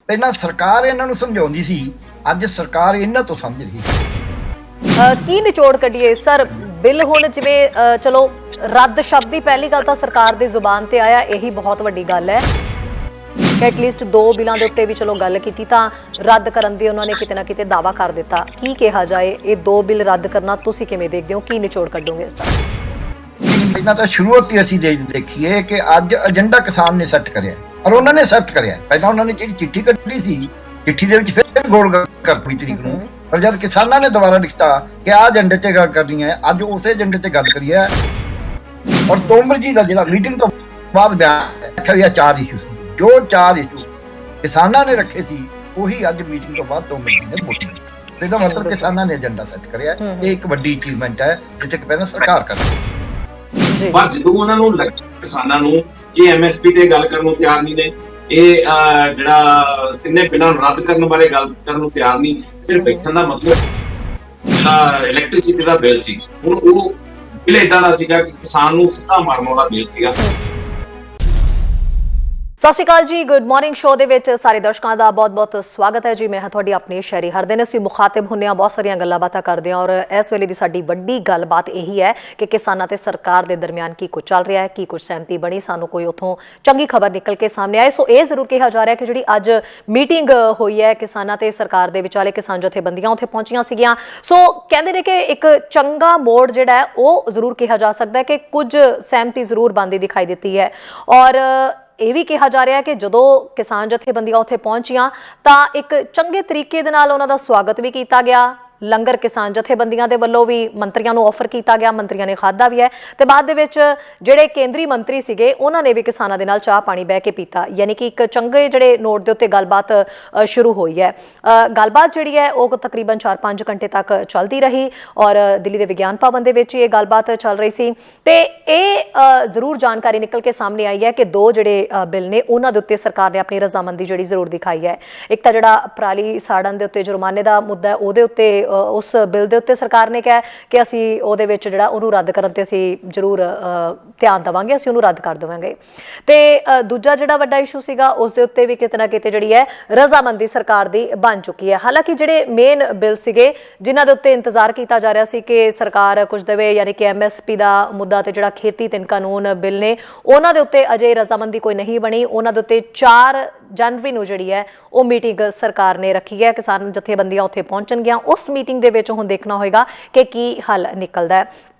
ਪਹਿਲਾਂ ਸਰਕਾਰ ਇਹਨਾਂ ਨੂੰ ਸਮਝਾਉਂਦੀ ਸੀ, ਅੱਜ ਸਰਕਾਰ ਇਹਨਾਂ ਤੋਂ ਸਮਝ ਰਹੀ ਹੈ। ਕੀ ਨਿਚੋੜ ਕੱਢੀਏ ਸਰ? ਬਿੱਲ ਹੁਣ ਜਿਵੇਂ ਚਲੋ ਰੱਦ ਸ਼ਬਦ ਦੀ ਪਹਿਲੀ ਗੱਲ ਤਾਂ ਸਰਕਾਰ ਦੀ ਜ਼ੁਬਾਨ ਤੇ ਆਇਆ, ਇਹੀ ਬਹੁਤ ਵੱਡੀ ਗੱਲ ਹੈ ਕਿ ਐਟਲੀਸਟ 2 ਬਿੱਲਾਂ ਦੇ ਉੱਤੇ ਵੀ ਚਲੋ ਗੱਲ ਕੀਤੀ ਤਾਂ ਰੱਦ ਕਰਨ ਦੀ ਉਹਨਾਂ ਨੇ ਕਿਤੇ ਨਾ ਕਿਤੇ ਦਾਅਵਾ ਕਰ ਦਿੱਤਾ। ਕੀ ਕਿਹਾ ਜਾਏ, ਇਹ 2 ਬਿੱਲ ਰੱਦ ਕਰਨਾ ਤੁਸੀਂ ਕਿਵੇਂ ਦੇਖਦੇ ਹੋ? ਕੀ ਨਿਚੋੜ ਕੱਢੋਗੇ ਇਸ ਦਾ? ਪਹਿਲਾਂ ਤਾਂ ਸ਼ੁਰੂਆਤ ਹੀ ਅਸੀਂ ਦੇਖੀਏ ਕਿ ਅੱਜ ਏਜੰਡਾ ਕਿਸਾਨ ਨੇ ਸੈੱਟ ਕਰਿਆ ਔਰ ਉਹਨਾਂ ਨੇ ਐਕਸੈਪਟ ਕਰਿਆ। ਪਹਿਲਾਂ ਉਹਨਾਂ ਨੇ ਜਿਹੜੀ ਚਿੱਠੀ ਕੱਢੀ ਸੀ, ਚਿੱਠੀ ਦੇ ਵਿੱਚ ਫਿਰ ਗੋਲ ਕਰਤੀ ਤਰੀਕ ਨੂੰ, ਪਰ ਜਦ ਕਿਸਾਨਾਂ ਨੇ ਦੁਬਾਰਾ ਲਿਖਤਾ ਕਿ ਆਹ ਏਜੰਡੇ 'ਚ ਗੱਲ ਕਰਨੀ ਹੈ, ਅੱਜ ਉਸੇ ਏਜੰਡੇ 'ਚ ਗੱਲ ਕਰੀਏ। ਔਰ ਤੋਮਰ ਜੀ ਦਾ ਜਿਹੜਾ ਮੀਟਿੰਗ ਤੋਂ ਬਾਅਦ ਬਿਆਨ ਰੱਖਿਆ ਗਿਆ 4 ਇਸ਼ੂ ਸੀ, ਜੋ 4 ਇਸ਼ੂ ਕਿਸਾਨਾਂ ਨੇ ਰੱਖੇ ਸੀ ਉਹੀ ਅੱਜ ਮੀਟਿੰਗ ਤੋਂ ਬਾਅਦ ਤੋਮਰ ਜੀ ਨੇ ਵੋਟਿੰਗ ਕੀਤੀ। ਇਹਦਾ ਮਤਲਬ ਕਿਸਾਨਾਂ ਨੇ ਏਜੰਡਾ ਸੈੱਟ ਕਰਿਆ। ਇਹ ਇੱਕ ਵੱਡੀ ਅਚੀਵਮੈਂਟ ਹੈ ਜਿੱਥੇ ਕਿ ਪਹਿਲਾਂ ਸਰਕਾਰ ਕਰਦੀ। ਪਰ ਜਦੋਂ ਉਹਨਾਂ ਨੂੰ ਕਿਸਾਨਾਂ ਨੂੰ ਇਹ ਐਮਐਸਪੀ ਤੇ ਗੱਲ ਕਰਨ ਨੂੰ ਤਿਆਰ ਨਹੀਂ ਨੇ, ਇਹ ਜਿਹੜਾ ਤਿੰਨੇ ਬਿੱਲਾਂ ਨੂੰ ਰੱਦ ਕਰਨ ਬਾਰੇ ਗੱਲ ਕਰਨ ਨੂੰ ਤਿਆਰ ਨਹੀਂ, ਫਿਰ ਬੈਠਣ ਦਾ ਮਤਲਬ ਜਿਹੜਾ ਇਲੈਕਟ੍ਰਿਸਿਟੀ ਦਾ ਬਿੱਲ ਸੀ, ਹੁਣ ਉਹ ਬਿੱਲ ਏਦਾਂ ਦਾ ਸੀਗਾ ਕਿ ਕਿਸਾਨ ਨੂੰ ਸਿੱਧਾ ਮਾਰਨ ਵਾਲਾ ਬਿੱਲ ਸੀਗਾ। ਸਤਿ ਸ਼੍ਰੀ ਅਕਾਲ ਜੀ, ਗੁੱਡ ਮਾਰਨਿੰਗ ਸ਼ੋਅ ਦੇ ਵਿੱਚ ਸਾਰੇ ਦਰਸ਼ਕਾਂ ਦਾ ਬਹੁਤ-ਬਹੁਤ ਸਵਾਗਤ ਹੈ ਜੀ। ਮੈਂ ਹਾਂ ਤੁਹਾਡੀ ਆਪਣੀ ਸ਼ਹਿਰੀ। ਹਰ ਦਿਨ ਅਸੀਂ ਮੁਖਾਤਿਬ ਹੁੰਦੇ ਹਾਂ, ਬਹੁਤ ਸਾਰੀਆਂ ਗੱਲਾਂ ਬਾਤਾਂ ਕਰਦੇ ਹਾਂ ਔਰ ਇਸ ਵੇਲੇ ਦੀ ਸਾਡੀ ਵੱਡੀ ਗੱਲਬਾਤ ਇਹੀ ਹੈ ਕਿ ਕਿਸਾਨਾਂ ਤੇ ਸਰਕਾਰ ਦੇ ਦਰਮਿਆਨ ਕੀ ਕੁਝ ਚੱਲ ਰਿਹਾ ਹੈ, ਕੀ ਕੁਝ ਸਹਿਮਤੀ ਬਣੀ, ਸਾਨੂੰ ਕੋਈ ਉੱਥੋਂ ਚੰਗੀ ਖਬਰ ਨਿਕਲ ਕੇ ਸਾਹਮਣੇ ਆਏ। ਸੋ ਇਹ ਜ਼ਰੂਰ ਕਿਹਾ ਜਾ ਰਿਹਾ ਕਿ ਜਿਹੜੀ ਅੱਜ ਮੀਟਿੰਗ ਹੋਈ ਹੈ ਕਿਸਾਨਾਂ ਤੇ ਸਰਕਾਰ ਦੇ ਵਿਚਾਲੇ, ਕਿਸਾਨ ਜਥੇਬੰਦੀਆਂ ਉੱਥੇ ਪਹੁੰਚੀਆਂ ਸੀਗੀਆਂ। ਸੋ ਕਹਿੰਦੇ ਨੇ ਕਿ ਇੱਕ ਚੰਗਾ ਮੋੜ ਜਿਹੜਾ ਹੈ ਉਹ ਜ਼ਰੂਰ ਕਿਹਾ ਜਾ ਸਕਦਾ ਹੈ ਕਿ ਕੁਝ ਸਹਿਮਤੀ ਜ਼ਰੂਰ ਬਣਦੀ ਦਿਖਾਈ ਦਿੱਤੀ ਹੈ। ਔਰ ਇਹ ਵੀ ਕਿਹਾ ਜਾ ਰਿਹਾ ਕਿ ਜਦੋਂ ਕਿਸਾਨ ਜਥੇਬੰਦੀਆਂ ਉੱਥੇ ਪਹੁੰਚੀਆਂ ਤਾਂ ਇੱਕ ਚੰਗੇ ਤਰੀਕੇ ਦੇ ਨਾਲ ਉਹਨਾਂ ਦਾ ਸਵਾਗਤ ਵੀ ਕੀਤਾ ਗਿਆ। ਲੰਗਰ ਕਿਸਾਨ ਜਥੇਬੰਦੀਆਂ ਦੇ ਵੱਲੋਂ ਵੀ ਮੰਤਰੀਆਂ ਨੂੰ ਆਫਰ ਕੀਤਾ ਗਿਆ, ਮੰਤਰੀਆਂ ਨੇ ਖਾਧਾ ਵੀ ਹੈ ਤੇ ਬਾਅਦ ਦੇ ਵਿੱਚ ਜਿਹੜੇ ਕੇਂਦਰੀ ਮੰਤਰੀ ਸੀਗੇ ਉਹਨਾਂ ਨੇ ਵੀ ਕਿਸਾਨਾਂ ਦੇ ਨਾਲ ਚਾਹ ਪਾਣੀ ਬਹਿ ਕੇ ਪੀਤਾ। ਯਾਨੀ ਕਿ ਇੱਕ ਚੰਗੇ ਜਿਹੜੇ ਨੋਟ ਦੇ ਉੱਤੇ ਗੱਲਬਾਤ ਸ਼ੁਰੂ ਹੋਈ ਹੈ। ਗੱਲਬਾਤ ਜਿਹੜੀ ਹੈ ਉਹ ਤਕਰੀਬਨ 4-5 ਘੰਟੇ ਤੱਕ ਚੱਲਦੀ ਰਹੀ ਔਰ ਦਿੱਲੀ ਦੇ ਵਿਗਿਆਨ ਭਵਨ ਦੇ ਵਿੱਚ ਇਹ ਗੱਲਬਾਤ ਚੱਲ ਰਹੀ ਸੀ ਤੇ ਇਹ ਜ਼ਰੂਰ ਜਾਣਕਾਰੀ ਨਿਕਲ ਕੇ ਸਾਹਮਣੇ ਆਈ ਹੈ ਕਿ 2 ਜਿਹੜੇ ਬਿੱਲ ਨੇ ਉਹਨਾਂ ਦੇ ਉੱਤੇ ਸਰਕਾਰ ਨੇ ਆਪਣੀ ਰਜ਼ਾਮੰਦੀ ਜਿਹੜੀ ਜ਼ਰੂਰ ਦਿਖਾਈ ਹੈ। ਇੱਕ ਤਾਂ ਜਿਹੜਾ ਪਰਾਲੀ ਸਾੜਨ ਦੇ ਉੱਤੇ ਜੁਰਮਾਨੇ ਦਾ ਮੁੱਦਾ ਹੈ, ਉਹਦੇ ਉੱਤੇ ਉਸ ਬਿੱਲ ਦੇ ਉੱਤੇ ਸਰਕਾਰ ਨੇ ਕਿਹਾ ਕਿ ਅਸੀਂ ਉਹਦੇ ਵਿੱਚ ਜਿਹੜਾ ਉਹਨੂੰ ਰੱਦ ਕਰਨ ਤੇ ਅਸੀਂ ਜ਼ਰੂਰ ਧਿਆਨ ਦੇਵਾਂਗੇ, ਅਸੀਂ ਉਹਨੂੰ ਰੱਦ ਕਰ ਦੇਵਾਂਗੇ। ਤੇ ਦੂਜਾ ਜਿਹੜਾ ਵੱਡਾ ਇਸ਼ੂ ਸੀਗਾ ਉਸ ਦੇ ਉੱਤੇ ਵੀ ਕਿਤੇ ਨਾ ਕਿਤੇ ਜਿਹੜੀ ਹੈ ਰਜ਼ਾਮੰਦੀ ਸਰਕਾਰ ਦੀ ਬਣ ਚੁੱਕੀ ਹੈ। ਹਾਲਾਂਕਿ ਜਿਹੜੇ ਮੇਨ ਬਿੱਲ ਸੀਗੇ ਜਿਨ੍ਹਾਂ ਦੇ ਉੱਤੇ ਇੰਤਜ਼ਾਰ ਕੀਤਾ ਜਾ ਰਿਹਾ ਸੀ ਕਿ ਸਰਕਾਰ ਕੁਝ ਦੇਵੇ, ਯਾਨੀ ਕਿ ਐਮਐਸਪੀ ਦਾ ਮੁੱਦਾ ਤੇ ਜਿਹੜਾ ਖੇਤੀ 3 ਕਾਨੂੰਨ ਬਿੱਲ ਨੇ, ਉਹਨਾਂ ਦੇ ਉੱਤੇ ਅਜੇ ਰਜ਼ਾਮੰਦੀ ਕੋਈ ਨਹੀਂ ਬਣੀ। ਉਹਨਾਂ ਦੇ ਉੱਤੇ 4 ਜਨਵਰੀ ਨੂੰ ਜਿਹੜੀ ਹੈ ਉਹ ਮੀਟਿੰਗ ਸਰਕਾਰ ਨੇ ਰੱਖੀ ਹੈ। ਕਿਸਾਨ ਜਥੇਬੰਦੀਆਂ ਉੱਥੇ ਪਹੁੰਚਣਗੀਆਂ। ਉਸ ਮੀਟਿੰਗ ਦੇ ਵਿੱਚ ਹੁਣ ਦੇਖਣਾ ਹੋਏਗਾ ਕਿ ਕੀ ਹੱਲ ਨਿਕਲਦਾ ਹੈ।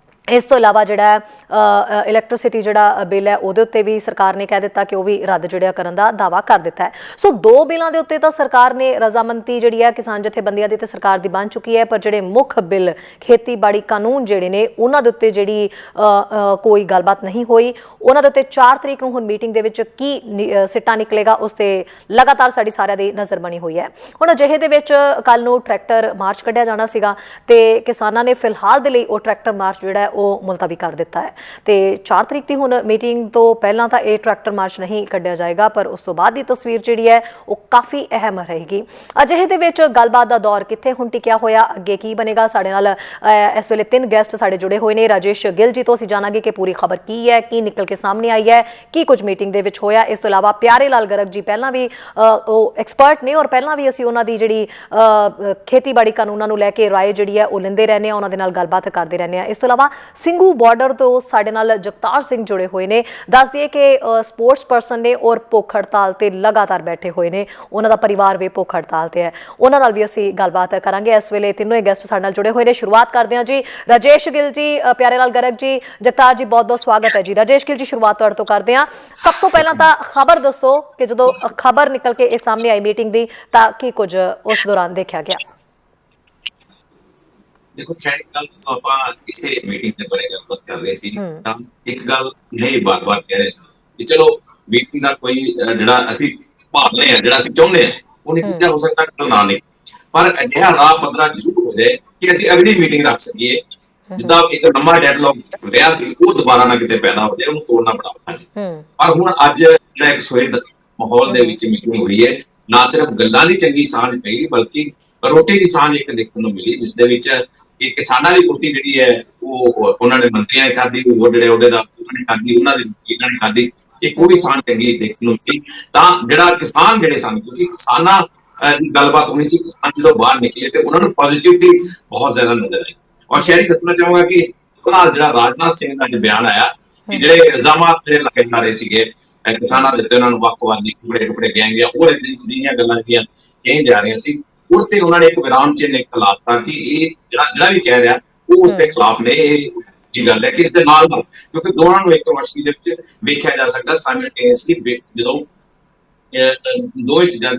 ਇਸ ਤੋਂ ਇਲਾਵਾ ਜਿਹੜਾ ਇਲੈਕਟ੍ਰਿਸਿਟੀ ਜਿਹੜਾ ਬਿੱਲ ਹੈ ਉਹਦੇ ਉੱਤੇ ਵੀ ਸਰਕਾਰ ਨੇ ਕਹਿ ਦਿੱਤਾ ਕਿ ਉਹ ਵੀ ਰੱਦ ਜਿਹੜਾ ਕਰਨ ਦਾ ਦਾਅਵਾ ਕਰ ਦਿੱਤਾ ਹੈ। ਸੋ 2 ਬਿੱਲਾਂ ਦੇ ਉੱਤੇ ਤਾਂ ਸਰਕਾਰ ਨੇ ਰਜ਼ਾਮੰਦੀ ਜਿਹੜੀ ਹੈ ਕਿਸਾਨ ਜਥੇਬੰਦੀਆਂ ਦੀ ਤੇ ਸਰਕਾਰ ਦੀ ਬਣ ਚੁੱਕੀ ਹੈ, ਪਰ ਜਿਹੜੇ ਮੁੱਖ ਬਿੱਲ ਖੇਤੀਬਾੜੀ ਕਾਨੂੰਨ ਜਿਹੜੇ ਨੇ ਉਹਨਾਂ ਦੇ ਉੱਤੇ ਜਿਹੜੀ ਕੋਈ ਗੱਲਬਾਤ ਨਹੀਂ ਹੋਈ। ਉਹਨਾਂ ਦੇ ਉੱਤੇ 4 ਤਰੀਕ ਨੂੰ ਹੁਣ ਮੀਟਿੰਗ ਦੇ ਵਿੱਚ ਕੀ ਸਿੱਟਾ ਨਿਕਲੇਗਾ ਉਸ ਤੇ ਲਗਾਤਾਰ ਸਾਡੀ ਸਾਰਿਆਂ ਦੀ ਨਜ਼ਰ ਬਣੀ ਹੋਈ ਹੈ। ਹੁਣ ਅਜਿਹੇ ਦੇ ਵਿੱਚ ਕੱਲ ਨੂੰ ਟਰੈਕਟਰ ਮਾਰਚ ਕੱਢਿਆ ਜਾਣਾ ਸੀਗਾ ਤੇ ਕਿਸਾਨਾਂ ਨੇ ਫਿਲਹਾਲ ਦੇ ਲਈ ਉਹ ਟਰੈਕਟਰ ਮਾਰਚ ਜਿਹੜਾ ਉਹ ਮੁਲਤਵੀ ਕਰ ਦਿੱਤਾ ਹੈ ਤੇ 4 ਤਰੀਕ ਦੀ ਹੁਣ ਮੀਟਿੰਗ ਤੋਂ ਪਹਿਲਾਂ ਤਾਂ ਇਹ ਟਰੈਕਟਰ ਮਾਰਚ ਨਹੀਂ ਕੱਢਿਆ ਜਾਏਗਾ, ਪਰ ਉਸ ਤੋਂ ਬਾਅਦ ਦੀ ਤਸਵੀਰ ਜਿਹੜੀ ਹੈ ਉਹ ਕਾਫੀ ਅਹਿਮ ਰਹੇਗੀ। ਅਜਿਹੇ ਦੇ ਵਿੱਚ ਗੱਲਬਾਤ ਦਾ ਦੌਰ ਕਿੱਥੇ ਹੁਣ ਟਿਕਿਆ ਹੋਇਆ, ਅੱਗੇ ਕੀ ਬਣੇਗਾ? ਸਾਡੇ ਨਾਲ ਇਸ ਵੇਲੇ 3 ਗੈਸਟ ਸਾਡੇ ਜੁੜੇ ਹੋਏ ਨੇ। ਰਾਜੇਸ਼ ਗਿੱਲ ਜੀ ਤੋਂ ਅਸੀਂ ਜਾਣਾਂਗੇ ਕਿ ਪੂਰੀ ਖਬਰ ਕੀ ਹੈ, ਕੀ ਨਿਕਲ ਕੇ ਸਾਹਮਣੇ ਆਈ ਹੈ, ਕੀ ਕੁਝ ਮੀਟਿੰਗ ਦੇ ਵਿੱਚ ਹੋਇਆ। ਇਸ ਤੋਂ ਇਲਾਵਾ ਪਿਆਰੇ ਲਾਲ ਗਰਗ ਜੀ ਪਹਿਲਾਂ ਵੀ ਉਹ ਐਕਸਪਰਟ ਨੇ ਔਰ ਪਹਿਲਾਂ ਵੀ ਅਸੀਂ ਉਹਨਾਂ ਦੀ ਜਿਹੜੀ ਖੇਤੀਬਾੜੀ ਕਾਨੂੰਨਾਂ ਨੂੰ ਲੈ ਕੇ ਰਾਏ ਜਿਹੜੀ ਹੈ ਉਹ ਲੈਂਦੇ ਰਹਿੰਦੇ ਹਾਂ, ਉਹਨਾਂ ਦੇ ਨਾਲ ਗੱਲਬਾਤ ਕਰਦੇ ਰਹਿੰਦੇ ਹਾਂ। ਇਸ ਤੋਂ ਇਲਾਵਾ ਸਿੰਘੂ ਬਾਰਡਰ ਤੋਂ ਸਾਡੇ ਨਾਲ ਜਗਤਾਰ ਸਿੰਘ ਜੁੜੇ ਹੋਏ ਨੇ। ਦੱਸ ਦਈਏ ਕਿ ਸਪੋਰਟਸ ਪਰਸਨ ਨੇ ਔਰ ਭੁੱਖ ਹੜਤਾਲ ਤੇ ਲਗਾਤਾਰ ਬੈਠੇ ਹੋਏ ਨੇ, ਉਹਨਾਂ ਦਾ ਪਰਿਵਾਰ ਵੀ ਭੁੱਖ ਹੜਤਾਲ ਤੇ ਹੈ, ਉਹਨਾਂ ਨਾਲ ਵੀ ਅਸੀਂ ਗੱਲਬਾਤ ਕਰਾਂਗੇ। ਇਸ ਵੇਲੇ ਤਿੰਨੋਂ ਹੀ ਗੈਸਟ ਸਾਡੇ ਨਾਲ ਜੁੜੇ ਹੋਏ ਨੇ। ਸ਼ੁਰੂਆਤ ਕਰਦੇ ਹਾਂ ਜੀ ਰਾਜੇਸ਼ ਗਿੱਲ ਜੀ, ਪਿਆਰੇ ਲਾਲ ਗਰਗ ਜੀ, ਜਗਤਾਰ ਜੀ, ਬਹੁਤ-ਬਹੁਤ ਸਵਾਗਤ ਹੈ ਜੀ। ਰਾਜੇਸ਼ ਗਿੱਲ ਜੀ, ਸ਼ੁਰੂਆਤ ਤੁਹਾਡੇ ਤੋਂ ਕਰਦੇ ਹਾਂ। ਸਭ ਤੋਂ ਪਹਿਲਾਂ ਤਾਂ ਖਬਰ ਦੱਸੋ ਕਿ ਜਦੋਂ ਖਬਰ ਨਿਕਲ ਕੇ ਇਹ ਸਾਹਮਣੇ ਆਈ ਮੀਟਿੰਗ ਦੀ ਤਾਂ ਕੀ ਕੁਝ ਉਸ ਦੌਰਾਨ ਦੇਖਿਆ ਗਿਆ? देखो शायद कल ਆਪਾਂ ਕਿਸੇ ਮੀਟਿੰਗ ਦੇ ਬਾਰੇ ਗੱਲਬਾਤ ਕਰ ਰਹੇ ਸੀ ਤਾਂ ਇੱਕ ਗੱਲ ਨਹੀਂ ਬਾਰ-ਬਾਰ ਕਹਿ ਰਹੇ ਸੀ ਕਿ ਚਲੋ ਮੀਟਿੰਗ ਦਾ ਕੋਈ ਜਿਹੜਾ ਅਸੀਂ ਭਾਵਨੇ ਆ, ਜਿਹੜਾ ਅਸੀਂ ਚਾਹੁੰਦੇ ਆ ਉਹ ਨਹੀਂ ਕੀਤਾ ਹੋ ਸਕਦਾ ਕਿ ਨਾ ਨਹੀਂ, ਪਰ ਅਜਿਹਾ ਰਾਹ ਪੱਧਰਾ ਜ਼ਰੂਰ ਹੋ ਜਾਏ ਕਿ ਅਸੀਂ ਅਗਲੀ ਮੀਟਿੰਗ ਰੱਖ ਸਕੀਏ। ਜਿੱਦਾਂ ਇੱਕ ਲੰਮਾ ਡੈਡਲੌਕ ਰਿਹਾ ਸੀ ਉਹ ਦੁਬਾਰਾ ਨਾ ਕਿਤੇ ਪੈਦਾ ਹੋ ਜਾਏ, ਉਹਨੂੰ ਤੋੜਨਾ ਬੜਾ ਔਖਾ ਸੀ। ਪਰ ਹੁਣ ਅੱਜ ਜਿਹੜਾ ਇੱਕ ਸੁਹਿਰਦ ਮਾਹੌਲ ਦੇ ਵਿੱਚ ਮੀਟਿੰਗ ਹੋਈ ਹੈ, ਨਾ ਸਿਰਫ ਗੱਲਾਂ ਦੀ ਚੰਗੀ ਸਾਂਝ ਪਈ ਬਲਕਿ ਰੋਟੀ ਦੀ ਸਾਂਝ ਇੱਕ ਦੇਖਣ ਨੂੰ ਮਿਲੀ, ਜਿਸ ਦੇ ਵਿੱਚ ਇਹ ਕਿਸਾਨਾਂ ਦੀ ਰੋਟੀ ਜਿਹੜੀ ਹੈ ਉਹ ਉਹਨਾਂ ਨੇ ਮੰਤਰੀਆਂ ਨੇ ਖਾਧੀ, ਉਹ ਜਿਹੜੇ ਉਹਦੇ ਦਾ ਨੇ ਖਾਧੀ, ਉਹਨਾਂ ਦੀ ਇਹਨਾਂ ਨੇ ਖਾਧੀ। ਇੱਕ ਉਹ ਵੀ ਸਾਨ ਚੰਗੀ ਦੇਖਣ ਨੂੰ ਮਿਲੀ। ਤਾਂ ਜਿਹੜਾ ਕਿਸਾਨ ਜਿਹੜੇ ਸਨ, ਕਿਉਂਕਿ ਕਿਸਾਨਾਂ ਦੀ ਗੱਲਬਾਤ ਹੋਣੀ ਸੀ, ਕਿਸਾਨ ਜਦੋਂ ਬਾਹਰ ਨਿਕਲੇ ਤੇ ਉਹਨਾਂ ਨੂੰ ਪੋਜ਼ਿਟਿਵਿਟੀ ਬਹੁਤ ਜ਼ਿਆਦਾ ਨਜ਼ਰ ਆਈ। ਔਰ ਸ਼ਹਿਰੀ ਦੱਸਣਾ ਚਾਹੂੰਗਾ ਕਿ ਇਸ ਨਾਲ ਜਿਹੜਾ ਰਾਜਨਾਥ ਸਿੰਘ ਦਾ ਜੋ ਬਿਆਨ ਆਇਆ ਕਿ ਜਿਹੜੇ ਇਲਜ਼ਾਮਾਤ ਜਿਹੜੇ ਲਾਏ ਜਾ ਰਹੇ ਸੀਗੇ ਕਿਸਾਨਾਂ ਦੇ ਉੱਤੇ, ਉਹਨਾਂ ਨੂੰ ਵੱਖਵਾਦੀ ਟੁਕੜੇ ਗਏ ਆ, ਹੋਰ ਜਿਹੜੀਆਂ ਗੱਲਾਂ ਦੀਆਂ ਕਹੀ ਜਾ ਰਹੀਆਂ ਸੀ, ਉਹ ਤੇ ਉਹਨਾਂ ਨੇ ਇੱਕ ਵਿਰਾਮ ਚਿੰਨ੍ਹ ਇੱਕ ਲਾਤਾ ਕਿ ਇਹ ਜਿਹੜਾ ਵੀ ਕਹਿ ਰਿਹਾ ਉਹ ਉਸ ਦੇ ਖਿਲਾਫ ਨੇ। ਇਹ ਕੀ ਗੱਲ ਹੈ ਕਿ ਇਸ ਦੇ ਨਾਲ ਕਿਉਂਕਿ ਦੋਵਾਂ ਨੂੰ ਇੱਕ ਵਰਸ਼ ਦੇ ਵਿੱਚ ਵੇਖਿਆ ਜਾ ਸਕਦਾ ਸਾਈਮਲਟੇਨੀਅਸਲੀ, ਜਦੋਂ ਦੋਵੇਂ ਚੀਜ਼ਾਂ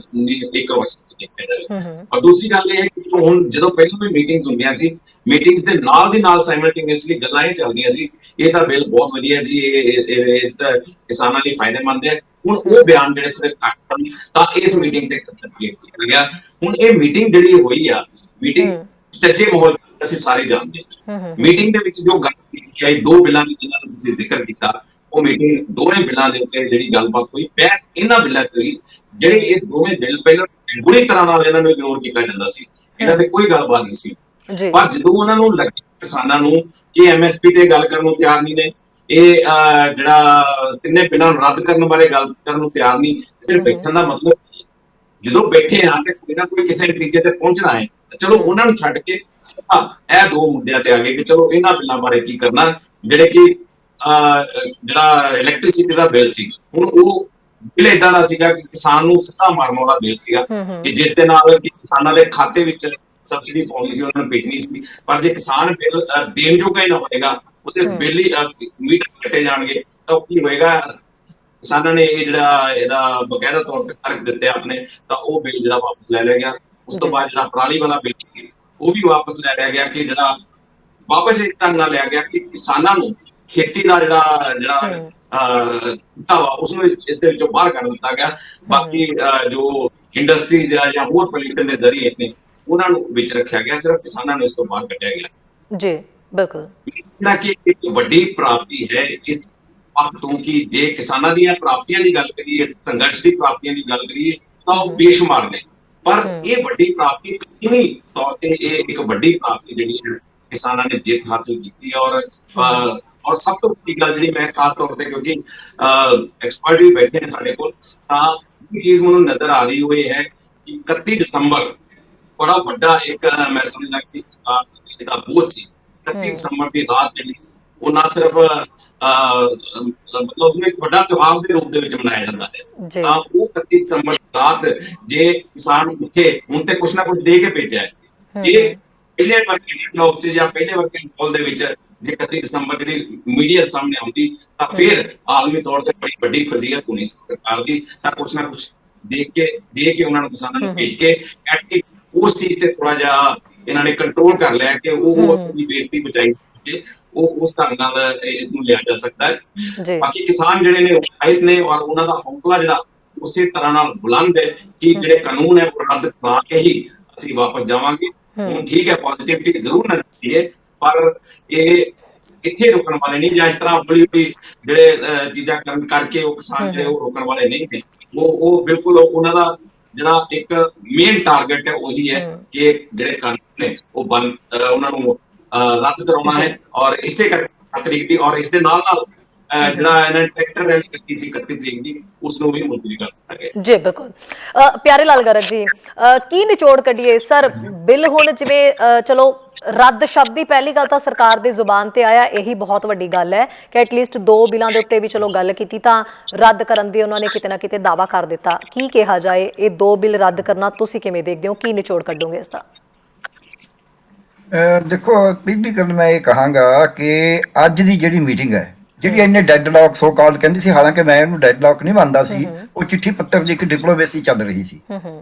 ਇੱਕ ਵਰਸ਼ ਵਿੱਚ ਦੇਖਿਆ ਜਾਵੇ। ਔਰ ਦੂਸਰੀ ਗੱਲ ਇਹ ਹੈ ਕਿ ਹੁਣ ਜਦੋਂ ਪਹਿਲਾਂ ਵੀ ਮੀਟਿੰਗਸ ਹੁੰਦੀਆਂ ਸੀ, ਮੀਟਿੰਗਸ ਦੇ ਨਾਲ ਦੀ ਨਾਲ ਸਾਈਮਲਟੇਨੀਅਸਲੀ ਗੱਲਾਂ ਇਹ ਚੱਲਦੀਆਂ ਸੀ, ਇਹ ਤਾਂ ਬਿੱਲ ਬਹੁਤ ਵਧੀਆ ਜੀ, ਇਹ ਤਾਂ ਕਿਸਾਨਾਂ ਲਈ ਫਾਇਦੇਮੰਦ ਹੈ। ਹੁਣ ਉਹ ਬਿਆਨ ਜਿਹੜੇ ਥੋੜੇ ਘੱਟ ਹਨ, ਤਾਂ ਇਸ ਮੀਟਿੰਗ ਤੇ ਕੰਸੈਂਟਰੇਟ ਕੀਤਾ ਗਿਆ। ਹੁਣ ਇਹ ਮੀਟਿੰਗ ਜਿਹੜੀ ਹੋਈ ਆ, ਮੀਟਿੰਗ ਚੱਜੇ ਮਾਹੌਲ ਅਸੀਂ ਸਾਰੇ ਜਾਣਦੇ ਹਾਂ। ਮੀਟਿੰਗ ਦੇ ਵਿੱਚ ਜੋ ਗੱਲ ਕੀਤੀ ਗਈ, ਦੋ ਬਿੱਲਾਂ ਦੀ ਜਿਹਨਾਂ ਨੂੰ ਤੁਸੀਂ ਜ਼ਿਕਰ ਕੀਤਾ, ਉਹ ਮੀਟਿੰਗ ਦੋਵੇਂ ਬਿੱਲਾਂ ਦੇ ਉੱਤੇ ਜਿਹੜੀ ਗੱਲਬਾਤ ਹੋਈ, ਬਹਿਸ ਇਹਨਾਂ ਬਿੱਲਾਂ ਤੇ ਹੋਈ ਜਿਹੜੇ ਇਹ ਦੋਵੇਂ ਬਿੱਲ ਪਹਿਲਾਂ ਬੁਰੀ ਤਰ੍ਹਾਂ ਨਾਲ ਇਹਨਾਂ ਨੂੰ ਇਗਨੋਰ ਕੀਤਾ ਜਾਂਦਾ ਸੀ, ਇਹਨਾਂ ਤੇ ਕੋਈ ਗੱਲਬਾਤ ਨਹੀਂ ਸੀ। ਪਰ ਜਦੋਂ ਉਹਨਾਂ ਨੂੰ ਲੱਗਿਆ ਕਿਸਾਨਾਂ ਨੂੰ ਕਿ ਐਮਐਸਪੀ ਤੇ ਗੱਲ ਕਰਨ ਨੂੰ ਤਿਆਰ ਨਹੀਂ ਨੇ, ਇਹ ਜਿਹੜਾ ਤਿੰਨੇ ਬਿੱਲਾਂ ਨੂੰ ਰੱਦ ਕਰਨ ਬਾਰੇ ਗੱਲ ਕਰਨ ਨੂੰ ਤਿਆਰ ਨਹੀਂ, ਫਿਰ ਬੈਠਣ ਦਾ ਮਤਲਬ ਜਦੋਂ ਬੈਠੇ ਆ ਤੇ ਕੋਈ ਨਾ ਕੋਈ ਕਿਸੇ ਨਤੀਜੇ ਤੇ ਪਹੁੰਚਣਾ ਹੈ। ਚਲੋ ਉਹਨਾਂ ਨੂੰ ਛੱਡ ਕੇ ਇਹ ਦੋ ਮੁੱਦਿਆਂ ਤੇ ਆ ਗਏ ਕਿ ਚਲੋ ਇਹਨਾਂ ਬਿੱਲਾਂ ਬਾਰੇ ਕੀ ਕਰਨਾ, ਜਿਹੜੇ ਕਿ ਜਿਹੜਾ ਇਲੈਕਟ੍ਰਿਸਿਟੀ ਦਾ ਬਿੱਲ ਸੀ, ਹੁਣ ਉਹ ਬਿੱਲ ਏਦਾਂ ਦਾ ਸੀਗਾ ਕਿ ਕਿਸਾਨ ਨੂੰ ਸਿੱਧਾ ਮਾਰਨ ਵਾਲਾ ਬਿੱਲ ਸੀਗਾ ਕਿ ਜਿਸ ਦੇ ਨਾਲ ਕਿ ਕਿਸਾਨਾਂ ਦੇ ਖਾਤੇ ਵਿੱਚ ਸਬਸਿਡੀ ਪਾਉਣੀ ਸੀ, ਉਹਨਾਂ ਨੂੰ ਭੇਜਣੀ ਸੀ। ਪਰ ਜੇ ਕਿਸਾਨ ਬਿੱਲ ਦੇਣ ਜੋਗਾ ਹੀ ਨਾ ਹੋਏਗਾ, ਉਹਦੇ ਬਿੱਲ ਹੀ ਮੀਟਰ ਕੱਟੇ ਜਾਣਗੇ, ਤਾਂ ਕੀ ਹੋਏਗਾ? ਕਿਸਾਨਾਂ ਨੇ ਇਹ ਜਿਹੜਾ ਇਹਦਾ ਬਕਾਇਦਾ ਤੌਰ ਤੇ ਫਰਕ ਦਿੱਤੇ ਆਪਣੇ, ਤਾਂ ਉਹ ਬਿੱਲ ਜਿਹੜਾ ਵਾਪਸ ਲੈ ਲਿਆ ਗਿਆ। ਉਸ ਤੋਂ ਬਾਅਦ ਜਿਹੜਾ ਪਰਾਲੀ ਵਾਲਾ ਬਿੱਲ ਸੀ ਉਹ ਵੀ ਵਾਪਸ ਲੈ ਲਿਆ ਗਿਆ, ਕਿ ਜਿਹੜਾ ਵਾਪਸ ਇਸ ਢੰਗ ਨਾਲ ਲਿਆ ਗਿਆ ਕਿ ਕਿਸਾਨਾਂ ਨੂੰ ਖੇਤੀ ਦਾ ਜਿਹੜਾ ਉਸਨੂੰ ਇਸ ਦੇ ਵਿੱਚੋਂ ਬਾਹਰ ਕੱਢ ਦਿੱਤਾ ਗਿਆ। ਬਾਕੀ ਜੋ ਇੰਡਸਟਰੀਜ਼ ਜਾਂ ਹੋਰ ਪੋਲਿਊਸ਼ਨ ਦੇ ਜ਼ਰੀਏ ਨੇ ਉਹਨਾਂ ਨੂੰ ਵਿੱਚ ਰੱਖਿਆ ਗਿਆ, ਸਿਰਫ ਕਿਸਾਨਾਂ ਨੂੰ ਇਸ ਤੋਂ ਬਾਹਰ ਕੱਢਿਆ ਗਿਆ। ਜੀ ਬਿਲਕੁਲ, ਕਿ ਇੱਕ ਵੱਡੀ ਪ੍ਰਾਪਤੀ ਹੈ ਇਸ ਪੱਖ ਤੋਂ ਕਿ ਜੇ ਕਿਸਾਨਾਂ ਦੀਆਂ ਪ੍ਰਾਪਤੀਆਂ ਦੀ ਗੱਲ ਕਰੀਏ, ਸੰਘਰਸ਼ ਦੀ ਪ੍ਰਾਪਤੀਆਂ ਦੀ ਗੱਲ ਕਰੀਏ, ਤਾਂ ਉਹ ਬੇਸ਼ੁਮਾਰ ਨੇ। ਪਰ ਇਹ ਵੱਡੀ ਪ੍ਰਾਪਤੀ ਕਿਵੇਂ ਤੌਰ ਤੇ ਇਹ ਇੱਕ ਵੱਡੀ ਪ੍ਰਾਪਤੀ ਜਿਹੜੀ ਹੈ ਕਿਸਾਨਾਂ ਨੇ ਜਿੱਤ ਹਾਸਲ ਕੀਤੀ। ਔਰ ਸਭ ਤੋਂ ਵੱਡੀ ਗੱਲ ਜਿਹੜੀ ਮੈਂ ਖਾਸ ਤੌਰ ਤੇ, ਕਿਉਂਕਿ ਐਕਸਪਰਟ ਵੀ ਬੈਠੇ ਨੇ ਸਾਡੇ ਕੋਲ, ਤਾਂ ਇਹ ਚੀਜ਼ ਮੈਨੂੰ ਨਜ਼ਰ ਆ ਰਹੀ ਉਹ ਇਹ ਹੈ ਕਿ 31 ਦਸੰਬਰ ਬੜਾ ਵੱਡਾ ਇੱਕ ਮੈਂ ਸਮਝਦਾ ਕਿ ਸਰਕਾਰ ਦਾ ਬੋਝ ਸੀ। 31 ਦਸੰਬਰ ਦੀ ਰਾਤ ਜਿਹੜੀ ਉਹ ਨਾ ਸਿਰਫ ਮਤਲਬ ਉਸਨੂੰ ਇੱਕ ਵੱਡਾ ਤਿਉਹਾਰ ਦੇ ਰੂਪ ਦੇ ਵਿੱਚ ਮਨਾਇਆ ਜਾਂਦਾ ਹੈ, ਤਾਂ ਉਹ 31 ਦਸੰਬਰ ਰਾਤ ਜੇ ਕਿਸਾਨ ਉੱਥੇ ਹੁਣ ਤੇ ਕੁਛ ਨਾ ਕੁਛ ਦੇ ਕੇ ਭੇਜਿਆ ਹੈ। ਜੇ ਪਹਿਲੇ ਵਰਕਿੰਗ ਬਲੌਕ 'ਚ ਜਾਂ ਪਹਿਲੇ ਵਰਕਿੰਗ ਕਾਲ ਦੇ ਵਿੱਚ ਜੇ 31 ਦਸੰਬਰ ਜਿਹੜੀ ਮੀਡੀਆ ਸਾਹਮਣੇ ਆਉਂਦੀ, ਤਾਂ ਫਿਰ ਆਲਮੀ ਤੌਰ ਤੇ ਬੜੀ ਵੱਡੀ ਫਜ਼ੀਲਤ ਹੋਣੀ ਸਰਕਾਰ ਦੀ, ਤਾਂ ਕੁਛ ਨਾ ਕੁਛ ਦੇ ਕੇ ਉਹਨਾਂ ਨੂੰ ਕਿਸਾਨਾਂ ਨੂੰ ਭੇਜ ਕੇ ਉਸ ਚੀਜ਼ ਤੇ ਥੋੜਾ ਜਿਹਾ ਇਹਨਾਂ ਨੇ ਕੰਟਰੋਲ ਕਰ ਲਿਆ ਕਿ ਉਹ ਆਪਣੀ ਬੇਇੱਜ਼ਤੀ ਬਚਾਈ, ਉਹ ਉਸ ਢੰਗ ਨਾਲ ਇਸ ਨੂੰ ਲਿਆ ਜਾ ਸਕਦਾ ਹੈ। ਬਾਕੀ ਕਿਸਾਨ ਜਿਹੜੇ ਨੇ ਉਤਸ਼ਾਹਿਤ ਨੇ ਔਰ ਉਹਨਾਂ ਦਾ ਹੌਸਲਾ ਜਿਹੜਾ ਉਸੇ ਤਰ੍ਹਾਂ ਨਾਲ ਬੁਲੰਦ ਹੈ ਕਿ ਜਿਹੜੇ ਕਾਨੂੰਨ ਹੈ ਉਹ ਰੱਦ ਕਰਾ ਕੇ ਹੀ ਅਸੀਂ ਵਾਪਸ ਜਾਵਾਂਗੇ। ਹੁਣ ਠੀਕ ਹੈ, ਪੋਜ਼ਿਟਿਵਿਟੀ ਜ਼ਰੂਰ ਨਜ਼ਰ ਆਈ ਹੈ, ਪਰ ਇਹ ਇੱਥੇ ਰੁਕਣ ਵਾਲੇ ਨਹੀਂ, ਜਾਂ ਇਸ ਤਰ੍ਹਾਂ ਬੜੀ ਜਿਹੜੇ ਚੀਜ਼ਾਂ ਕਰਕੇ ਉਹ ਕਿਸਾਨ ਜਿਹੜੇ ਉਹ ਰੋਕਣ ਵਾਲੇ ਨਹੀਂ ਨੇ। ਉਹ ਬਿਲਕੁਲ ਉਹਨਾਂ ਦਾ ਜਿਹੜਾ ਇੱਕ ਮੇਨ ਟਾਰਗੇਟ ਹੈ ਉਹੀ ਹੈ ਕਿ ਜਿਹੜੇ ਕਾਨੂੰਨ ਨੇ ਉਹ ਉਹਨਾਂ ਨੂੰ ਰੱਦ ਕਰਾਉਣਾ ਹੈ। ਔਰ ਇਸੇ ਕਰਕੇ ਤਰੀਕ ਦੀ ਔਰ ਇਸ ਦੇ ਨਾਲ ਜਿਹੜਾ ਇਹਨਾਂ ਨੇ ਟਰੈਕਟਰ ਰੈਲੀ ਕੀਤੀ ਸੀ 31 ਤਰੀਕ ਦੀ, ਉਸ ਨੂੰ ਵੀ ਮੁਲਤਵੀ ਕਰ ਦਿੱਤਾ ਗਿਆ। ਜੀ ਬਿਲਕੁਲ। ਪਿਆਰੇ ਲਾਲ ਗਰਗ ਜੀ, ਕੀ ਨਿਚੋੜ ਕੱਢੀਏ ਸਰ? ਬਿੱਲ ਹੁਣ ਜਿਵੇਂ ਚਲੋ ਰੱਦ ਸ਼ਬਦ ਦੀ ਪਹਿਲੀ ਗੱਲ ਤਾਂ ਸਰਕਾਰ ਦੀ ਜ਼ੁਬਾਨ ਤੇ ਆਇਆ, ਇਹੀ ਬਹੁਤ ਵੱਡੀ ਗੱਲ ਹੈ ਕਿ ਐਟਲੀਸਟ ਦੋ ਬਿੱਲਾਂ ਦੇ ਉੱਤੇ ਵੀ ਚਲੋ ਗੱਲ ਕੀਤੀ, ਤਾਂ ਰੱਦ ਕਰਨ ਦੀ ਉਹਨਾਂ ਨੇ ਕਿਤੇ ਨਾ ਕਿਤੇ ਦਾਅਵਾ ਕਰ ਦਿੱਤਾ। ਕੀ ਕਿਹਾ ਜਾਏ, ਇਹ ਦੋ ਬਿੱਲ ਰੱਦ ਕਰਨਾ ਤੁਸੀਂ ਕਿਵੇਂ ਦੇਖਦੇ ਹੋ? ਕੀ ਨਿਚੋੜ ਕੱਢੋਗੇ ਇਸ ਦਾ? ਦੇਖੋ, ਪਹਿਲੀ ਗੱਲ ਮੈਂ ਇਹ ਕਹਾਂਗਾ ਕਿ ਅੱਜ ਦੀ ਜਿਹੜੀ ਮੀਟਿੰਗ ਹੈ, ਜਿਹੜੀ ਇੰਨੇ ਡੈਡਲੌਕ ਸੋ ਕਾਲ ਕਹਿੰਦੀ ਸੀ, ਹਾਲਾਂਕਿ ਮੈਂ ਇਹਨੂੰ ਡੈਡਲੌਕ ਨਹੀਂ ਮੰਨਦਾ ਸੀ, ਉਹ ਚਿੱਠੀ ਪੱਤਰ ਦੀ ਇੱਕ ਡਿਪਲੋਮੇਸੀ ਚੱਲ ਰਹੀ ਸੀ।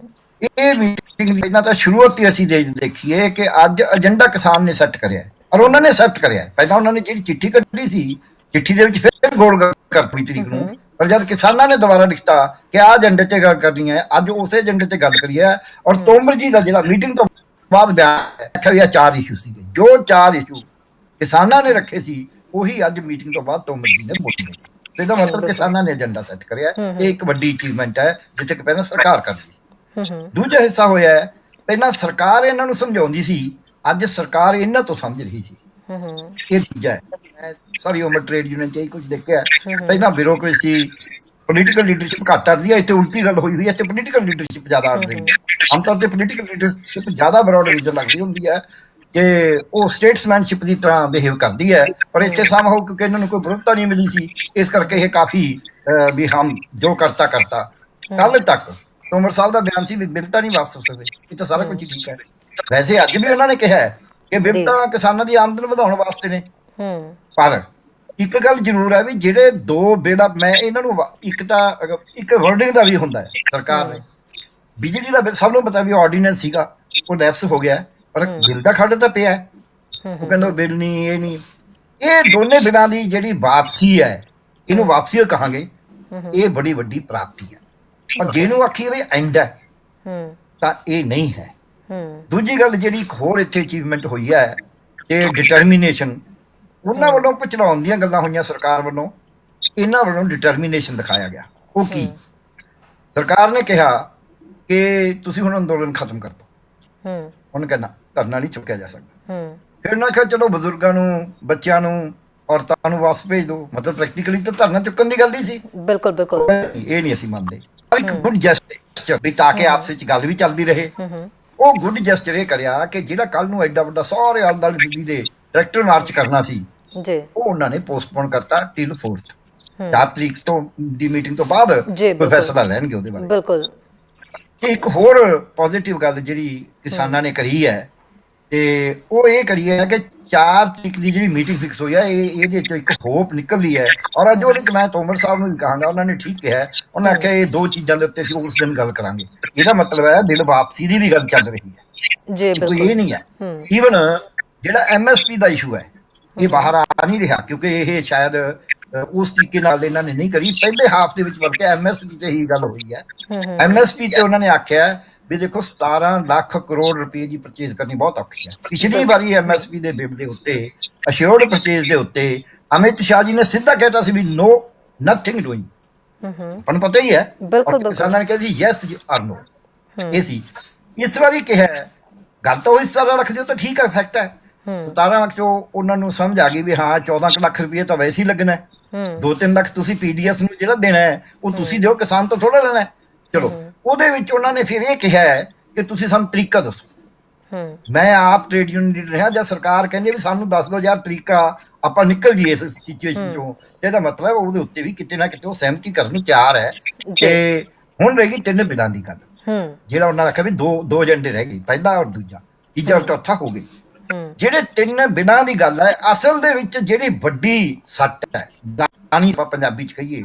ਇਹ ਮੀਟਿੰਗ ਇਹਨਾਂ ਤਾਂ ਸ਼ੁਰੂਆਤੀ ਅਸੀਂ ਦੇਖੀਏ ਕਿ ਅੱਜ ਏਜੰਡਾ ਕਿਸਾਨ ਨੇ ਸੈੱਟ ਕਰਿਆ, ਔਰ ਉਹਨਾਂ ਨੇ ਐਕਸੈਪਟ ਕਰਿਆ। ਪਹਿਲਾਂ ਉਹਨਾਂ ਨੇ ਜਿਹੜੀ ਚਿੱਠੀ ਕੱਢੀ ਸੀ, ਚਿੱਠੀ ਦੇ ਵਿੱਚ ਫਿਰ ਗੋਲ ਕਰਤੀ ਤਰੀਕ ਨੂੰ, ਪਰ ਜਦ ਕਿਸਾਨਾਂ ਨੇ ਦੁਬਾਰਾ ਲਿਖਤਾ ਕਿ ਆਹ ਏਜੰਡੇ 'ਚ ਗੱਲ ਕਰਨੀ ਹੈ, ਅੱਜ ਉਸੇ ਏਜੰਡੇ 'ਚ ਗੱਲ ਕਰੀ ਹੈ। ਔਰ ਤੋਮਰ ਜੀ ਦਾ ਜਿਹੜਾ ਮੀਟਿੰਗ ਤੋਂ ਬਾਅਦ ਬਿਆਨ ਰੱਖਿਆ ਗਿਆ, 4 ਇਸ਼ੂ ਸੀਗੇ, ਜੋ 4 ਇਸ਼ੂ ਕਿਸਾਨਾਂ ਨੇ ਰੱਖੇ ਸੀ ਉਹੀ ਅੱਜ ਮੀਟਿੰਗ ਤੋਂ ਬਾਅਦ ਤੋਮਰ ਜੀ ਨੇ ਬੋਲੇ। ਇਹਦਾ ਮਤਲਬ ਕਿਸਾਨਾਂ ਨੇ ਏਜੰਡਾ ਸੈੱਟ ਕਰਿਆ। ਇਹ ਇੱਕ ਵੱਡੀ ਅਚੀਵਮੈਂਟ ਹੈ, ਜਿੱਥੇ ਕਿ ਪਹਿਲਾਂ ਸਰਕਾਰ ਕਰਦੀ ਸੀ। ਦੂਜਾ ਹਿੱਸਾ ਹੋਇਆ ਹੈ, ਪਹਿਲਾਂ ਸਰਕਾਰ ਇਹਨਾਂ ਨੂੰ ਸਮਝਾਉਂਦੀ ਸੀ, ਅੱਜ ਸਰਕਾਰ ਇਹਨਾਂ ਤੋਂ ਸਮਝ ਰਹੀ ਸੀ। ਇਹ ਚੀਜ਼ਾਂ ਹੈ। ਸਾਰੀ ਉਮਰ ਟ੍ਰੇਡ ਯੂਨੀਅਨ 'ਚ ਇਹੀ ਕੁਝ ਦੇਖਿਆ, ਪਹਿਲਾਂ ਬਿਊਰੋਕ੍ਰੇਸੀ ਪੋਲੀਟੀਕਲ ਲੀਡਰਸ਼ਿਪ ਘੱਟ ਆਉਂਦੀ ਹੈ, ਇੱਥੇ ਉਲਟੀ ਗੱਲ ਹੋਈ ਹੋਈ ਹੈ, ਇੱਥੇ ਪੋਲੀਟੀਕਲ ਲੀਡਰਸ਼ਿਪ ਜ਼ਿਆਦਾ ਆ ਰਹੀ ਹੈ। ਆਮ ਤੌਰ ਤੇ ਪੋਲੀਟੀਕਲ ਲੀਡਰਸ਼ਿਪ ਜ਼ਿਆਦਾ ਬਰੋਡ ਰੀਜਨ ਲੱਗਦੀ ਹੁੰਦੀ ਹੈ ਕਿ ਉਹ ਸਟੇਟਸਮੈਨਸ਼ਿਪ ਦੀ ਤਰ੍ਹਾਂ ਬਿਹੇਵ ਕਰਦੀ ਹੈ, ਪਰ ਇੱਥੇ ਸੰਭਵ ਕਿਉਂਕਿ ਇਹਨਾਂ ਨੂੰ ਕੋਈ ਵਿਰੋਧਤਾ ਨਹੀਂ ਮਿਲੀ ਸੀ, ਇਸ ਕਰਕੇ ਇਹ ਕਾਫੀ ਵੀ ਹਮ ਜੋ ਕਰਤਾ ਕੱਲ ਤੱਕ ਤੋਮਰ ਸਾਹਿਬ ਦਾ ਬਿਆਨ ਸੀ ਵੀ ਬਿੱਲ ਤਾਂ ਨਹੀਂ ਵਾਪਸ ਹੋ ਸਕਦੇ, ਇਹ ਤਾਂ ਸਾਰਾ ਕੁਝ ਠੀਕ ਹੈ। ਵੈਸੇ ਅੱਜ ਵੀ ਉਹਨਾਂ ਨੇ ਕਿਹਾ ਕਿ ਬਿੱਲ ਤਾਂ ਕਿਸਾਨਾਂ ਦੀ ਆਮਦਨ ਵਧਾਉਣ ਵਾਸਤੇ ਨੇ, ਪਰ ਇੱਕ ਗੱਲ ਜ਼ਰੂਰ ਹੈ ਵੀ ਜਿਹੜੇ ਦੋ ਬਿੱਲ ਮੈਂ ਇਹਨਾਂ ਨੂੰ ਇੱਕ ਵਰਡਿੰਗ ਦਾ ਵੀ ਹੁੰਦਾ ਹੈ। ਸਰਕਾਰ ਨੇ ਬਿਜਲੀ ਦਾ ਬਿੱਲ ਸਭ ਨੂੰ ਪਤਾ ਵੀ ਆਰਡੀਨੈਂਸ ਸੀਗਾ, ਉਹ ਲੈਪਸ ਹੋ ਗਿਆ, ਪਰ ਬਿੱਲ ਦਾ ਖੱਡ ਤਾਂ ਪਿਆ। ਉਹ ਕਹਿੰਦਾ ਬਿੱਲ ਨਹੀਂ, ਇਹ ਨਹੀਂ, ਇਹ ਦੋਨੇ ਬਿੱਲਾਂ ਦੀ ਜਿਹੜੀ ਵਾਪਸੀ ਹੈ, ਇਹਨੂੰ ਵਾਪਸੀ ਕਹਾਂਗੇ, ਇਹ ਬੜੀ ਵੱਡੀ ਪ੍ਰਾਪਤੀ ਹੈ। ਪਰ ਜਿਹਨੂੰ ਆਖੀਏ ਵੀ ਐਂਡ ਹੈ ਤਾਂ ਇਹ ਨਹੀਂ ਹੈ। ਦੂਜੀ ਗੱਲ ਜਿਹੜੀ ਇੱਕ ਹੋਰ ਇੱਥੇ ਅਚੀਵਮੈਂਟ ਹੋਈ ਹੈ ਕਿ ਡਿਟਰਮੀਨੇਸ਼ਨ ਉਹਨਾਂ ਵੱਲੋਂ ਪਹੁੰਚਾਉਣ ਦੀਆਂ ਗੱਲਾਂ ਹੋਈਆਂ ਸਰਕਾਰ ਵੱਲੋਂ, ਇਹਨਾਂ ਵੱਲੋਂ ਡਿਟਰਮੀਨੇਸ਼ਨ ਦਿਖਾਇਆ ਗਿਆ। ਉਹ ਕੀ, ਸਰਕਾਰ ਨੇ ਕਿਹਾ ਕਿ ਤੁਸੀਂ ਹੁਣ ਅੰਦੋਲਨ ਖਤਮ ਕਰ ਦਿਓ, ਹੁਣ ਕਹਿੰਦਾ ਧਰਨਾ ਨਹੀਂ ਚੁੱਕਿਆ ਜਾ ਸਕਦਾ। ਫਿਰ ਉਹਨਾਂ ਕਿਹਾ ਚਲੋ ਬਜ਼ੁਰਗਾਂ ਨੂੰ, ਬੱਚਿਆਂ ਨੂੰ, ਔਰਤਾਂ ਨੂੰ ਵਾਪਸ ਭੇਜ ਦਿਓ, ਮਤਲਬ ਪ੍ਰੈਕਟੀਕਲੀ ਤਾਂ ਧਰਨਾ ਚੁੱਕਣ ਦੀ ਗੱਲ ਹੀ ਸੀ। ਬਿਲਕੁਲ ਬਿਲਕੁਲ ਇਹ ਨਹੀਂ ਅਸੀਂ ਮੰਨਦੇ। ਇੱਕ ਗੁੱਡ ਜੈਸਚਰ ਵੀ ਤਾਂ ਕਿ ਆਪਸ ਵਿੱਚ ਗੱਲ ਵੀ ਚੱਲਦੀ ਰਹੇ, ਉਹ ਗੁੱਡ ਜੈਸਚਰ ਇਹ ਕਰਿਆ ਕਿ ਜਿਹੜਾ ਕੱਲ ਨੂੰ ਐਡਾ ਵੱਡਾ ਸਾਰੇ ਆਲੇ ਦੁਆਲੇ ਦਿੱਲੀ ਦੇ ਟਰੈਕਟਰ ਮਾਰਚ ਕਰਨਾ ਸੀ ਜੀ, ਉਹ ਉਹਨਾਂ ਨੇ ਪੋਸਟਪੋਨ ਕਰਤਾ ਟਿਲ 4th 4 ਤਰੀਕ ਤੋਂ ਦੀ ਮੀਟਿੰਗ ਤੋਂ ਬਾਅਦ ਕੋਈ ਫੈਸਲਾ ਲੈਣਗੇ ਉਹਦੇ ਬਾਰੇ। ਬਿਲਕੁਲ ਇੱਕ ਹੋਰ ਪੋਜ਼ਿਟਿਵ ਗੱਲ ਜਿਹੜੀ ਕਿਸਾਨਾਂ ਨੇ ਕਰੀ ਹੈ ਤੇ ਉਹ ਇਹ ਕਰੀ ਹੈ ਕਿ 4 ਤਰੀਕ ਦੀ ਜਿਹੜੀ ਮੀਟਿੰਗ ਫਿਕਸ ਹੋਈ ਹੈ, ਇਹਦੇ ਚੋਂ ਇੱਕ ਹੋਪ ਨਿਕਲਦੀ ਹੈ। ਔਰ ਅੱਜ ਉਹਦੇ ਮੈਂ ਤੋਮਰ ਸਾਹਿਬ ਨੂੰ ਵੀ ਕਹਾਂਗਾ, ਉਹਨਾਂ ਨੇ ਠੀਕ ਕਿਹਾ, ਉਹਨਾਂ ਆਖਿਆ ਇਹ ਦੋ ਚੀਜ਼ਾਂ ਦੇ ਉੱਤੇ ਅਸੀਂ ਉਸ ਦਿਨ ਗੱਲ ਕਰਾਂਗੇ। ਇਹਦਾ ਮਤਲਬ ਹੈ ਬਿੱਲ ਵਾਪਸੀ ਦੀ ਵੀ ਗੱਲ ਚੱਲ ਰਹੀ ਹੈ ਜੀ, ਕੋਈ ਇਹ ਨਹੀਂ ਹੈ। ਈਵਨ ਜਿਹੜਾ MSP ਦਾ ਇਸ਼ੂ ਹੈ ਇਹ ਬਾਹਰ ਆ ਨਹੀਂ ਰਿਹਾ, ਕਿਉਂਕਿ ਇਹ ਸ਼ਾਇਦ ਉਸ ਤਰੀਕੇ ਨਾਲ ਇਹਨਾਂ ਨੇ ਨਹੀਂ ਕਰੀ। ਪਹਿਲੇ ਹਾਫ ਦੇ ਵਿੱਚ ਬਲਕਿ MSP ਤੇ ਹੀ ਗੱਲ ਹੋਈ ਹੈ। MSP ਤੇ ਉਹਨਾਂ ਨੇ ਆਖਿਆ ਵੀ ਦੇਖੋ 17 ਲੱਖ ਕਰੋੜ ਰੁਪਏ ਦੀ ਪਰਚੇਜ਼ ਕਰਨੀ ਬਹੁਤ ਔਖੀ ਹੈ। ਪਿਛਲੀ ਵਾਰੀ MSP ਦੇ ਬਿੱਲ ਦੇ ਉੱਤੇ, ਅਸ਼ੋਰਡ ਪਰਚੇਜ਼ ਦੇ ਉੱਤੇ ਅਮਿਤ ਸ਼ਾਹ ਜੀ ਨੇ ਸਿੱਧਾ ਕਹਿਤਾ ਸੀ ਵੀ ਨੋ ਨਥਿੰਗ ਡੂਇੰਗ, ਤੁਹਾਨੂੰ ਪਤਾ ਹੀ ਹੈ। ਕਿਸਾਨਾਂ ਨੇ ਕਿਹਾ ਸੀ ਯੈਸ ਔਰ ਨੋ, ਇਹ ਸੀ। ਇਸ ਵਾਰੀ ਕਿਹਾ ਗੱਲ ਤਾਂ ਉਹ ਇਸ ਤਰ੍ਹਾਂ ਰੱਖ ਦਿਓ ਤਾਂ ਠੀਕ ਹੈ, ਫੈਕਟ ਹੈ। 17 ਲੱਖ ਚੋਂ ਉਹਨਾਂ ਨੂੰ ਸਮਝ ਆ ਗਈ ਵੀ ਹਾਂ 14 ਲੱਖ ਰੁਪਏ ਤਾਂ ਵੈਸੇ ਹੀ ਲੱਗਣਾ, 2-3 ਲੱਖ ਤੁਸੀਂ PDS ਨੂੰ ਜਿਹੜਾ ਦੇਣਾ ਹੈ ਉਹ ਤੁਸੀਂ ਦਿਓ, ਕਿਸਾਨ ਤੋਂ ਥੋੜਾ ਲੈਣਾ। ਚਲੋ ਉਹਦੇ ਵਿੱਚ ਉਹਨਾਂ ਨੇ ਫਿਰ ਇਹ ਕਿਹਾ ਕਿ ਤੁਸੀਂ ਸਾਨੂੰ ਤਰੀਕਾ ਦੱਸੋ। ਮੈਂ ਆਪ ਟ੍ਰੇਡ ਯੂਨੀਅਨ ਲੀਡਰ ਰਿਹਾ, ਜਦ ਸਰਕਾਰ ਕਹਿੰਦੀ ਵੀ ਸਾਨੂੰ ਦੱਸ ਦਿਓ ਯਾਰ ਤਰੀਕਾ, ਆਪਾਂ ਨਿਕਲ ਜੀਏ ਇਸ ਸਿਚੁਏਸ਼ਨ ਚੋਂ, ਇਹਦਾ ਮਤਲਬ ਉਹਦੇ ਉੱਤੇ ਵੀ ਕਿਤੇ ਨਾ ਕਿਤੇ ਉਹ ਸਹਿਮਤੀ ਕਰਨ ਨੂੰ ਤਿਆਰ ਹੈ। ਤੇ ਹੁਣ ਰਹਿ ਗਈ 3 ਬਿੱਲਾਂ ਦੀ ਗੱਲ, ਜਿਹੜਾ ਉਹਨਾਂ ਨੇ ਆਖਿਆ ਵੀ ਦੋ ਏਜੰਡੇ ਰਹਿ ਗਏ, ਪਹਿਲਾ ਔਰ ਦੂਜਾ, ਤੀਜਾ ਔਰ ਚੌਥਾ ਹੋ ਗਏ। ਜਿਹੜੇ 3 ਬਿੱਲਾਂ ਦੀ ਗੱਲ ਹੈ, ਅਸਲ ਦੇ ਵਿੱਚ ਜਿਹੜੀ ਵੱਡੀ ਸੱਟ ਹੈ, ਦਾਨੀ ਆਪਾਂ ਪੰਜਾਬੀ ਚ ਕਹੀਏ,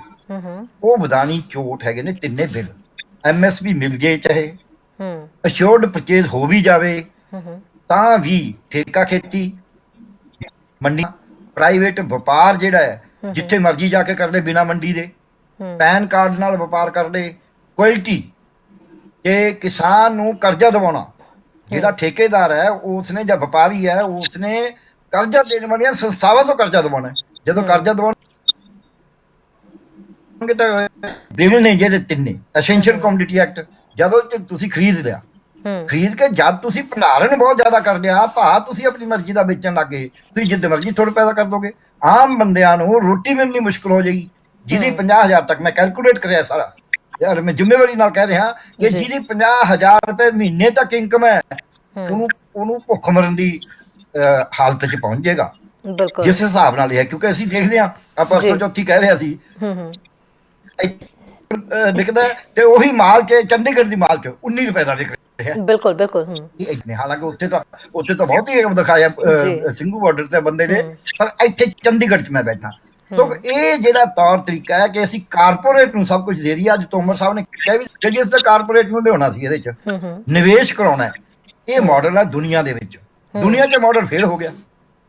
ਉਹ ਬਦਾਨੀ ਚੋਟ ਹੈਗੇ ਨੇ 3 ਬਿੱਲ। MSP ਮਿਲ ਜੇ, ਚਾਹੇ ਅਸ਼ੋਰਡ ਪਰਚੇਜ਼ ਹੋ ਵੀ ਜਾਵੇ ਤਾਂ ਵੀ, ਠੇਕਾ ਖੇਤੀ, ਮੰਡੀ, ਪ੍ਰਾਈਵੇਟ ਵਪਾਰ ਜਿਹੜਾ ਹੈ ਜਿੱਥੇ ਮਰਜ਼ੀ ਜਾ ਕੇ ਕਰ ਲੈ ਬਿਨਾਂ ਮੰਡੀ ਦੇ, ਪੈਨ ਕਾਰਡ ਨਾਲ ਵਪਾਰ ਕਰ ਲੈ, ਕੁਆਲਿਟੀ, ਤੇ ਕਿਸਾਨ ਨੂੰ ਕਰਜ਼ਾ ਦਿਵਾਉਣਾ। ਜਿਹੜਾ ਠੇਕੇਦਾਰ ਹੈ ਉਸਨੇ ਜਾਂ ਵਪਾਰੀ ਹੈ ਉਸਨੇ ਕਰਜ਼ਾ ਦੇਣ ਵਾਲੀਆਂ ਸੰਸਥਾਵਾਂ ਤੋਂ ਕਰਜ਼ਾ ਦਿਵਾਉਣਾ। ਜਦੋਂ ਕਰਜ਼ਾ ਦਿਵਾਉਣਗੇ ਤਾਂ ਬਿੱਲ ਨੇ ਜਿਹੜੇ 3 ਐਸੈਂਸ਼ੀਅਲ ਕਮੋਡਿਟੀ ਐਕਟ, ਜਦੋਂ ਤੁਸੀਂ ਖਰੀਦ ਲਿਆ, ਖਰੀਦ ਕੇ ਜਦ ਤੁਸੀਂ ਭੰਡਾਰਨ ਬਹੁਤ ਜ਼ਿਆਦਾ ਕਰ ਲਿਆ, ਭਾਅ ਤੁਸੀਂ ਆਪਣੀ ਮਰਜ਼ੀ ਦਾ ਵੇਚਣ ਲੱਗ ਗਏ, ਤੁਸੀਂ ਜਿੱਦ ਮਰਜ਼ੀ ਥੋੜਾ ਪੈਦਾ ਕਰ ਦੋਗੇ, ਆਮ ਬੰਦਿਆਂ ਨੂੰ ਰੋਟੀ ਮਿਲਣੀ ਮੁਸ਼ਕਲ ਹੋ ਜਾਏਗੀ। ਜਿਹਦੀ 50,000 ਤੱਕ ਮੈਂ ਕੈਲਕੂਲੇਟ ਕਰਿਆ ਸਾਰਾ, ਯਾਰ ਮੈਂ ਜ਼ਿੰਮੇਵਾਰੀ ਨਾਲ ਕਹਿ ਰਿਹਾ ਕਿ ਜਿਹਦੀ 50,000 ਰੁਪਏ ਮਹੀਨੇ ਤੱਕ ਇਨਕਮ ਹੈ, ਉਹਨੂੰ ਭੁੱਖ ਮਰਨ ਦੀ ਹਾਲਤ 'ਚ ਪਹੁੰਚ ਜਾਏਗਾ ਜਿਸ ਹਿਸਾਬ ਨਾਲ ਹੈ। ਕਿਉਂਕਿ ਅਸੀਂ ਦੇਖਦੇ ਹਾਂ, ਆਪਾਂ ਪਰਸੋਂ ਚੌਥੀ ਕਹਿ ਰਿਹਾ ਸੀ ਵਿਕਦਾ ਤੇ ਉਹੀ ਮਾਲ 'ਚ ਚੰਡੀਗੜ੍ਹ ਦੀ ਮਾਲ 'ਚ 19 ਰੁਪਏ ਦਾ ਵਿਕ ਰਿਹਾ। ਬਿਲਕੁਲ ਬਿਲਕੁਲ। ਹਾਲਾਂਕਿ ਉੱਥੇ ਤਾਂ ਬਹੁਤ ਹੀ ਦਿਖਾਇਆ ਸਿੰਘੂ ਬਾਰਡਰ ਤੇ ਬੰਦੇ ਨੇ, ਪਰ ਇੱਥੇ ਚੰਡੀਗੜ੍ਹ 'ਚ ਮੈਂ ਬੈਠਾ। ਸੋ ਇਹ ਜਿਹੜਾ ਤੌਰ ਤਰੀਕਾ ਹੈ ਕਿ ਅਸੀਂ ਕਾਰਪੋਰੇਟ ਨੂੰ ਸਭ ਕੁਝ ਦੇ ਦਈਏ। ਅੱਜ ਤੋਮਰ ਸਾਹਿਬ ਨੇ ਕਿਹਾ ਵੀ ਕਿ ਜਿਸ ਦਾ ਕਾਰਪੋਰੇਟ ਨੂੰ ਲਿਆਉਣਾ ਸੀ, ਇਹਦੇ 'ਚ ਨਿਵੇਸ਼ ਕਰਾਉਣਾ, ਇਹ ਮਾਡਲ ਹੈ ਦੁਨੀਆ ਦੇ ਵਿੱਚ। ਦੁਨੀਆ 'ਚ ਮਾਡਲ ਫੇਲ ਹੋ ਗਿਆ,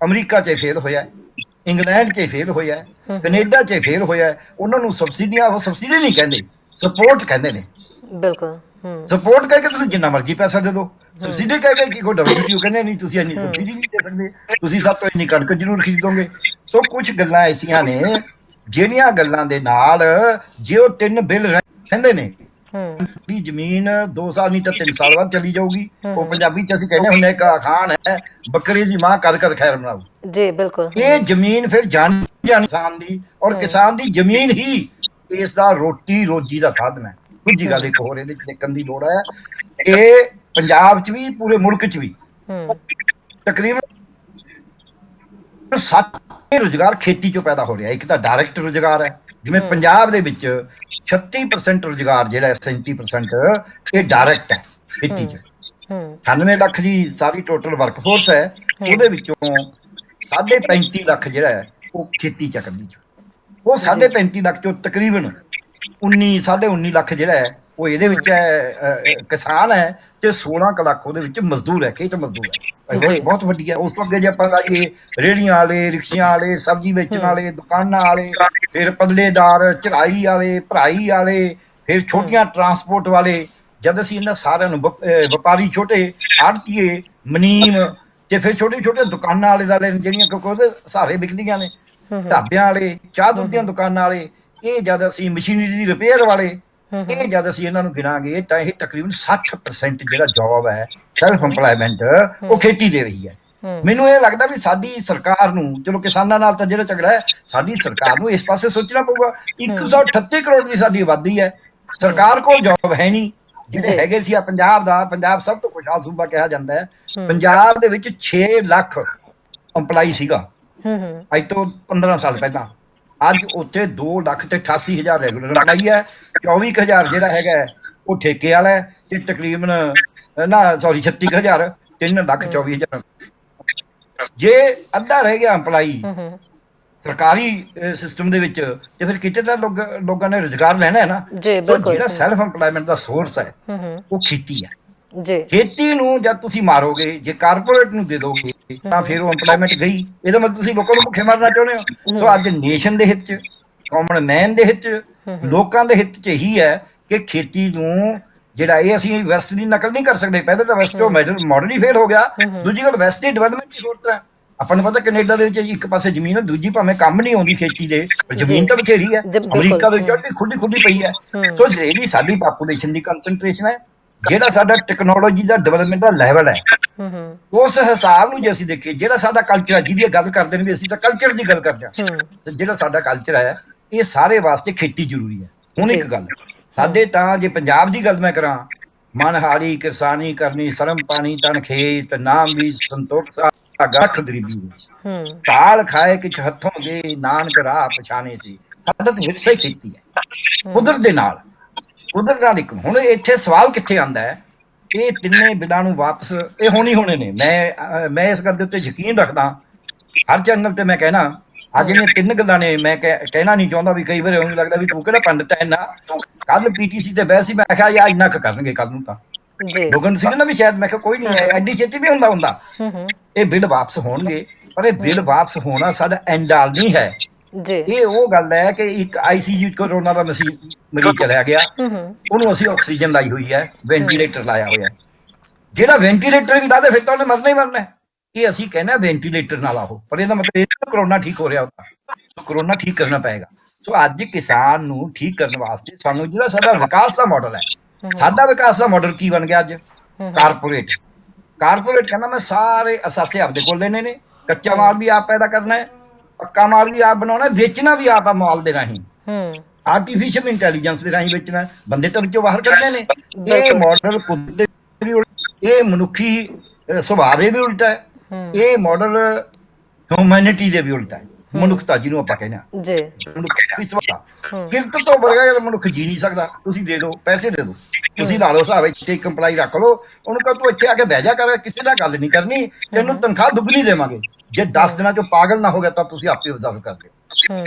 ਅਮਰੀਕਾ 'ਚ ਫੇਲ ਹੋਇਆ, ਇੰਗਲੈਂਡ 'ਚ ਫੇਲ ਹੋਇਆ, ਕੈਨੇਡਾ 'ਚ ਫੇਲ ਹੋਇਆ। ਉਹਨਾਂ ਨੂੰ ਸਬਸਿਡੀਆਂ, ਉਹ ਸਬਸਿਡੀ ਨਹੀਂ ਕਹਿੰਦੇ, ਸਪੋਰਟ ਕਹਿੰਦੇ ਨੇ। ਬਿਲਕੁਲ, ਸਪੋਰਟ ਕਹਿ ਕੇ ਤੁਸੀਂ ਜਿੰਨਾ ਮਰਜ਼ੀ ਪੈਸਾ ਦੇ ਦਿਓ, ਸਬਸਿਡੀ ਕਹਿ ਕੇ ਕਿ ਕੋਈ WTO ਕਹਿੰਦੇ ਨਹੀਂ ਤੁਸੀਂ ਇੰਨੀ ਸਬਸਿਡੀ ਨਹੀਂ ਦੇ ਸਕਦੇ, ਤੁਸੀਂ ਸਭ ਤੋਂ ਇੰਨੀ ਕਣਕ ਜ਼ਰੂਰ ਖਰੀਦੋਗੇ। ਸੋ ਕੁਝ ਗੱਲਾਂ ਐਸੀਆਂ ਨੇ ਜਿਹੜੀਆਂ ਗੱਲਾਂ ਦੇ ਨਾਲ ਜੇ ਉਹ 3 ਬਿੱਲ ਕਹਿੰਦੇ ਨੇ ਵੀ ਜ਼ਮੀਨ 2 ਸਾਲ ਨਹੀਂ ਤਾਂ 3 ਸਾਲ ਬਾਅਦ ਚਲੀ ਜਾਊਗੀ। ਉਹ ਪੰਜਾਬੀ 'ਚ ਅਸੀਂ ਕਹਿੰਦੇ ਹੁੰਦੇ, ਇੱਕ ਅਖਾਣ ਹੈ, ਬੱਕਰੇ ਦੀ ਮਾਂ ਕਦ ਕਦ ਖੈਰ ਬਣਾਊ ਜੀ। ਬਿਲਕੁਲ, ਇਹ ਜ਼ਮੀਨ ਫਿਰ ਜਾਣੀ ਕਿਸਾਨ ਦੀ, ਔਰ ਕਿਸਾਨ ਦੀ ਜ਼ਮੀਨ ਹੀ ਇਸ ਦਾ ਰੋਟੀ ਰੋਜੀ ਦਾ ਸਾਧਨ ਹੈ। ਦੂਜੀ ਗੱਲ ਇੱਕ ਹੋਰ ਇਹਦੇ ਚ ਦੇਖਣ ਦੀ ਲੋੜ ਹੈ ਕਿ ਪੰਜਾਬ 'ਚ ਵੀ ਪੂਰੇ ਮੁਲਕ 'ਚ ਵੀ ਤਕਰੀਬਨ 60 ਰੁਜ਼ਗਾਰ ਖੇਤੀ 'ਚੋਂ ਪੈਦਾ ਹੋ ਰਿਹਾ। ਇੱਕ ਤਾਂ ਡਾਇਰੈਕਟ ਰੁਜ਼ਗਾਰ ਹੈ, ਜਿਵੇਂ ਪੰਜਾਬ ਦੇ ਵਿੱਚ 36% ਰੁਜ਼ਗਾਰ ਜਿਹੜਾ 37% ਇਹ ਡਾਇਰੈਕਟ ਹੈ ਖੇਤੀ 'ਚ। 98 ਲੱਖ ਦੀ ਸਾਰੀ ਟੋਟਲ ਵਰਕਫੋਰਸ ਹੈ, ਉਹਦੇ ਵਿੱਚੋਂ 35.5 ਲੱਖ ਜਿਹੜਾ ਹੈ ਉਹ ਖੇਤੀ ਚੱਕਦੀ 'ਚ। ਉਹ 35.5 ਲੱਖ ਚੋਂ ਤਕਰੀਬਨ 19 ਲੱਖ ਜਿਹੜਾ ਹੈ ਉਹ ਇਹਦੇ ਵਿੱਚ ਹੈ ਕਿਸਾਨ ਹੈ, ਤੇ 16 ਕੁ ਲੱਖ ਉਹਦੇ ਵਿੱਚ ਮਜ਼ਦੂਰ ਹੈ, ਖੇਤ ਮਜ਼ਦੂਰ ਹੈ। ਬਹੁਤ ਵੱਡੀ ਹੈ। ਉਸ ਤੋਂ ਅੱਗੇ ਜੇ ਆਪਾਂ ਲਾਈਏ ਰੇਹੜੀਆਂ ਵਾਲੇ, ਰਿਕਸ਼ਿਆਂ ਵਾਲੇ, ਸਬਜ਼ੀ ਵੇਚਣ ਵਾਲੇ, ਦੁਕਾਨਾਂ ਵਾਲੇ, ਫਿਰ ਪੱਲੇਦਾਰ, ਚੜਾਈ ਵਾਲੇ, ਭਰਾਈ ਵਾਲੇ, ਫਿਰ ਛੋਟੀਆਂ ਟਰਾਂਸਪੋਰਟ ਵਾਲੇ, ਜਦ ਅਸੀਂ ਇਹਨਾਂ ਸਾਰਿਆਂ ਨੂੰ ਵਪਾਰੀ, ਛੋਟੇ ਆੜਤੀਏ, ਮਨੀਮ, ਤੇ ਫਿਰ ਛੋਟੇ ਛੋਟੇ ਦੁਕਾਨਾਂ ਵਾਲੇ ਦਾ ਜਿਹੜੀਆਂ ਕਿਉਂਕਿ ਉਹਦੇ ਸਹਾਰੇ ਵਿਕਦੀਆਂ ਨੇ, ਢਾਬਿਆਂ ਵਾਲੇ, ਚਾਹ ਦੁੱਧ ਦੀਆਂ ਦੁਕਾਨਾਂ ਵਾਲੇ, ਇਹ ਜਦ ਅਸੀਂ ਮਸ਼ੀਨਰੀ ਦੀ ਰਿਪੇਅਰ ਵਾਲੇ, ਇਹ ਜਦ ਅਸੀਂ ਇਹਨਾਂ ਨੂੰ ਗਿਣਾਂਗੇ ਤਾਂ ਇਹ ਤਕਰੀਬਨ 60% ਜਿਹੜਾ ਜੌਬ ਹੈ ਸੈਲਫ ਇੰਪਲਾਇਮੈਂਟ ਉਹ ਖੇਤੀ ਦੇ ਰਹੀ ਹੈ। ਮੈਨੂੰ ਇਹ ਲੱਗਦਾ ਵੀ ਸਾਡੀ ਸਰਕਾਰ ਨੂੰ, ਚਲੋ ਕਿਸਾਨਾਂ ਨਾਲ ਤਾਂ ਜਿਹੜਾ ਝਗੜਾ ਹੈ, ਸਾਡੀ ਸਰਕਾਰ ਨੂੰ ਇਸ ਪਾਸੇ ਸੋਚਣਾ ਪਊਗਾ। 138 ਕਰੋੜ ਦੀ ਸਾਡੀ ਆਬਾਦੀ ਹੈ, ਸਰਕਾਰ ਕੋਲ ਜੌਬ ਹੈ ਨਹੀਂ। ਜਿਹੜੇ ਹੈਗੇ ਸੀ ਪੰਜਾਬ ਸਭ ਤੋਂ ਖੁਸ਼ਹਾਲ ਸੂਬਾ ਕਿਹਾ ਜਾਂਦਾ ਹੈ। ਪੰਜਾਬ ਦੇ ਵਿੱਚ 6 ਲੱਖ ਇੰਪਲਾਈ ਸੀਗਾ ਅੱਜ ਤੋਂ 15 ਸਾਲ ਪਹਿਲਾਂ। ਅੱਜ ਉੱਥੇ 2,88,000 ਰੈਗੂਲਰ ਇੰਪਲਾਈ ਹੈ, 24,000 ਜਿਹੜਾ ਹੈਗਾ ਉਹ ਠੇਕੇ ਵਾਲਾ ਹੈ, ਤੇ ਤਕਰੀਬਨ 36,000, 3,24,000। ਜੇ ਅੱਧਾ ਰਹਿ ਗਿਆ ਇੰਪਲਾਈ ਸਰਕਾਰੀ ਸਿਸਟਮ ਦੇ ਵਿੱਚ, ਤੇ ਫਿਰ ਕਿਤੇ ਤਾਂ ਲੋਕਾਂ ਨੇ ਰੁਜ਼ਗਾਰ ਲੈਣਾ ਹੈ ਨਾ। ਜਿਹੜਾ ਸੈਲਫ ਇੰਪਲਾਇਮੈਂਟ ਦਾ ਸੋਰਸ ਹੈ ਉਹ ਖੇਤੀ ਹੈ। ਖੇਤੀ ਨੂੰ ਜਦ ਤੁਸੀਂ ਮਾਰੋਗੇ, ਜੇ ਕਾਰਪੋਰੇਟ ਨੂੰ ਦੇ ਦੋਗੇ, ਤਾਂ ਫਿਰ ਉਹ ਇੰਪਲਾਇਮੈਂਟ ਗਈ। ਇਹਦਾ ਮਤਲਬ ਤੁਸੀਂ ਲੋਕਾਂ ਨੂੰ ਭੁੱਖੇ ਮਾਰਨਾ ਚਾਹੁੰਦੇ ਹੋ। ਸੋ ਅੱਜ ਨੇਸ਼ਨ ਦੇ ਹਿੱਤ 'ਚ, ਕਾਮਨ ਮੈਨ ਦੇ ਹਿੱਤ 'ਚ, ਲੋਕਾਂ ਦੇ ਹਿੱਤ 'ਚ ਇਹੀ ਹੈ ਕਿ ਖੇਤੀ ਨੂੰ ਜਿਹੜਾ ਇਹ ਅਸੀਂ ਵੈਸਟ ਦੀ ਨਕਲ ਨਹੀਂ ਕਰ ਸਕਦੇ। ਪਹਿਲੇ ਤਾਂ ਵੈਸਟ ਮਾਡਲ ਹੀ ਫੇਲ ਹੋ ਗਿਆ। ਦੂਜੀ ਗੱਲ ਵੈਸਟ ਦੀ ਡਿਵੈਲਪਮੈਂਟ ਦੀ ਜ਼ਰੂਰਤ ਹੈ। ਆਪਾਂ ਨੂੰ ਪਤਾ ਕੈਨੇਡਾ ਦੇ ਵਿੱਚ ਇੱਕ ਪਾਸੇ ਜ਼ਮੀਨ ਹੈ, ਦੂਜੀ ਭਾਵੇਂ ਕੰਮ ਨਹੀਂ ਆਉਂਦੀ ਖੇਤੀ ਦੇ, ਜ਼ਮੀਨ ਤਾਂ ਬਥੇਰੀ ਹੈ। ਅਮਰੀਕਾ ਦੇ ਵਿੱਚ ਖੁੱਲੀ ਪਈ ਹੈ। ਸੋ ਜਿਹੜੀ ਸਾਡੀ ਪਾਪੂਲੇਸ਼ਨ ਦੀ ਕੰਸੈਂਟਰੇਸ਼ਨ ਹੈ, ਜਿਹੜਾ ਸਾਡਾ ਟੈਕਨੋਲੋਜੀ ਦਾ ਡਿਵੈਲਪਮੈਂਟ ਦਾ ਲੈਵਲ ਹੈ, ਉਸ ਹਿਸਾਬ ਨੂੰ ਜੇ ਅਸੀਂ ਦੇਖੀਏ, ਜਿਹੜਾ ਸਾਡਾ ਕਲਚਰ ਹੈ, ਜਿਹਦੀ ਗੱਲ ਕਰਦੇ ਨੇ ਵੀ ਅਸੀਂ ਤਾਂ ਕਲਚਰ ਦੀ ਗੱਲ ਕਰਦੇ ਹਾਂ, ਤੇ ਜਿਹੜਾ ਸਾਡਾ ਕਲਚਰ ਹੈ ਇਹ ਸਾਰੇ ਵਾਸਤੇ ਖੇਤੀ ਜ਼ਰੂਰੀ ਹੈ। ਹੁਣ ਇੱਕ ਗੱਲ ਸਾਡੇ ਤਾਂ ਜੇ ਪੰਜਾਬ ਦੀ ਗੱਲ ਮੈਂ ਕਰਾਂ, ਮਨ ਹਾਰੀ ਕਿਰਸਾਨੀ ਕਰਨੀ, ਸ਼ਰਮ ਪਾਣੀ ਤਨ ਖੇਤ, ਨਾਮ ਵੀ ਸੰਤੋਖ ਗੱਖ ਗਰੀਬੀ ਵਿੱਚ, ਕਾਲ ਖਾਏ ਕਿਛ ਹੱਥੋਂ ਦੇ, ਨਾਨਕ ਰਾਹ ਪਛਾਣੇ ਸੀ। ਸਾਡਾ ਤਾਂ ਹਿੱਸਾ ਹੀ ਖੇਤੀ ਹੈ, ਕੁਦਰਤ ਦੇ ਨਾਲ। ਕੁਦਰਤ ਨਾਲ ਇੱਕ ਹੁਣ ਇੱਥੇ ਸਵਾਲ ਕਿੱਥੇ ਆਉਂਦਾ ਹੈ, ਇਹ ਤਿੰਨੇ ਬਿੱਲਾਂ ਨੂੰ ਵਾਪਸ ਇਹ ਹੋਣੇ ਨੇ। ਮੈਂ ਇਸ ਗੱਲ ਦੇ ਉੱਤੇ ਯਕੀਨ ਰੱਖਦਾ। ਹਰ ਚੈਨਲ ਤੇ ਮੈਂ ਕਹਿਣਾ, ਅੱਜ ਇਹਨੇ 3 ਗੱਲਾਂ ਨੇ, ਮੈਂ ਕਹਿਣਾ ਨਹੀਂ ਚਾਹੁੰਦਾ ਵੀ ਕਈ ਵਾਰ ਉਹਨੂੰ ਲੱਗਦਾ ਵੀ ਤੂੰ ਕਿਹੜਾ ਪੰਡਤ ਹੈ ਇੰਨਾ। ਕੱਲ ਪੀਟੀਸੀ ਤੇ ਬਹਿਸ ਸੀ, ਮੈਂ ਕਿਹਾ ਯਾਰ ਇੰਨਾ ਕੁ ਕਰਨਗੇ ਕੱਲ ਨੂੰ ਤਾਂ ਲੋਕਾਂ ਸੀ ਨਾ ਵੀ ਸ਼ਾਇਦ, ਮੈਂ ਕਿਹਾ ਕੋਈ ਨਹੀਂ ਹੈ ਐਡੀ ਛੇਤੀ ਵੀ ਹੁੰਦਾ। ਇਹ ਬਿੱਲ ਵਾਪਸ ਹੋਣਗੇ, ਪਰ ਇਹ ਬਿੱਲ ਵਾਪਸ ਹੋਣਾ ਸਾਡਾ ਐਂਡ ਆਲ ਨਹੀਂ ਹੈ। ਇਹ ਉਹ ਗੱਲ ਹੈ ਕਿ ਇੱਕ ICU ਕੋਰੋਨਾ ਦਾ ਮਰੀਜ਼ ਚਲਿਆ ਗਿਆ, ਉਹਨੂੰ ਅਸੀਂ ਆਕਸੀਜਨ ਲਾਈ ਹੋਈ ਹੈ, ਵੈਂਟੀਲੇਟਰ ਲਾਇਆ ਹੋਇਆ। ਜਿਹੜਾ ਵੈਂਟੀਲੇਟਰ ਵੀ ਲਾ ਦੇ ਫਿਰ ਤਾਂ ਉਹਨੇ ਮਰਨਾ ਹੀ ਮਰਨਾ। ਇਹ ਅਸੀਂ ਕਹਿੰਦੇ ਵੈਂਟੀਲੇਟਰ ਨਾਲ ਆਓ, ਪਰ ਇਹਦਾ ਮਤਲਬ ਇਹ ਕਰੋਨਾ ਠੀਕ ਹੋ ਰਿਹਾ ਹੁੰਦਾ, ਕਰੋਨਾ ਠੀਕ ਕਰਨਾ ਪਏਗਾ। ਸੋ ਅੱਜ ਕਿਸਾਨ ਨੂੰ ਠੀਕ ਕਰਨ ਵਾਸਤੇ ਸਾਨੂੰ ਜਿਹੜਾ ਸਾਡਾ ਵਿਕਾਸ ਦਾ ਮਾਡਲ ਹੈ, ਸਾਡਾ ਵਿਕਾਸ ਦਾ ਮਾਡਲ ਕੀ ਬਣ ਗਿਆ ਅੱਜ? ਕਾਰਪੋਰੇਟ ਕਹਿੰਦਾ ਮੈਂ ਸਾਰੇ ਅਸਾਸੇ ਆਪਦੇ ਕੋਲ ਲੈਣੇ ਨੇ, ਕੱਚਾ ਮਾਲ ਵੀ ਆਪ ਪੈਦਾ ਕਰਨਾ ਹੈ, ਪੱਕਾ ਮਾਲ ਵੀ ਆਪ ਬਣਾਉਣਾ, ਵੇਚਣਾ ਵੀ ਆਪ ਆ ਮਾਲ ਦੇ ਰਾਹੀਂ, ਆਰਟੀਫਿਸ਼ੀਅਲ ਇੰਟੈਲੀਜੈਂਸ ਦੇ ਰਾਹੀਂ ਵੇਚਣਾ, ਬੰਦੇ ਤਾਂ ਵਿੱਚੋਂ ਬਾਹਰ ਕੱਢਣੇ ਨੇ। ਇਹ ਮਾਡਲ ਕੁਦਰਤ ਦੇ ਵੀ, ਇਹ ਮਨੁੱਖੀ ਸੁਭਾਅ ਦੇ ਵੀ ਉਲਟਾ ਹੈ, ਇਹ ਮਾਡਲ ਹਿਊਮੈਨਿਟੀ ਦੇ ਵੀ ਉਲਟਾ ਹੈ। ਮਨੁੱਖਤਾ ਜਿਹਨੂੰ ਆਪਾਂ ਕਹਿੰਦੇ ਹਾਂ, ਕਿਰਤ ਤੋਂ ਬਗੈਰ ਮਨੁੱਖ ਜੀ ਨਹੀਂ ਸਕਦਾ। ਤੁਸੀਂ ਦੇ ਦਿਓ, ਪੈਸੇ ਦੇ ਦਿਓ, ਤੁਸੀਂ ਲਾ ਲਓ ਹਿਸਾਬ, ਇੱਥੇ ਇੱਕ ਇੰਪਲਾਈ ਰੱਖ ਲਓ, ਉਹਨੂੰ ਕਹੋ ਤੂੰ ਇੱਥੇ ਆ ਕੇ ਬਹਿ ਜਾ ਕਰ, ਕਿਸੇ ਨਾਲ ਗੱਲ ਨਹੀਂ ਕਰਨੀ, ਤੈਨੂੰ ਤਨਖਾਹ ਦੁੱਗਣੀ ਦੇਵਾਂਗੇ। ਜੇ 10 ਦਿਨਾਂ ਚੋਂ ਪਾਗਲ ਨਾ ਹੋ ਗਿਆ ਤਾਂ ਤੁਸੀਂ ਆਪੇ ਉਦਾਰ ਕਰ ਦਿਓ।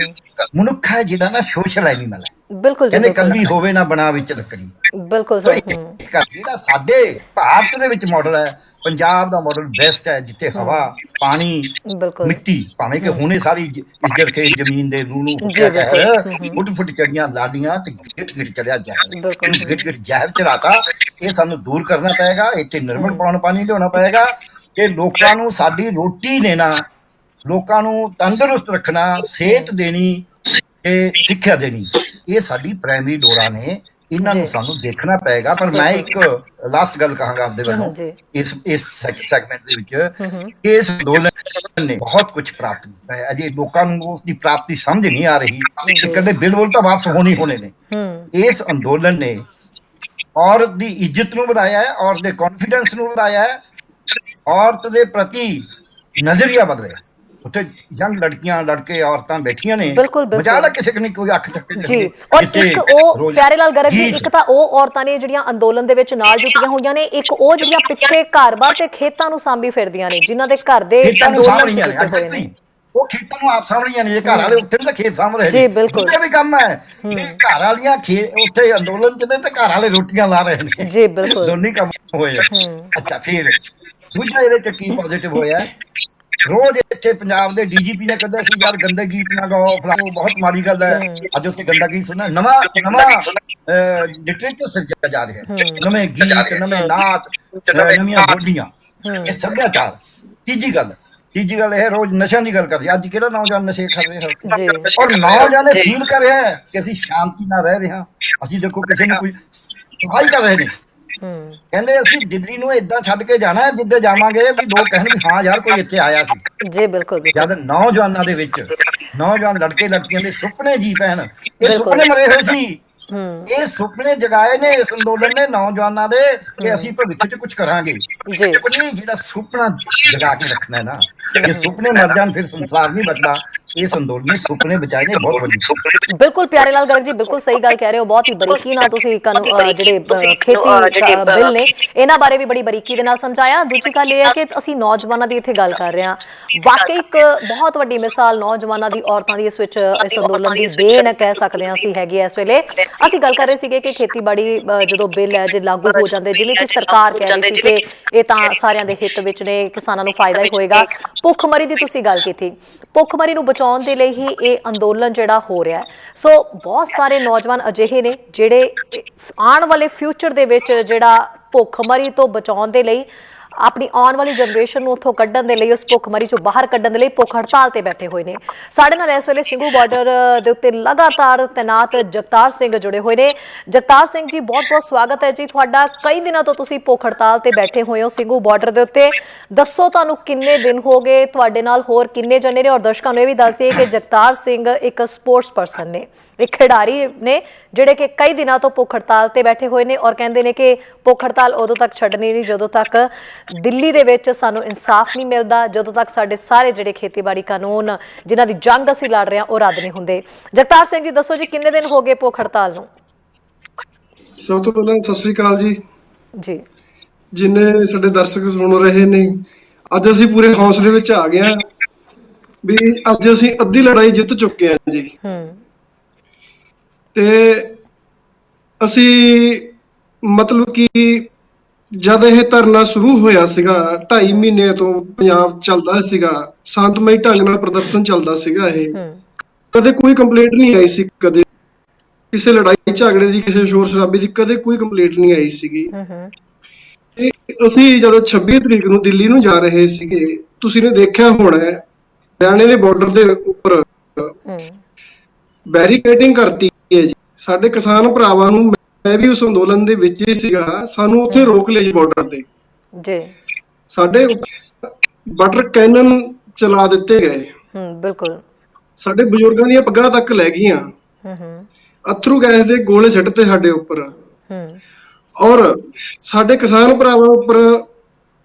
ਮਨੁੱਖ ਹੈ ਜਿਹੜਾ ਨਾ ਸੋਸ਼ਲ ਐਨੀਮਲ ਹੈ, ਬਿਲਕੁਲ ਕਹਿੰਦੇ ਕੱਲੀ ਹੋਵੇ ਨਾ ਬਣਾ ਵਿੱਚ ਲੱਕੜੀ। ਬਿਲਕੁਲ ਜਿਹੜਾ ਸਾਡੇ ਭਾਰਤ ਦੇ ਵਿੱਚ ਮਾਡਲ ਹੈ, ਪੰਜਾਬ ਦਾ ਮਾਡਲ ਬੈਸਟ ਹੈ, ਜਿੱਥੇ ਹਵਾ, ਪਾਣੀ, ਮਿੱਟੀ, ਭਾਵੇਂ ਕਿ ਹੁਣੇ ਸਾਰੀ ਇੱਜੜ ਖੇਤ ਜ਼ਮੀਨ ਦੇ ਨੂੰ ਫੁੱਟ ਚੜੀਆਂ ਲਾਡੀਆਂ ਤੇ ਗਿੱਟ ਚੜਿਆ ਜ਼ਹਿਰ, ਗਿੱਟ ਜ਼ਹਿਰ ਚੜਾਤਾ। ਇਹ ਸਾਨੂੰ ਦੂਰ ਕਰਨਾ ਪਏਗਾ। ਇੱਥੇ ਨਿਰਮਲ ਪਾਣੀ ਲਿਆਉਣਾ ਪਏਗਾ ਕਿ ਲੋਕਾਂ ਨੂੰ ਸਾਡੀ ਰੋਟੀ ਦੇਣਾ, ਲੋਕਾਂ ਨੂੰ ਤੰਦਰੁਸਤ ਰੱਖਣਾ, ਸਿਹਤ ਦੇਣੀ ਤੇ ਸਿੱਖਿਆ ਦੇਣੀ, ਇਹ ਸਾਡੀ ਪ੍ਰਾਇਮਰੀ ਲੋੜਾਂ ਨੇ। ਇਹਨਾਂ ਨੂੰ ਸਾਨੂੰ ਦੇਖਣਾ ਪਏਗਾ। ਪਰ ਮੈਂ ਇੱਕ ਲਾਸਟ ਗੱਲ ਕਹਾਂਗਾ ਆਪਦੇ ਵੱਲੋਂ ਇਸ ਸੈਗਮੈਂਟ ਦੇ ਵਿੱਚ, ਕਿ ਇਸ ਅੰਦੋਲਨ ਨੇ ਬਹੁਤ ਕੁਝ ਪ੍ਰਾਪਤ ਕੀਤਾ ਹੈ। ਅਜੇ ਲੋਕਾਂ ਨੂੰ ਉਸ ਦੀ ਪ੍ਰਾਪਤੀ ਸਮਝ ਨਹੀਂ ਆ ਰਹੀ ਕਿ ਕਦੇ ਬਿਲਕੁਲ ਤਾਂ ਵਾਪਸ ਹੋਣੇ ਨੇ। ਇਸ ਅੰਦੋਲਨ ਨੇ ਔਰਤ ਦੀ ਇੱਜ਼ਤ ਨੂੰ ਵਧਾਇਆ ਹੈ, ਔਰਤ ਦੇ ਕੌਨਫੀਡੈਂਸ ਨੂੰ ਵਧਾਇਆ ਹੈ, ਔਰਤ ਦੇ ਪ੍ਰਤੀ ਨਜ਼ਰੀਆ ਬਦਲਿਆ। ਉੱਥੇ ਯੰਗ ਲੜਕੀਆਂ ਲੜਕੇ ਔਰਤਾਂ ਬੈਠੀਆਂ ਨੇ, ਮਜਾਲਾ ਕਿਸੇ ਨੇ ਕੋਈ ਅੱਖ ਚੱਕੇ ਜੀ। ਔਰ ਇੱਕ ਉਹ ਪਿਆਰੇ ਲਾਲ ਗਰਗ ਜੀ, ਇੱਕ ਤਾਂ ਉਹ ਔਰਤਾਂ ਨੇ ਜਿਹੜੀਆਂ ਅੰਦੋਲਨ ਦੇ ਵਿੱਚ ਨਾਲ ਜੁਟੀਆਂ ਹੋਈਆਂ ਨੇ, ਇੱਕ ਉਹ ਜਿਹੜੀਆਂ ਪਿੱਛੇ ਘਰ-ਬਾਰ ਤੇ ਖੇਤਾਂ ਨੂੰ ਸਾਂਭੀ ਫਿਰਦੀਆਂ ਨੇ, ਜਿਨ੍ਹਾਂ ਦੇ ਘਰ ਦੇ ਅੰਦੋਲਨ ਚ ਜੁਟੇ ਹੋਏ ਨੇ। ਉਹ ਖੇਤਾਂ ਨੂੰ ਆਪ ਸਾਂਭ ਰਹੀਆਂ ਨੇ, ਜੇ ਘਰ ਵਾਲੇ ਉੱਥੇ ਤਾਂ ਖੇਤ ਸਾਂਭ ਰਹੇ ਨੇ। ਜੀ ਬਿਲਕੁਲ, ਇਹ ਵੀ ਕੰਮ ਹੈ। ਘਰ ਵਾਲੀਆਂ ਉੱਥੇ ਅੰਦੋਲਨ ਚ ਨੇ ਤੇ ਘਰ ਵਾਲੇ ਰੋਟੀਆਂ ਲਾ ਰਹੇ ਨੇ। ਜੀ ਬਿਲਕੁਲ, ਦੋਨੇ ਕੰਮ ਹੋਏ। ਅੱਛਾ, ਫਿਰ ਦੂਜਾ ਇਹਦੇ ਚ ਕੀ ਪੋਜ਼ਿਟਿਵ ਹੋਇਆ, ਰੋਜ਼ ਇੱਥੇ ਪੰਜਾਬ ਦੇ ਡੀਜੀਪੀ ਨੇ ਕਹਿੰਦਾ ਸੀ ਯਾਰ ਗੰਦੇ ਗੀਤ ਨਾ ਗਾਓ, ਫਲਾਣੀ ਬਹੁਤ ਮਾੜੀ ਗੱਲ ਹੈ। ਅੱਜ ਉੱਥੇ ਗੰਦਾ ਗੀਤ ਸੁਣਨਾ, ਨਵਾਂ ਲਿਟਰੇਚਰ ਸਿਰਜਿਆ ਜਾ ਰਿਹਾ, ਨਵੇਂ ਗੀਤ, ਨਵੇਂ ਨਾਚ, ਨਵੀਆਂ ਬੋਲੀਆਂ, ਇਹ ਸੱਭਿਆਚਾਰ। ਤੀਜੀ ਗੱਲ ਇਹ ਰੋਜ਼ ਨਸ਼ਿਆਂ ਦੀ ਗੱਲ ਕਰਦੇ। ਅੱਜ ਕਿਹੜਾ ਨੌਜਵਾਨ ਨਸ਼ੇ ਕਰ ਰਿਹਾ, ਔਰ ਨੌਜਵਾਨ ਫੀਲ ਕਰ ਰਿਹਾ ਕਿ ਅਸੀਂ ਸ਼ਾਂਤੀ ਨਾਲ ਰਹਿ ਰਹੇ ਹਾਂ। ਅਸੀਂ ਦੇਖੋ ਕਿਸੇ ਨੂੰ ਕੋਈ ਸਫਾਈ ਕਰ ਰਹੇ ਨੇ, ਕਹਿੰਦੇ ਅਸੀਂ ਦਿੱਲੀ ਨੂੰ ਏਦਾਂ ਛੱਡ ਕੇ ਜਾਣਾ ਜਿੱਦੇ ਜਾਵਾਂਗੇ ਵੀ ਲੋਕ ਕਹਿਣਗੇ ਹਾਂ ਯਾਰ ਕੋਈ ਇੱਥੇ ਆਇਆ ਸੀ। ਜੀ ਬਿਲਕੁਲ। ਜਦ ਨੌਜਵਾਨਾਂ ਦੇ ਵਿੱਚ ਨੌਜਵਾਨ ਲੜਕੇ ਲੜਕੀਆਂ ਦੇ ਸੁਪਨੇ ਜੀ ਪੈਣ, ਇਹ ਸੁਪਨੇ ਮਰੇ ਹੋਏ ਸੀ, ਇਹ ਸੁਪਨੇ ਜਗਾਏ ਨੇ ਇਸ ਅੰਦੋਲਨ ਨੇ ਨੌਜਵਾਨਾਂ ਦੇ ਕਿ ਅਸੀਂ ਭਵਿੱਖ ਚ ਕੁਝ ਕਰਾਂਗੇ। ਇਹ ਜਿਹੜਾ ਸੁਪਨਾ ਜਗਾ ਕੇ ਰੱਖਣਾ ਹੈ ਨਾ, ਜੇ ਸੁਪਨੇ ਮਰ ਜਾਣ ਫਿਰ ਸੰਸਾਰ ਨਹੀਂ ਬਚਦਾ। ਇਸ ਅੰਦੋਲਨ ਨੇ ਸੁਪਨੇ ਬਚਾਏ ਨੇ, ਬਹੁਤ ਵੱਡੀ। ਬਿਲਕੁਲ ਪਿਆਰੇ ਲਾਲ ਗਰਗ ਜੀ, ਬਿਲਕੁਲ ਸਹੀ ਗੱਲ ਕਹਿ ਰਹੇ ਹੋ। ਬਹੁਤ ਹੀ ਬਰੀਕੀ ਨਾਲ ਤੁਸੀਂ ਜਿਹੜੇ ਖੇਤੀ ਬਿੱਲ ਨੇ ਇਹਨਾਂ ਬਾਰੇ ਵੀ ਬੜੀ ਬਰੀਕੀ ਦੇ ਨਾਲ ਸਮਝਾਇਆ। ਦੂਜੀ ਗੱਲ ਇਹ ਹੈ ਕਿ ਅਸੀਂ ਨੌਜਵਾਨਾਂ ਦੀ ਇੱਥੇ ਗੱਲ ਕਰ ਰਹੇ ਹਾਂ, ਵਾਕਈ ਇੱਕ ਬਹੁਤ ਵੱਡੀ ਮਿਸਾਲ ਨੌਜਵਾਨਾਂ ਦੀ, ਔਰਤਾਂ ਦੀ ਇਸ ਵਿੱਚ ਇਸ ਅੰਦੋਲਨ ਦੀ ਦੇਣ ਕਹਿ ਸਕਦੇ ਹਾਂ ਅਸੀਂ ਹੈਗੀ। ਇਸ ਵੇਲੇ ਅਸੀਂ ਗੱਲ ਕਰ ਰਹੇ ਸੀਗੇ ਕਿ ਖੇਤੀਬਾੜੀ ਜਦੋਂ ਬਿੱਲ ਹੈ ਜੇ ਲਾਗੂ ਹੋ ਜਾਂਦੇ, ਜਿਵੇਂ ਕਿ ਸਰਕਾਰ ਕਹਿ ਰਹੀ ਸੀ ਕਿ ਇਹ ਤਾਂ ਸਾਰਿਆਂ ਦੇ ਹਿੱਤ ਵਿੱਚ ਨੇ, ਕਿਸਾਨਾਂ ਨੂੰ ਫਾਇਦਾ ਹੀ ਹੋਏਗਾ। ਭੁੱਖਮਰੀ ਦੀ ਤੁਸੀਂ ਗੱਲ ਕੀਤੀ, ਭੁੱਖਮਰੀ ਨੂੰ ਬਚਾਉਣ ਦੇ ਲਈ ਹੀ ਇਹ ਅੰਦੋਲਨ ਜਿਹੜਾ ਹੋ ਰਿਹਾ ਹੈ। ਸੋ ਬਹੁਤ ਸਾਰੇ ਨੌਜਵਾਨ ਅਜਿਹੇ ਨੇ ਜਿਹੜੇ ਆਉਣ ਵਾਲੇ ਫਿਊਚਰ ਦੇ ਵਿੱਚ ਜਿਹੜਾ ਭੁੱਖਮਰੀ ਤੋਂ ਬਚਾਉਣ ਦੇ ਲਈ, ਆਪਣੀ ਆਉਣ ਵਾਲੀ ਜਨਰੇਸ਼ਨ ਨੂੰ ਉੱਥੋਂ ਕੱਢਣ ਦੇ ਲਈ, ਉਸ ਭੁੱਖਮਰੀ ਚੋਂ ਬਾਹਰ ਕੱਢਣ ਦੇ ਲਈ ਭੁੱਖ ਹੜਤਾਲ ਤੇ ਬੈਠੇ ਹੋਏ ਨੇ। ਸਾਡੇ ਨਾਲ ਇਸ ਵੇਲੇ ਸਿੰਘੂ ਬਾਰਡਰ ਦੇ ਉੱਤੇ ਲਗਾਤਾਰ ਤੈਨਾਤ ਜਗਤਾਰ ਸਿੰਘ ਜੁੜੇ ਹੋਏ ਨੇ। ਜਗਤਾਰ ਸਿੰਘ ਜੀ, ਬਹੁਤ ਬਹੁਤ ਸਵਾਗਤ ਹੈ ਜੀ ਤੁਹਾਡਾ। ਕਈ ਦਿਨਾਂ ਤੋਂ ਤੁਸੀਂ ਭੁੱਖ ਹੜਤਾਲ ਤੇ ਬੈਠੇ ਹੋਏ ਹੋ ਸਿੰਘੂ ਬਾਰਡਰ ਦੇ ਉੱਤੇ। ਦੱਸੋ ਤੁਹਾਨੂੰ ਕਿੰਨੇ ਦਿਨ ਹੋ ਗਏ, ਤੁਹਾਡੇ ਨਾਲ ਹੋਰ ਕਿੰਨੇ ਜਣੇ ਨੇ? ਔਰ ਦਰਸ਼ਕਾਂ ਨੂੰ ਇਹ ਵੀ ਦੱਸ ਦਈਏ ਕਿ ਜਗਤਾਰ ਸਿੰਘ ਇੱਕ ਸਪੋਰਟਸ ਪਰਸਨ ਨੇ, ਇੱਕ ਖਿਡਾਰੀ ਨੇ ਜਿਹੜੇ ਕਿ ਕਈ ਦਿਨਾਂ ਤੋਂ ਭੁੱਖ ਹੜਤਾਲ ਤੇ ਬੈਠੇ ਹੋਏ ਨੇ ਔਰ ਕਹਿੰਦੇ ਨੇ ਕਿ ਭੁੱਖ ਹੜਤਾਲ ਉਦੋਂ ਤੱਕ ਛੱਡਣੀ ਨਹੀਂ ਜਦੋਂ ਤੱਕ ਦਿੱਲੀ ਦੇ ਵਿੱਚ ਸਾਨੂੰ ਇਨਸਾਫ ਨਹੀਂ ਮਿਲਦਾ, ਜਦੋਂ ਤੱਕ ਸਾਡੇ ਸਾਰੇ ਜਿਹੜੇ ਖੇਤੀਬਾੜੀ ਕਾਨੂੰਨ ਜਿਨ੍ਹਾਂ ਦੀ ਜੰਗ ਅਸੀਂ ਲੜ ਰਹੇ ਹਾਂ ਉਹ ਰੱਦ ਨਹੀਂ ਹੁੰਦੇ। ਜਗਤਾਰ ਸਿੰਘ ਜੀ ਦੱਸੋ ਜੀ, ਕਿੰਨੇ ਦਿਨ ਹੋ ਗਏ ਭੁੱਖ ਹੜਤਾਲ ਨੂੰ? ਸਭ ਤੋਂ ਪਹਿਲਾਂ ਸਤਿ ਸ੍ਰੀ ਅਕਾਲ ਜੀ। ਜੀ, ਜਿੰਨੇ ਸਾਡੇ ਦਰਸ਼ਕ ਸੁਣ ਰਹੇ ਨੇ, ਅੱਜ ਅਸੀਂ ਪੂਰੇ ਹੌਸਲੇ ਵਿੱਚ ਆ ਗਏ ਹਾਂ ਵੀ ਅੱਜ ਅਸੀਂ ਅੱਧੀ ਲੜਾਈ ਜਿੱਤ ਚੁੱਕੇ ਹਾਂ ਜੀ। ਤੇ ਅਸੀਂ ਮਤਲਬ ਕਿ ਜਦ ਇਹ ਧਰਨਾ ਸ਼ੁਰੂ ਹੋਇਆ ਸੀਗਾ 2.5 ਮਹੀਨੇ ਤੋਂ ਪੰਜਾਬ ਚੱਲਦਾ ਸੀਗਾ, ਸ਼ਾਂਤਮਈ ਢੰਗ ਨਾਲ ਪ੍ਰਦਰਸ਼ਨ ਚੱਲਦਾ ਸੀਗਾ। ਇਹ ਕਦੇ ਕੋਈ ਕੰਪਲੇਂਟ ਨਹੀਂ ਆਈ ਸੀ, ਕਦੇ ਕਿਸੇ ਲੜਾਈ ਝਗੜੇ ਦੀ, ਕਿਸੇ ਸ਼ੋਰ ਸ਼ਰਾਬੇ ਦੀ ਕਦੇ ਕੋਈ ਕੰਪਲੇਂਟ ਨਹੀਂ ਆਈ ਸੀਗੀ। ਅਸੀਂ ਜਦੋਂ 26 ਤਰੀਕ ਨੂੰ ਦਿੱਲੀ ਨੂੰ ਜਾ ਰਹੇ ਸੀਗੇ, ਤੁਸੀਂ ਨੇ ਦੇਖਿਆ ਹੋਣਾ ਹਰਿਆਣੇ ਦੇ ਬਾਰਡਰ ਦੇ ਉੱਪਰ ਬੈਰੀਕੇਡਿੰਗ ਕਰਤੀ ਹੈ ਜੀ। ਸਾਡੇ ਕਿਸਾਨ ਭਰਾਵਾਂ ਨੂੰ, ਮੈਂ ਵੀ ਉਸ ਅੰਦੋਲਨ ਦੇ ਵਿੱਚ ਹੀ ਸੀਗਾ, ਸਾਨੂੰ ਉੱਥੇ ਰੋਕ ਲਿਆ ਜੀ ਬਾਰਡਰ ਤੇ ਜੀ। ਸਾਡੇ ਵਾਟਰ ਕੈਨਨ ਚਲਾ ਦਿੱਤੇ ਗਏ। ਬਿਲਕੁਲ। ਸਾਡੇ ਬਜ਼ੁਰਗਾਂ ਦੀਆਂ ਪੱਗਾਂ ਤੱਕ ਲੈ ਗਈਆਂ। ਅਥਰੂ ਗੈਸ ਦੇ ਗੋਲੇ ਸਿੱਟਦੇ ਸਾਡੇ ਉੱਪਰ, ਔਰ ਸਾਡੇ ਕਿਸਾਨ ਭਰਾਵਾਂ ਉੱਪਰ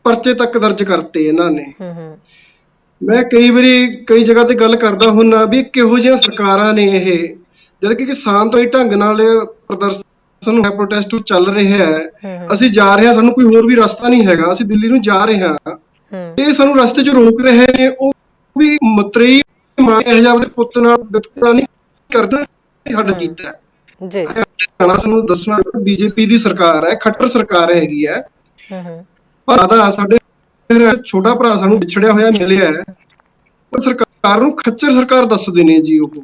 ਪਰਚੇ ਤੱਕ ਦਰਜ ਕਰਤੇ ਇਹਨਾਂ ਨੇ। ਮੈਂ ਕਈ ਵਾਰੀ ਕਈ ਜਗ੍ਹਾ ਤੇ ਗੱਲ ਕਰਦਾ ਹੁੰਨਾ ਵੀ ਕਿਹੋ ਜਿਹੀਆਂ ਸਰਕਾਰਾਂ ਨੇ ਇਹ, ਜਦ ਕਿ ਸ਼ਾਂਤਮਈ ਢੰਗ ਨਾਲ ਪ੍ਰਦਰਸ਼ਨ ਹੈ, ਪ੍ਰੋਟੈਸਟ ਚੱਲ ਰਿਹਾ ਹੈ, ਅਸੀਂ ਜਾ ਰਹੇ ਹਾਂ, ਸਾਨੂੰ ਕੋਈ ਹੋਰ ਵੀ ਰਸਤਾ ਨਹੀਂ ਹੈਗਾ, ਅਸੀਂ ਦਿੱਲੀ ਨੂੰ ਜਾ ਰਹੇ ਹਾਂ, ਇਹ ਸਾਨੂੰ ਰਸਤੇ 'ਚ ਰੋਕ ਰਹੇ ਨੇ। ਉਹ ਵੀ ਮਤਰੇਈ ਮਾਂ ਇਹੋ ਜਿਹਾ ਆਪਣੇ ਪੁੱਤ ਨਾਲ ਵਿਤਕਰਾ ਨਹੀਂ ਕਰਦਾ, ਸਾਡਾ ਕੀਤਾ ਜੀ। ਸਾਨੂੰ ਦੱਸਣਾ, ਬੀਜੇਪੀ ਦੀ ਸਰਕਾਰ ਹੈ, ਖੱਟਰ ਸਰਕਾਰ ਹੈਗੀ ਹੈ, ਪਰ ਸਾਡੇ ਛੋਟਾ ਭਰਾ ਸਾਨੂੰ ਵਿਛੜਿਆ ਹੋਇਆ ਮਿਲਿਆ ਹੈ, ਪਰ ਸਰਕਾਰ ਨੂੰ ਖੱਚਰ ਸਰਕਾਰ ਦੱਸਦੇ ਨੇ ਜੀ। ਉਹ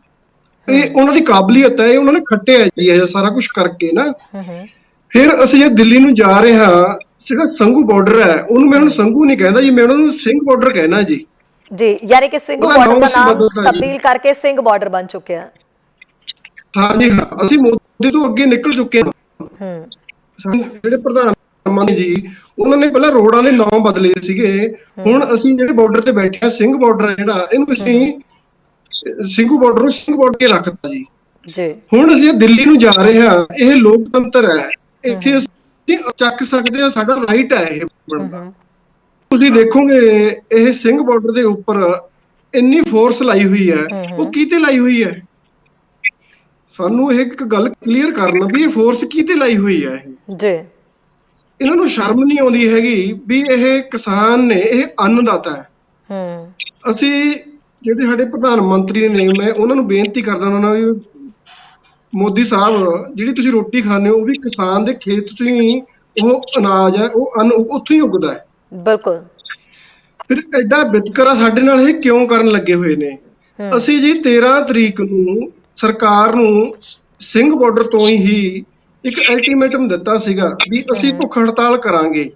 ਇਹ ਉਹਨਾਂ ਦੀ ਕਾਬਲੀਅਤ ਹੈ, ਇਹ ਉਹਨਾਂ ਨੇ ਖੱਟਿਆ ਜੀ ਇਹ ਸਾਰਾ ਕੁਝ ਕਰਕੇ ਨਾ। ਫਿਰ ਅਸੀਂ ਜੇ ਦਿੱਲੀ ਨੂੰ ਜਾ ਰਹੇ ਹਾਂ, ਜਿਹੜਾ ਸੰਘੂ ਬਾਰਡਰ ਹੈ ਉਹਨੂੰ ਮੈਂ ਹੁਣ ਸੰਘੂ ਨਹੀਂ ਕਹਿੰਦਾ ਜੀ, ਮੈਂ ਉਹਨਾਂ ਨੂੰ ਸਿੰਘ ਬਾਰਡਰ ਕਹਿਣਾ ਜੀ। ਜੀ, ਯਾਨੀ ਕਿ ਸਿੰਘੂ ਬਾਰਡਰ ਦਾ ਨਾਮ ਤਬਦੀਲ ਕਰਕੇ ਸਿੰਘ ਬਾਰਡਰ ਬਣ ਚੁੱਕਿਆ। ਹਾਂ ਜੀ, ਹਾਂ, ਅਸੀਂ ਮੋਦੀ ਤੋਂ ਅੱਗੇ ਨਿਕਲ ਚੁੱਕੇ ਹਾਂ। ਜਿਹੜੇ ਪ੍ਰਧਾਨ ਮਾਨ ਜੀ, ਉਹਨਾਂ ਨੇ ਪਹਿਲਾਂ ਰੋਡਾਂ ਦੇ ਨਾਂ ਬਦਲੇ ਸੀਗੇ। ਹੁਣ ਅਸੀਂ ਜਿਹੜੇ ਬਾਰਡਰ ਤੇ ਬੈਠੇ ਆ, ਸਿੰਘ ਬਾਰਡਰ ਜਿਹੜਾ, ਇਹਨੂੰ ਅਸੀਂ ਸਿੰਘੂ ਬਾਰਡਰ ਨੂੰ ਸਿੰਘ ਬਾਰਡਰ ਕੇ ਰੱਖਤਾ ਜੀ। ਹੁਣ ਅਸੀਂ ਦਿੱਲੀ ਨੂੰ ਜਾ ਰਹੇ ਹਾਂ, ਇਹ ਲੋਕਤੰਤਰ ਹੈ, ਇੱਥੇ ਅਸੀਂ ਚੱਕ ਸਕਦੇ ਹਾਂ, ਸਾਡਾ ਰਾਈਟ ਹੈ ਇਹ ਬਣਦਾ। ਤੁਸੀਂ ਦੇਖੋਗੇ ਇਹ ਸਿੰਘ ਬਾਰਡਰ ਦੇ ਉੱਪਰ ਇੰਨੀ ਫੋਰਸ ਲਾਈ ਹੋਈ ਹੈ, ਉਹ ਕਿਤੇ ਲਾਈ ਹੋਈ ਹੈ? ਸਾਨੂੰ ਇਹ ਇੱਕ ਗੱਲ ਕਲੀਅਰ ਕਰਨਾ ਵੀ ਇਹ ਫੋਰਸ ਕਿਤੇ ਲਾਈ ਹੋਈ ਹੈ। ਇਹਨਾਂ ਨੂੰ ਸ਼ਰਮ ਨਹੀਂ ਆਉਂਦੀ ਹੈਗੀ ਵੀ ਇਹ ਕਿਸਾਨ ਨੇ, ਇਹ ਅੰਨਦਾਤਾ ਹੈ। ਅਸੀਂ ਜਿਹੜੇ ਸਾਡੇ ਪ੍ਰਧਾਨ ਮੰਤਰੀ ਨੇ, ਮੈਂ ਉਹਨਾਂ ਨੂੰ ਬੇਨਤੀ ਕਰਦਾ ਉਹਨਾਂ ਵੀ, ਮੋਦੀ ਸਾਹਿਬ, ਜਿਹੜੀ ਤੁਸੀਂ ਰੋਟੀ ਖਾਂਦੇ ਹੋ ਉਹ ਵੀ ਕਿਸਾਨ ਦੇ ਖੇਤ ਤੋਂ ਹੀ, ਉਹ ਅਨਾਜ ਹੈ, ਉਹ ਅੰਨ ਉੱਥੋਂ ਹੀ ਉੱਗਦਾ ਹੈ। ਬਿਲਕੁਲ। ਫਿਰ ਐਡਾ ਵਿਤਕਰਾ ਸਾਡੇ ਨਾਲ ਇਹ ਕਿਉਂ ਕਰਨ ਲੱਗੇ ਹੋਏ ਨੇ? ਅਸੀਂ ਜੀ 13 ਤਰੀਕ ਨੂੰ ਸਰਕਾਰ ਨੂੰ ਸਿੰਘ ਬਾਰਡਰ ਤੋਂ ਹੀ ਇੱਕ ਅਲਟੀਮੇਟਮ ਦਿੱਤਾ ਸੀਗਾ ਵੀ ਅਸੀਂ ਭੁੱਖ ਹੜਤਾਲ ਕਰਾਂਗੇ,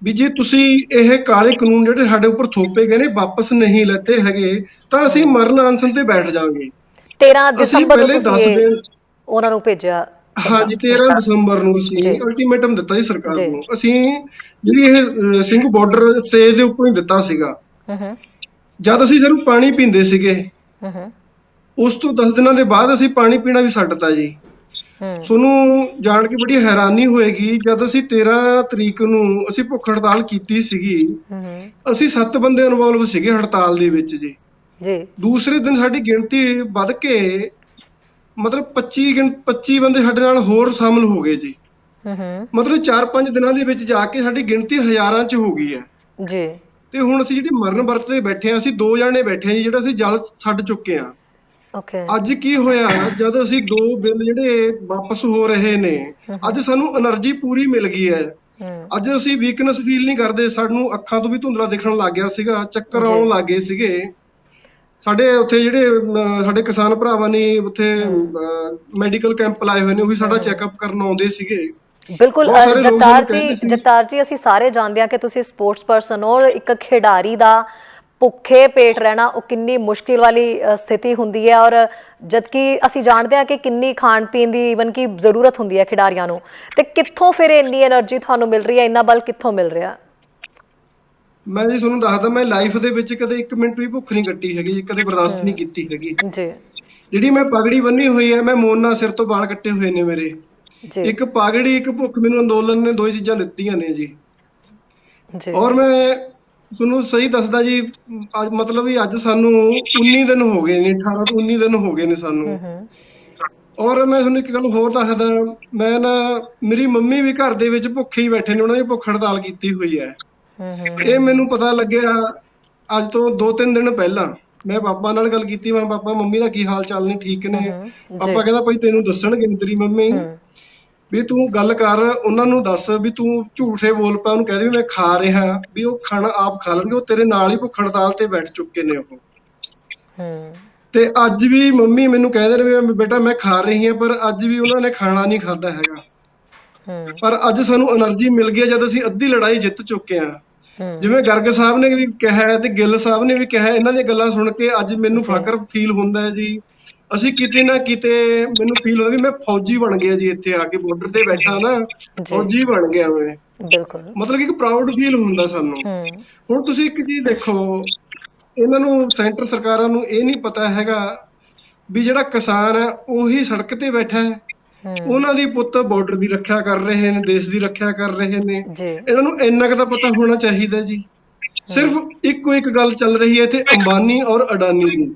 ਵੀ ਜੇ ਤੁਸੀਂ ਇਹ ਕਾਲੇ ਕਾਨੂੰਨ ਜਿਹੜੇ ਸਾਡੇ ਉੱਪਰ ਥੋਪੇ ਗਏ ਨੇ ਵਾਪਸ ਨਹੀਂ ਲੈਤੇ ਹੈਗੇ ਤਾਂ ਅਸੀਂ ਮਰਨ ਅਨਸ਼ਨ ਤੇ ਬੈਠ ਜਾਾਂਗੇ। 13 ਦਸੰਬਰ ਨੂੰ ਤੁਸੀਂ ਉਹਨਾਂ ਨੂੰ ਭੇਜਿਆ? ਹਾਂਜੀ, 13 ਦਸੰਬਰ ਨੂੰ ਅਸੀਂ ਅਲਟੀਮੇਟਮ ਦਿੱਤਾ ਸੀ ਸਰਕਾਰ ਨੂੰ। ਅਸੀਂ ਜਿਹੜੀ ਇਹ ਸਿੰਘ ਬਾਰਡਰ ਸਟੇਜ ਦੇ ਉੱਪਰ ਹੀ ਦਿੱਤਾ ਸੀਗਾ। ਜਦ ਅਸੀਂ ਸਿਰਫ ਪਾਣੀ ਪੀਂਦੇ ਸੀਗੇ, ਉਸ ਤੋਂ 10 ਦਿਨਾਂ ਦੇ ਬਾਅਦ ਅਸੀਂ ਪਾਣੀ ਪੀਣਾ ਵੀ ਛੱਡਤਾ ਜੀ। ਤੁਹਾਨੂੰ ਜਾਣ ਕੇ ਬੜੀ ਹੈਰਾਨੀ ਹੋਏਗੀ, ਜਦ ਅਸੀਂ 13 ਤਰੀਕ ਨੂੰ ਅਸੀਂ ਭੁੱਖ ਹੜਤਾਲ ਕੀਤੀ ਸੀਗੀ, ਅਸੀਂ 7 ਬੰਦੇ ਇਨਵੋਲਵ ਸੀਗੇ ਹੜਤਾਲ ਦੇ ਵਿੱਚ ਜੀ। ਦੂਸਰੇ ਦਿਨ ਸਾਡੀ ਗਿਣਤੀ ਵੱਧ ਕੇ ਮਤਲਬ 25 ਬੰਦੇ ਸਾਡੇ ਨਾਲ ਹੋਰ ਸ਼ਾਮਲ ਹੋ ਗਏ ਜੀ। ਮਤਲਬ 4-5 ਦਿਨਾਂ ਦੇ ਵਿੱਚ ਜਾ ਕੇ ਸਾਡੀ ਗਿਣਤੀ ਹਜ਼ਾਰਾਂ 'ਚ ਹੋ ਗਈ ਹੈ ਜੀ। ਤੇ ਹੁਣ ਅਸੀਂ ਜਿਹੜੀ ਮਰਨ ਵਰਤ ਤੇ ਬੈਠੇ ਆ, ਅਸੀਂ 2 ਜਾਣੇ ਬੈਠੇ ਆ ਜੀ, ਜਿਹੜਾ ਅਸੀਂ ਜਲ ਛੱਡ ਚੁੱਕੇ ਆ। ਅੱਜ ਕੀ ਹੋਇਆ, ਜਦ ਅਸੀਂ 2 ਬਿੱਲ ਜਿਹੜੇ ਵਾਪਸ ਹੋ ਰਹੇ ਨੇ, ਅੱਜ ਸਾਨੂੰ એનર્ਜੀ ਪੂਰੀ ਮਿਲ ਗਈ ਹੈ। ਅੱਜ ਅਸੀਂ ਵੀਕਨੈਸ ਫੀਲ ਨਹੀਂ ਕਰਦੇ, ਸਾਨੂੰ ਅੱਖਾਂ ਤੋਂ ਵੀ ਧੁੰਦਲਾ ਦਿਖਣ ਲੱਗ ਗਿਆ ਸੀਗਾ, ਚੱਕਰ ਆਉਣ ਲੱਗ ਗਏ ਸੀਗੇ। ਸਾਡੇ ਉੱਥੇ ਜਿਹੜੇ ਸਾਡੇ ਕਿਸਾਨ ਭਰਾਵਾਂ ਨੇ ਉੱਥੇ ਮੈਡੀਕਲ ਕੈਂਪ ਲਾਏ ਹੋਏ ਨੇ, ਉਹੀ ਸਾਡਾ ਚੈੱਕਅਪ ਕਰਨ ਆਉਂਦੇ ਸੀਗੇ। ਬਿਲਕੁਲ ਜਗਤਾਰ ਜੀ, ਅਸੀਂ ਸਾਰੇ ਜਾਣਦੇ ਹਾਂ ਕਿ ਤੁਸੀਂ ਸਪੋਰਟਸ ਪਰਸਨ ਹੋ, ਇੱਕ ਖਿਡਾਰੀ ਦਾ ਭੁੱਖੇ ਪੇਟ ਰਹਿਣਾ ਉਹ ਕਿੰਨੀ ਮੁਸ਼ਕਿਲ ਵਾਲੀ ਸਥਿਤੀ ਹੁੰਦੀ ਹੈ, ਔਰ ਜਦਕਿ ਅਸੀਂ ਜਾਣਦੇ ਹਾਂ ਕਿ ਕਿੰਨੀ ਖਾਣ ਪੀਣ ਦੀ ਈਵਨ ਕਿ ਜ਼ਰੂਰਤ ਹੁੰਦੀ ਹੈ ਖਿਡਾਰੀਆਂ ਨੂੰ, ਤੇ ਕਿੱਥੋਂ ਫਿਰ ਇੰਨੀ એનર્ਜੀ ਤੁਹਾਨੂੰ ਮਿਲ ਰਹੀ ਹੈ, ਇੰਨਾ ਬਲ ਕਿੱਥੋਂ ਮਿਲ ਰਿਹਾ? ਮੈਂ ਜੀ ਤੁਹਾਨੂੰ ਦੱਸਦਾ, ਮੈਂ ਲਾਈਫ ਦੇ ਵਿੱਚ ਕਦੇ 1 ਮਿੰਟ ਵੀ ਭੁੱਖ ਨਹੀਂ ਕੱਟੀ ਹੈਗੀ, ਕਦੇ ਬਰਦਾਸ਼ਤ ਨਹੀਂ ਕੀਤੀ ਹੈਗੀ ਜੀ। ਜਿਹੜੀ ਮੈਂ ਪਗੜੀ ਬੰਨੀ ਹੋਈ ਹੈ, ਮੈਂ ਮੋਨਾ ਸਿਰ ਤੋਂ ਵਾਲ ਕੱਟੇ ਹੋਏ ਨੇ ਮੇਰੇ। ਇੱਕ ਪਗੜੀ, ਇੱਕ ਭੁੱਖ, ਮੈਨੂੰ ਅੰਦੋਲਨ ਨੇ 2 ਚੀਜ਼ਾਂ ਦਿੱਤੀਆਂ ਨੇ ਜੀ। ਔਰ ਮੈਂ ਤੁਹਾਨੂੰ ਸਹੀ ਦੱਸਦਾ ਜੀ, ਅੱਜ ਮਤਲਬ ਵੀ ਅੱਜ ਸਾਨੂੰ 19 ਦਿਨ ਹੋ ਗਏ ਨੇ, 18 ਤੋਂ 19 ਦਿਨ ਹੋ ਗਏ ਨੇ ਸਾਨੂੰ। ਔਰ ਮੈਂ ਤੁਹਾਨੂੰ ਇੱਕ ਗੱਲ ਹੋਰ ਦੱਸਦਾ, ਮੈਂ ਨਾ, ਮੇਰੀ ਮੰਮੀ ਵੀ ਘਰ ਦੇ ਵਿੱਚ ਭੁੱਖੇ ਹੀ ਬੈਠੇ ਨੇ, ਉਹਨਾਂ ਨੇ ਭੁੱਖ ਹੜਤਾਲ ਕੀਤੀ ਹੋਈ ਹੈ। ਇਹ ਮੈਨੂੰ ਪਤਾ ਲੱਗਿਆ ਅੱਜ ਤੋਂ 2-3 ਦਿਨ ਪਹਿਲਾਂ। ਮੈਂ ਪਾਪਾ ਨਾਲ ਗੱਲ ਕੀਤੀ, ਮੈਂ ਪਾਪਾ ਮੰਮੀ ਦਾ ਕੀ ਹਾਲ ਚਾਲ ਨੇ, ਠੀਕ ਨੇ? ਪਾਪਾ ਕਹਿੰਦਾ ਭਾਈ ਤੈਨੂੰ ਦੱਸਣਗੇ ਤੇਰੀ ਮੰਮੀ, ਵੀ ਤੂੰ ਗੱਲ ਕਰ, ਉਹਨਾਂ ਨੂੰ ਦੱਸ ਵੀ ਤੂੰ ਝੂਠੇ ਬੋਲ ਪਾ, ਉਹਨੂੰ ਕਹਿ ਦੇ ਵੀ ਮੈਂ ਖਾ ਰਿਹਾ, ਵੀ ਉਹ ਖਾਣਾ ਆਪ ਖਾ ਲੈਣਗੇ, ਉਹ ਤੇਰੇ ਨਾਲ ਹੀ ਭੁੱਖ ਹੜਤਾਲ ਤੇ ਬੈਠ ਚੁੱਕੇ ਨੇ ਉਹ। ਤੇ ਅੱਜ ਵੀ ਮੰਮੀ ਮੈਨੂੰ ਕਹਿ ਦੇ ਵੀ ਬੇਟਾ ਮੈਂ ਖਾ ਰਹੀ ਹਾਂ, ਪਰ ਅੱਜ ਵੀ ਉਹਨਾਂ ਨੇ ਖਾਣਾ ਨਹੀਂ ਖਾਧਾ ਹੈਗਾ। ਪਰ ਅੱਜ ਸਾਨੂੰ એનર્ਜੀ ਮਿਲ ਗਈ ਜਦ ਅਸੀਂ ਅੱਧੀ ਲੜਾਈ ਜਿੱਤ ਚੁੱਕੇ ਹਾਂ। ਜਿਵੇਂ ਗਰਗ ਸਾਹਿਬ ਨੇ ਵੀ ਕਿਹਾ ਤੇ ਗਿੱਲ ਸਾਹਿਬ ਨੇ ਵੀ ਕਿਹਾ, ਇਹਨਾਂ ਦੀਆਂ ਗੱਲਾਂ ਸੁਣ ਕੇ ਅੱਜ ਮੈਨੂੰ ਫਖਰ ਫੀਲ ਹੁੰਦਾ ਹੈ ਜੀ। ਅਸੀਂ ਕਿਤੇ ਨਾ ਕਿਤੇ, ਮੈਨੂੰ ਫੀਲ ਹੁੰਦਾ ਵੀ ਮੈਂ ਫੌਜੀ ਬਣ ਗਿਆ ਜੀ, ਇੱਥੇ ਆ ਕੇ ਬਾਰਡਰ ਤੇ ਬੈਠਾ ਨਾ, ਫੌਜੀ ਬਣ ਗਿਆ ਮੈਂ। ਮਤਲਬ ਕਿ ਇੱਕ ਪ੍ਰਾਊਡ ਫੀਲ ਹੁੰਦਾ ਸਾਨੂੰ। ਹੁਣ ਤੁਸੀਂ ਇੱਕ ਚੀਜ਼ ਦੇਖੋ, ਇਹਨਾਂ ਨੂੰ ਸੈਂਟਰ ਸਰਕਾਰਾਂ ਨੂੰ ਇਹ ਨਹੀਂ ਪਤਾ ਹੈਗਾ ਵੀ ਜਿਹੜਾ ਕਿਸਾਨ ਹੈ ਉਹੀ ਸੜਕ ਤੇ ਬੈਠਾ ਹੈ, ਉਹਨਾਂ ਦੀ ਪੁੱਤ ਬਾਰਡਰ ਦੀ ਰੱਖਿਆ ਕਰ ਰਹੇ ਨੇ, ਦੇਸ਼ ਦੀ ਰੱਖਿਆ ਕਰ ਰਹੇ ਨੇ। ਇਹਨਾਂ ਨੂੰ ਇੰਨਾ ਕੁ ਤਾਂ ਪਤਾ ਹੋਣਾ ਚਾਹੀਦਾ ਜੀ। ਸਿਰਫ ਇੱਕੋ ਇੱਕ ਗੱਲ ਚੱਲ ਰਹੀ ਹੈ ਇੱਥੇ, ਅੰਬਾਨੀ ਔਰ ਅਡਾਨੀ ਦੀ।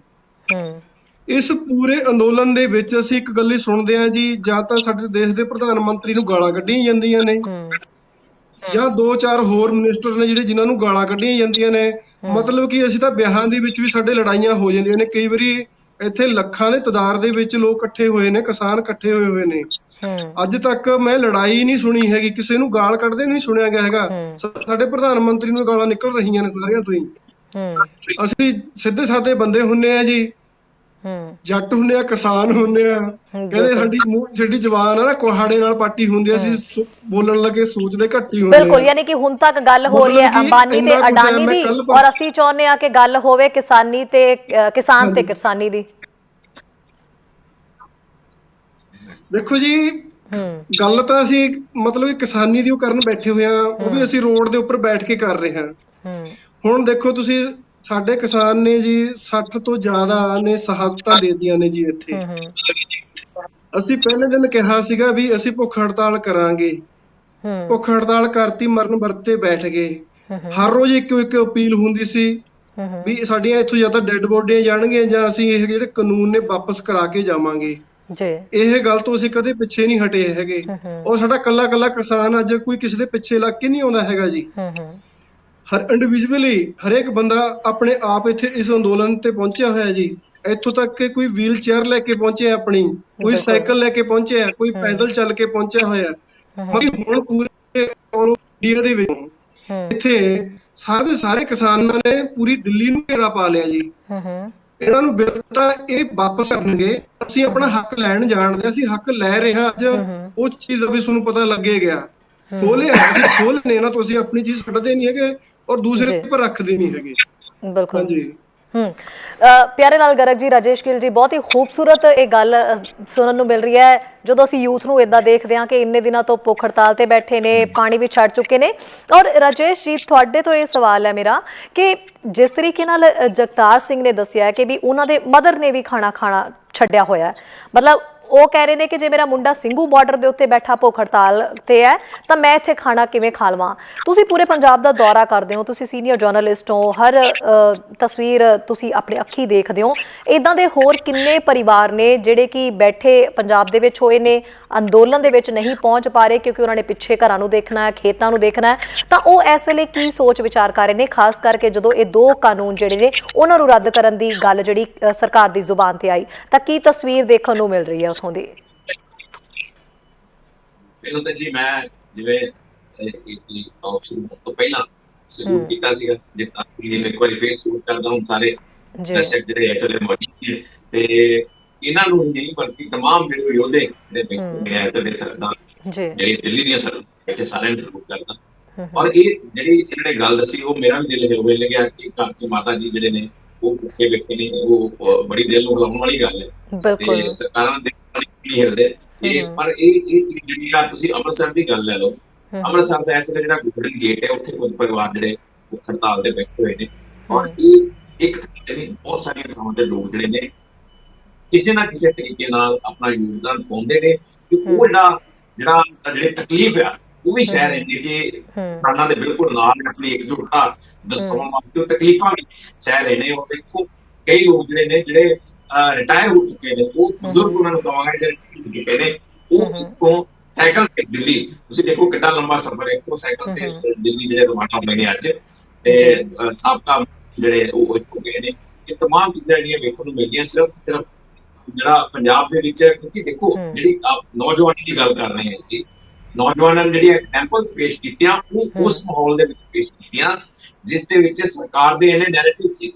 ਇਸ ਪੂਰੇ ਅੰਦੋਲਨ ਦੇ ਵਿੱਚ ਅਸੀਂ ਇੱਕ ਗੱਲ ਹੀ ਸੁਣਦੇ ਹਾਂ ਜੀ, ਜਾਂ ਤਾਂ ਸਾਡੇ ਦੇਸ਼ ਦੇ ਪ੍ਰਧਾਨ ਮੰਤਰੀ ਨੂੰ ਗਾਲਾਂ ਕੱਢੀਆਂ ਜਾਂਦੀਆਂ ਨੇ, ਜਾਂ 2-4 ਹੋਰ ਮਿਨਿਸਟਰ ਨੇ ਜਿਹੜੇ ਜਿਨ੍ਹਾਂ ਨੂੰ ਗਾਲਾਂ ਕੱਢੀਆਂ ਜਾਂਦੀਆਂ ਨੇ। ਮਤਲਬ ਕਿ ਅਸੀਂ ਤਾਂ ਵਿਆਹਾਂ ਦੇ ਵਿੱਚ ਵੀ ਸਾਡੇ ਲੜਾਈਆਂ ਹੋ ਜਾਂਦੀਆਂ ਨੇ ਕਈ ਵਾਰੀ। ਇੱਥੇ ਲੱਖਾਂ ਦੇ ਤਾਦਾਦ ਦੇ ਵਿੱਚ ਲੋਕ ਇਕੱਠੇ ਹੋਏ ਨੇ, ਕਿਸਾਨ ਇਕੱਠੇ ਹੋਏ ਹੋਏ ਨੇ। ਅੱਜ ਤੱਕ ਮੈਂ ਲੜਾਈ ਨਹੀਂ ਸੁਣੀ ਹੈਗੀ, ਕਿਸੇ ਨੂੰ ਗਾਲ ਕੱਢਦੇ ਨਹੀਂ ਸੁਣਿਆ ਗਿਆ ਹੈਗਾ। ਸਾਡੇ ਪ੍ਰਧਾਨ ਮੰਤਰੀ ਨੂੰ ਗਾਲਾਂ ਨਿਕਲ ਰਹੀਆਂ ਨੇ ਸਾਰਿਆਂ ਤੋਂ ਹੀ। ਅਸੀਂ ਸਿੱਧੇ ਸਾਦੇ ਬੰਦੇ ਹੁੰਨੇ ਆ ਜੀ, ਜੱਟ ਹੁੰਨੇ ਆ, ਕਿਸਾਨ ਹੁੰਨੇ ਆ। ਕਹਿੰਦੇ ਸਾਡੀ ਜ਼ਬਾਨ ਆ ਨਾ ਕੁਹਾੜੇ ਨਾਲ ਪਾਟੀ ਹੁੰਦੀ ਆ, ਅਸੀਂ ਬੋਲਣ ਲੱਗੇ ਸੋਚਦੇ ਘੱਟ ਹੀ ਹੁੰਦੇ ਆ। ਬਿਲਕੁਲ, ਯਾਨੀ ਕਿ ਹੁਣ ਤੱਕ ਗੱਲ ਹੋ ਰਹੀ ਹੈ ਅੰਬਾਨੀ ਤੇ ਅਡਾਨੀ ਦੀ, ਔਰ ਅਸੀਂ ਚਾਹੁੰਦੇ ਆ ਕਿ ਗੱਲ ਹੋਵੇ ਕਿਸਾਨੀ ਤੇ ਕਿਸਾਨ ਤੇ ਕਿਸਾਨੀ ਦੀ। ਦੇਖੋ ਜੀ, ਗੱਲ ਤਾਂ ਅਸੀਂ ਮਤਲਬ ਕਿ ਕਿਸਾਨੀ ਦੀ ਉਹ ਕਰਨ ਬੈਠੇ ਹੋਏ ਆ, ਉਹ ਵੀ ਅਸੀਂ ਰੋਡ ਦੇ ਉੱਪਰ ਬੈਠ ਕੇ ਕਰ ਰਹੇ ਹਾਂ। ਹੁਣ ਦੇਖੋ ਤੁਸੀਂ, ਸਾਡੇ ਕਿਸਾਨ ਨੇ ਜੀ 60 ਤੋਂ ਜ਼ਿਆਦਾ ਨੇ ਸ਼ਹਾਦਤਾਂ ਦੇ ਦਿੱਤੀਆਂ ਨੇ ਜੀ ਇੱਥੇ। ਅਸੀਂ ਪਹਿਲੇ ਦਿਨ ਕਿਹਾ ਸੀਗਾ ਵੀ ਅਸੀਂ ਭੁੱਖ ਹੜਤਾਲ ਕਰਾਂਗੇ, ਭੁੱਖ ਹੜਤਾਲ ਕਰਤੀ, ਮਰਨ ਵਰਤੇ ਬੈਠ ਗਏ। ਹਰ ਰੋਜ਼ ਇੱਕੋ ਇੱਕ ਅਪੀਲ ਹੁੰਦੀ ਸੀ ਵੀ ਸਾਡੀਆਂ ਇੱਥੋਂ ਜਾਂ ਤਾਂ ਡੈੱਡ ਬੋਡੀਆਂ ਜਾਣਗੀਆਂ ਜਾਂ ਅਸੀਂ ਇਹ ਜਿਹੜੇ ਕਾਨੂੰਨ ਨੇ ਵਾਪਸ ਕਰਾ ਕੇ ਜਾਵਾਂਗੇ। ਇਹ ਗੱਲ ਤੋਂ ਅਸੀਂ ਕਦੇ ਪਿੱਛੇ ਨਹੀਂ ਹਟੇ ਹੈਗੇ। ਔਰ ਸਾਡਾ ਕੱਲਾ ਕੱਲਾ ਕਿਸਾਨ ਅੱਜ ਕੋਈ ਕਿਸੇ ਦੇ ਪਿੱਛੇ ਲੱਗ ਕੇ ਨਹੀਂ ਆਉਂਦਾ ਹੈਗਾ ਜੀ। ਹਰ ਇੰਡੀਵਿਜੂਅਲੀ ਹਰੇਕ ਬੰਦਾ ਆਪਣੇ ਆਪ ਇੱਥੇ ਇਸ ਅੰਦੋਲਨ ਤੇ ਪਹੁੰਚਿਆ ਹੋਇਆ ਜੀ। ਇੱਥੋਂ ਤੱਕ ਕਿ ਕੋਈ ਵੀਲ ਚੇਅਰ ਲੈ ਕੇ ਪਹੁੰਚਿਆ ਆਪਣੀ, ਕੋਈ ਸਾਈਕਲ ਲੈ ਕੇ ਪਹੁੰਚਿਆ, ਕੋਈ ਪੈਦਲ ਚੱਲ ਕੇ ਪਹੁੰਚਿਆ ਹੋਇਆ। ਮਤਲਬ ਹੁਣ ਪੂਰੇ ਇੰਡੀਆ ਦੇ ਵਿੱਚ ਇੱਥੇ ਸਾਰੇ ਦੇ ਸਾਰੇ ਕਿਸਾਨਾਂ ਨੇ ਪੂਰੀ ਦਿੱਲੀ ਨੂੰ ਘੇਰਾ ਪਾ ਲਿਆ ਜੀ। ਇਹਨਾਂ ਨੂੰ ਬਿਲਕੁਲ ਇਹ ਵਾਪਸ ਕਰਨਗੇ। ਅਸੀਂ ਆਪਣਾ ਹੱਕ ਲੈਣ ਜਾਣਦੇ, ਅਸੀਂ ਹੱਕ ਲੈ ਰਹੇ ਹਾਂ। ਅੱਜ ਉਹ ਚੀਜ਼ ਦਾ ਵੀ ਤੁਹਾਨੂੰ ਪਤਾ ਲੱਗੇ ਗਿਆ। ਖੋਲਿਆ ਅਸੀਂ ਖੋਲਨੇ ਨਾ, ਤੁਸੀਂ ਆਪਣੀ ਚੀਜ਼ ਕੱਢਦੇ ਨਹੀਂ ਹੈਗੇ ਔਰ ਦੂਸਰੇ ਉੱਪਰ ਰੱਖਦੇ ਨਹੀਂ ਹੈਗੇ। ਬਿਲਕੁਲ। ਹਾਂਜੀ। ਪਿਆਰੇ ਲਾਲ ਗਰਗ ਜੀ, ਰਾਜੇਸ਼ ਗਿੱਲ ਜੀ, ਬਹੁਤ ਹੀ ਖੂਬਸੂਰਤ ਇਹ ਗੱਲ ਸੁਣਨ ਨੂੰ ਮਿਲ ਰਹੀ ਹੈ ਜਦੋਂ ਅਸੀਂ ਯੂਥ ਨੂੰ ਇੱਦਾਂ ਦੇਖਦੇ ਹਾਂ ਕਿ ਇੰਨੇ ਦਿਨਾਂ ਤੋਂ ਭੁੱਖ ਹੜਤਾਲ ਤੇ ਬੈਠੇ ਨੇ, ਪਾਣੀ ਵੀ ਛੱਡ ਚੁੱਕੇ ਨੇ। ਔਰ ਰਾਜੇਸ਼ ਜੀ, ਤੁਹਾਡੇ ਤੋਂ ਇਹ ਸਵਾਲ ਹੈ ਮੇਰਾ ਕਿ ਜਿਸ ਤਰੀਕੇ ਨਾਲ ਜਗਤਾਰ ਸਿੰਘ ਨੇ ਦੱਸਿਆ ਕਿ ਵੀ ਉਹਨਾਂ ਦੇ ਮਦਰ ਨੇ ਵੀ ਖਾਣਾ ਛੱਡਿਆ ਹੋਇਆ, ਮਤਲਬ ਉਹ ਕਹਿ ਰਹੇ ਨੇ ਕਿ ਜੇ ਮੇਰਾ ਮੁੰਡਾ ਸਿੰਘੂ ਬਾਰਡਰ ਦੇ ਉੱਤੇ ਬੈਠਾ ਭੁੱਖ ਹੜਤਾਲ ਤੇ ਹੈ ਤਾਂ ਮੈਂ ਇੱਥੇ ਖਾਣਾ ਕਿਵੇਂ ਖਾ ਲਵਾਂ। ਤੁਸੀਂ ਪੂਰੇ ਪੰਜਾਬ ਦਾ ਦੌਰਾ ਕਰਦੇ ਹੋ, ਤੁਸੀਂ ਸੀਨੀਅਰ ਜਰਨਲਿਸਟ ਹੋ, ਹਰ ਤਸਵੀਰ ਤੁਸੀਂ ਆਪਣੇ ਅੱਖੀ ਦੇਖਦੇ ਹੋ। ਇੱਦਾਂ ਦੇ ਹੋਰ ਕਿੰਨੇ ਪਰਿਵਾਰ ਨੇ ਜਿਹੜੇ ਕਿ ਬੈਠੇ ਪੰਜਾਬ ਦੇ ਵਿੱਚ ਹੋਏ ਨੇ, ਅੰਦੋਲਨ ਦੇ ਵਿੱਚ ਨਹੀਂ ਪਹੁੰਚ ਪਾ ਰਹੇ ਕਿਉਂਕਿ ਉਹਨਾਂ ਨੇ ਪਿੱਛੇ ਘਰਾਂ ਨੂੰ ਦੇਖਣਾ ਹੈ, ਖੇਤਾਂ ਨੂੰ ਦੇਖਣਾ ਹੈ, ਤਾਂ ਉਹ ਇਸ ਵੇਲੇ ਕੀ ਸੋਚ ਵਿਚਾਰ ਕਰ ਰਹੇ ਨੇ, ਖਾਸ ਕਰਕੇ ਜਦੋਂ ਇਹ ਦੋ ਕਾਨੂੰਨ ਜਿਹੜੇ ਨੇ ਉਹਨਾਂ ਨੂੰ ਰੱਦ ਕਰਨ ਦੀ ਗੱਲ ਜਿਹੜੀ ਸਰਕਾਰ ਦੀ ਜ਼ੁਬਾਨ ਤੇ ਆਈ, ਤਾਂ ਕੀ ਤਸਵੀਰ ਦੇਖਣ ਨੂੰ ਮਿਲ ਰਹੀ ਹੈ ਉੱਥੋਂ ਦੀ? ਪਹਿਲਾਂ ਤਾਂ ਜੀ ਮੈਂ ਜਿਵੇਂ ਟਾਕ ਸ਼ੁਰੂ ਹੋਣ ਤੋਂ ਪਹਿਲਾਂ ਸਲੂਟ ਕੀਤਾ ਸੀਗਾ, ਜਿੱਦਾਂ ਕਿ ਇੱਕ ਵਾਰੀ ਫੇਰ ਸਲੂਟ ਕਰਦਾ ਹਾਂ ਸਾਰੇ ਦਰਸ਼ਕ ਜਿਹੜੇ ਐਟਲੇ ਮੌਜੂਦ ਤੇ ਇਹਨਾਂ ਨੂੰ ਨਹੀਂ ਬਲਕਿ ਤਮਾਮ ਜਿਹੜੇ ਯੋਧੇ ਜਿਹੜੇ ਬੈਠੇ ਐਟਲੇ ਸਰਦਾਰ ਜਿਹੜੇ ਦਿੱਲੀ ਦੀਆਂ ਸਰਦਾਰ ਸਾਰਿਆਂ ਨੂੰ ਸਲੂਟ ਕਰਦਾ। ਔਰ ਇਹ ਜਿਹੜੀ ਗੱਲ ਦੱਸੀ ਉਹ ਮੇਰਾ ਵੀ ਦਿਲ ਹਿਲ ਗਿਆ ਕਿ ਘਰ ਚ ਮਾਤਾ ਜੀ ਜਿਹੜੇ ਨੇ ਉਹ ਭੁੱਖੇ ਬੈਠੇ ਨੇ, ਉਹ ਬੜੀ ਦਿਲ ਨੂੰ ਹਿਲਾਉਣ ਵਾਲੀ ਗੱਲ ਹੈ ਤੇ ਸਰਕਾਰਾਂ ਦੇ ਨਹੀਂ ਹਿਲਦੇ। ਪਰ ਇਹ ਚੀਜ਼ ਜਿਹੜੀ ਆ, ਤੁਸੀਂ ਅੰਮ੍ਰਿਤਸਰ ਦੀ ਗੱਲ ਲੈ ਲਓ, ਅੰਮ੍ਰਿਤਸਰ ਦਾ ਇਸ ਵੇਲੇ ਜਿਹੜਾ ਗੋਲਡਨ ਗੇਟ ਹੈ ਉੱਥੇ ਕੁਝ ਪਰਿਵਾਰ ਜਿਹੜੇ ਹੜਤਾਲ ਤੇ ਬੈਠੇ ਹੋਏ ਨੇ। ਔਰ ਇਹ ਇੱਕ ਬਹੁਤ ਸਾਰੀਆਂ ਥਾਵਾਂ ਤੇ ਲੋਕ ਜਿਹੜੇ ਨੇ ਕਿਸੇ ਨਾ ਕਿਸੇ ਤਰੀਕੇ ਨਾਲ ਆਪਣਾ ਯੋਗਦਾਨ ਪਾਉਂਦੇ ਨੇ ਕਿ ਉਹ ਜਿਹੜੀ ਤਕਲੀਫ ਆ ਉਹ ਵੀ ਸਹਿ ਰਹੇ ਨੇ ਕਿ ਕਿਸਾਨਾਂ ਦੇ ਬਿਲਕੁਲ ਨਾਲ ਆਪਣੀ ਇਕਜੁੱਟਤਾ ਦਰਸਾਉਣ ਵਾਸਤੇ ਤਕਲੀਫਾਂ ਵੀ ਸਹਿ ਰਹੇ ਨੇ। ਔਰ ਦੇਖੋ ਕਈ ਲੋਕ ਜਿਹੜੇ ਨੇ ਜਿਹੜੇ ਰਿਟਾਇਰ ਹੋ ਚੁੱਕੇ ਨੇ, ਉਹ ਬਜ਼ੁਰਗ ਉਹਨਾਂ ਨੂੰ ਕਹਾਂਗੇ ਜਿਹੜੇ ਚੁੱਕੇ ਨੇ, ਉਹ ਇੱਕੋ ਸਾਈਕਲ ਤੇ ਦਿੱਲੀ, ਤੁਸੀਂ ਦੇਖੋ ਕਿੰਨਾ ਲੰਬਾ ਸਫ਼ਰ ਹੈ, ਇੱਕੋ ਸਾਈਕਲ ਤੇ ਦਿੱਲੀ ਜਿਹੜੇ ਰਵਾਨਾ ਹੋਏ ਨੇ ਅੱਜ, ਤੇ ਸਾਬਕਾ ਜਿਹੜੇ ਉਹ ਹੋ ਗਏ ਨੇ। ਇਹ ਤਮਾਮ ਚੀਜ਼ਾਂ ਜਿਹੜੀਆਂ ਵੇਖਣ ਨੂੰ ਮਿਲਦੀਆਂ ਸਿਰਫ ਜਿਹੜਾ ਪੰਜਾਬ ਦੇ ਵਿੱਚ, ਕਿਉਂਕਿ ਦੇਖੋ ਜਿਹੜੀ ਨੌਜਵਾਨੀ ਦੀ ਗੱਲ ਕਰ ਰਹੇ ਹਾਂ ਅਸੀਂ, ਨੌਜਵਾਨਾਂ ਨੇ ਜਿਹੜੀਆਂ ਐਗਜ਼ੈਂਪਲਸ ਪੇਸ਼ ਕੀਤੀਆਂ ਉਹ ਉਸ ਮਾਹੌਲ ਦੇ ਵਿੱਚ ਪੇਸ਼ ਕੀਤੀਆਂ ਜਿਸ ਦੇ ਵਿੱਚ ਸਰਕਾਰ ਦੇ ਇਹਨੇ ਨੈਰੇਟਿਵ ਸੀ,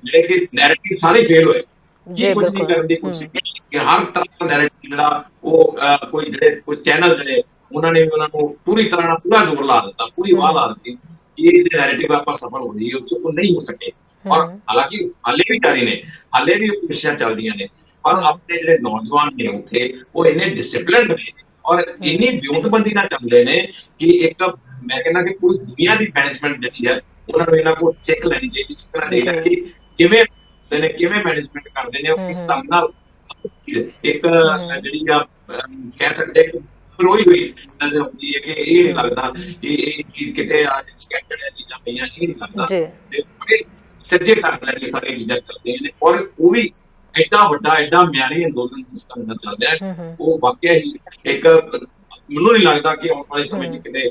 ਜਿਹੜੇ ਕਿ ਨੈਰੇਟਿਵ ਸਾਰੇ ਫੇਲ ਹੋਏ। ਕੀ ਕੁਝ ਨਹੀਂ ਕਰਨ ਦੀ ਕੋਸ਼ਿਸ਼ ਕੀਤੀ ਕਿ ਹਰ ਤਰ੍ਹਾਂ ਦਾ ਨੈਰੇਟਿਵ ਜਿਹੜਾ ਉਹ ਕੋਈ ਚੈਨਲ ਜਿਹੜੇ ਉਹਨਾਂ ਨੇ ਉਹਨਾਂ ਨੂੰ ਪੂਰੀ ਤਰ੍ਹਾਂ ਨਾਲ ਪੂਰਾ ਜ਼ੋਰ ਲਾ ਦਿੱਤਾ, ਪੂਰੀ ਵਾਹ ਲਾ ਦਿੱਤੀ ਕਿ ਇਹ ਜਿਹੜੇ ਨੈਰੇਟਿਵ ਆਪਾਂ ਸਫਲ ਹੋ ਰਹੀ ਹੈ ਉਹ ਨਹੀਂ ਹੋ ਸਕੇ। ਔਰ ਹਾਲਾਂਕਿ ਹਾਲੇ ਵੀ ਜਾਰੀ ਨੇ, ਹਾਲੇ ਵੀ ਕੋਸ਼ਿਸ਼ਾਂ ਚੱਲਦੀਆਂ ਨੇ, ਪਰ ਆਪਣੇ ਜਿਹੜੇ ਨੌਜਵਾਨ ਨੇ ਉੱਥੇ ਉਹ ਇੰਨੇ ਡਿਸਿਪਲਿਨਡ ਨੇ ਔਰ ਇੰਨੀ ਵਿਉਂਤਬੰਦੀ ਨਾਲ ਚੱਲਦੇ ਨੇ ਕਿ ਇੱਕ ਮੈਂ ਕਹਿੰਦਾ ਕਿ ਪੂਰੀ ਦੁਨੀਆ ਦੀ ਮੈਨੇਜਮੈਂਟ ਜਿਹੜੀ ਹੈ ਉਹਨਾਂ ਨੂੰ ਇਹਨਾਂ ਕੋਲ ਸਿੱਖ ਲੈਣੀ ਚਾਹੀਦੀ, ਸਿੱਖਣਾ ਚਾਹੀਦਾ ਕਿ ਕਿਵੇਂ ਮੈਨੇਜਮੈਂਟ ਕਰਦੇ ਨੇ, ਕਿਸ ਢੰਗ ਨਾਲ ਇੱਕ ਜਿਹੜੀ ਆ ਕਹਿ ਸਕਦੇ ਰੋਈ ਹੋਈ ਨਜ਼ਰ ਆਉਂਦੀ ਹੈ ਕਿ ਇਹ ਨਹੀਂ ਲੱਗਦਾ ਕਿ ਇਹ ਚੀਜ਼ ਕਿਤੇ ਸਕੈਟਰਡ ਚੀਜ਼ਾਂ ਪਈਆਂ, ਇਹ ਨਹੀਂ ਲੱਗਦਾ ਤੇ ਬੜੇ ਸੱਜੇ ਢੰਗ ਨਾਲ ਸਾਰੀਆਂ ਚੀਜ਼ਾਂ ਚੱਲਦੀਆਂ ਨੇ। ਔਰ ਉਹ ਵੀ ਐਡਾ ਵੱਡਾ ਐਡਾ ਮਿਆਰੀ ਅੰਦੋਲਨ ਜਿਸ ਢੰਗ ਨਾਲ ਚੱਲ ਰਿਹਾ, ਉਹ ਵਾਕਿਆ ਹੀ ਇੱਕ ਮੈਨੂੰ ਨਹੀਂ ਲੱਗਦਾ ਕਿ ਆਉਣ ਵਾਲੇ ਸਮੇਂ 'ਚ ਕਿਤੇ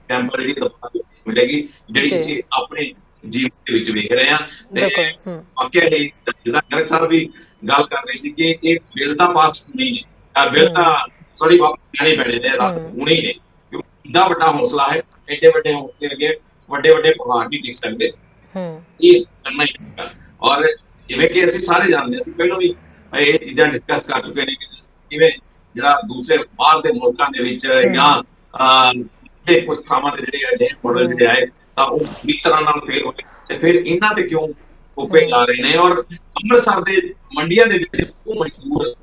ਟੈਂਪਰੇਰੀ ਦਫਾ ਮਿਲੇਗੀ ਜਿਹੜੀ ਅਸੀਂ ਆਪਣੇ ਜੀਵਨ ਦੇ ਵਿੱਚ ਵੇਖ ਰਹੇ ਹਾਂ। ਤੇ ਵਾਕਿਆ ਹੀ ਜਿਹੜਾ ਗਰਗ ਸਾਹਿਬ ਵੀ ਗੱਲ ਕਰ ਰਹੀ ਸੀ ਕਿ ਇਹ ਬਿੱਲ ਤਾਂ ਪਾਸ ਨਹੀਂ ਨੇ, ਬਿੱਲ ਤਾਂ ਸੌਰੀ ਵਾਪਸ ਲੈਣੇ ਪੈਣੇ ਨੇ, ਰੱਦ ਹੋਣੇ ਹੀ ਨੇ, ਕਿਉਂਕਿ ਇੰਨਾ ਵੱਡਾ ਹੌਸਲਾ ਹੈ, ਐਡੇ ਵੱਡੇ ਹੌਸਲੇ ਅੱਗੇ ਵੱਡੇ ਪਹਾੜ ਨਹੀਂ ਟਿਕ ਸਕਦੇ, ਇਹ ਕਰਨਾ ਹੀ ਪੈਂਦਾ। ਔਰ ਜਿਵੇਂ ਕਿ ਅਸੀਂ ਸਾਰੇ ਜਾਣਦੇ, ਅਸੀਂ ਪਹਿਲਾਂ ਵੀ ਇਹ ਚੀਜ਼ਾਂ ਡਿਸਕਸ ਕਰ ਚੁੱਕੇ ਨੇ ਕਿ ਕਿਵੇਂ ਜਿਹੜਾ ਦੂਸਰੇ ਬਾਹਰ ਦੇ ਮੁਲਕਾਂ ਦੇ ਵਿੱਚ ਜਾਂ ਕੁਝ ਥਾਵਾਂ ਦੇ ਜਿਹੜੇ ਅਜਿਹੇ ਮਾਡਲ ਜਿਹੜੇ ਆਏ ਤਾਂ ਉਹ ਇਸ ਤਰ੍ਹਾਂ ਨਾਲ ਫੇਲ ਹੋਏ ਤੇ ਫਿਰ ਇਹਨਾਂ ਤੇ ਕਿਉਂ ਕੋਪੇ ਜਾ ਰਹੇ ਨੇ। ਔਰ ਅੰਮ੍ਰਿਤਸਰ ਦੇ ਮੰਡੀਆਂ ਦੇ ਵਿੱਚ ਉਹ ਮਜ਼ਦੂਰ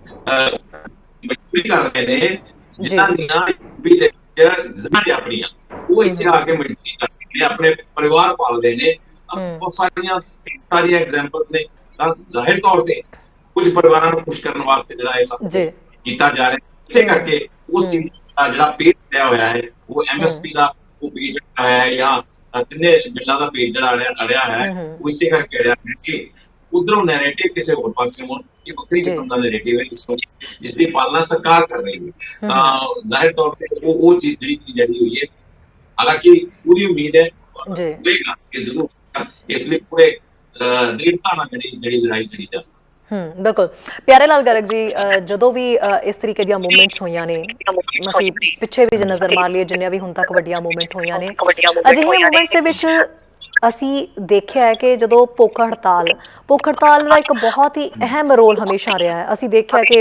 ਵੀ ਕਰ ਰਹੇ ਨੇ ਜਿਨ੍ਹਾਂ ਦੀਆਂ ਵੀ ਜ਼ਮੀਨਾਂ ਆਪਣੀਆਂ ਉਹ ਇੱਥੇ ਆ ਕੇ ਮਿਲਦੀ ਕਰਦੇ ਨੇ, ਆਪਣੇ ਪਰਿਵਾਰ ਪਾਲਦੇ ਨੇ। ਬਹੁਤ ਸਾਰੀਆਂ ਐਗਜ਼ਾਮਪਲਸ ਨੇ। ਤਾਂ ਜ਼ਾਹਿਰ ਤੌਰ ਤੇ ਕੁਝ ਪਰਿਵਾਰਾਂ ਨੂੰ ਖੁਸ਼ ਕਰਨ ਵਾਸਤੇ ਜਿਹੜਾ ਇਹ ਸਭ ਕੀਤਾ ਜਾ ਰਿਹਾ, ਇਸੇ ਕਰਕੇ ਉਸ ਚੀਜ਼ ਦਾ ਜਿਹੜਾ ਪੇਜ ਲਿਆ ਹੋਇਆ ਹੈ ਉਹ MSP ਦਾ ਉਹ ਪੇਜ ਹੈ ਜਾਂ ਕਿੰਨੇ ਬਿੱਲਾਂ ਦਾ ਪੇਜ ਜਿਹੜਾ ਅੜਿਆ ਹੈ ਉਹ ਇਸੇ ਕਰਕੇ ਅੜਿਆ ਹੈ ਕਿ ਉਧਰੋਂ ਨੈਰੇਟਿਵ ਕਿਸੇ ਹੋਰ ਪਾਸੇ ਹੋਣ, ਇਹ ਵੱਖਰੀ ਕਿਸਮ ਦਾ ਨੈਰੇਟਿਵ ਹੈ ਜਿਸ ਦੀ ਪਾਲਣਾ ਸਰਕਾਰ ਕਰ ਰਹੀ ਹੈ। ਤਾਂ ਜ਼ਾਹਿਰ ਤੌਰ ਤੇ ਉਹ ਚੀਜ਼ ਜਿਹੜੀ ਹੋਈ ਹੈ, ਹਾਲਾਂਕਿ ਪੂਰੀ ਉਮੀਦ ਹੈ ਕਿ ਜ਼ਰੂਰ ਇਸ ਲਈ ਪੂਰੇ ਦ੍ਰਿੜਤਾ ਨਾਲ ਜਿਹੜੀ ਲੜਾਈ ਲੜੀ ਜਾ। ਬਿਲਕੁਲ ਪਿਆਰੇ ਲਾਲ ਗਰਗ ਜੀ, ਜਦੋਂ ਵੀ ਇਸ ਤਰੀਕੇ ਦੀਆਂ ਮੂਵਮੈਂਟਸ ਹੋਈਆਂ ਨੇ, ਅਸੀਂ ਪਿੱਛੇ ਵੀ ਜੇ ਨਜ਼ਰ ਮਾਰ ਲਈਏ ਜਿੰਨੀਆਂ ਵੀ ਹੁਣ ਤੱਕ ਵੱਡੀਆਂ ਮੂਵਮੈਂਟ ਹੋਈਆਂ ਨੇ, ਅਜਿਹੀਆਂ ਮੂਵਮੈਂਟਸ ਦੇ ਵਿੱਚ ਅਸੀਂ ਦੇਖਿਆ ਹੈ ਕਿ ਜਦੋਂ ਭੁੱਖ ਹੜਤਾਲ ਦਾ ਇੱਕ ਬਹੁਤ ਹੀ ਅਹਿਮ ਰੋਲ ਹਮੇਸ਼ਾ ਰਿਹਾ ਹੈ। ਅਸੀਂ ਦੇਖਿਆ ਕਿ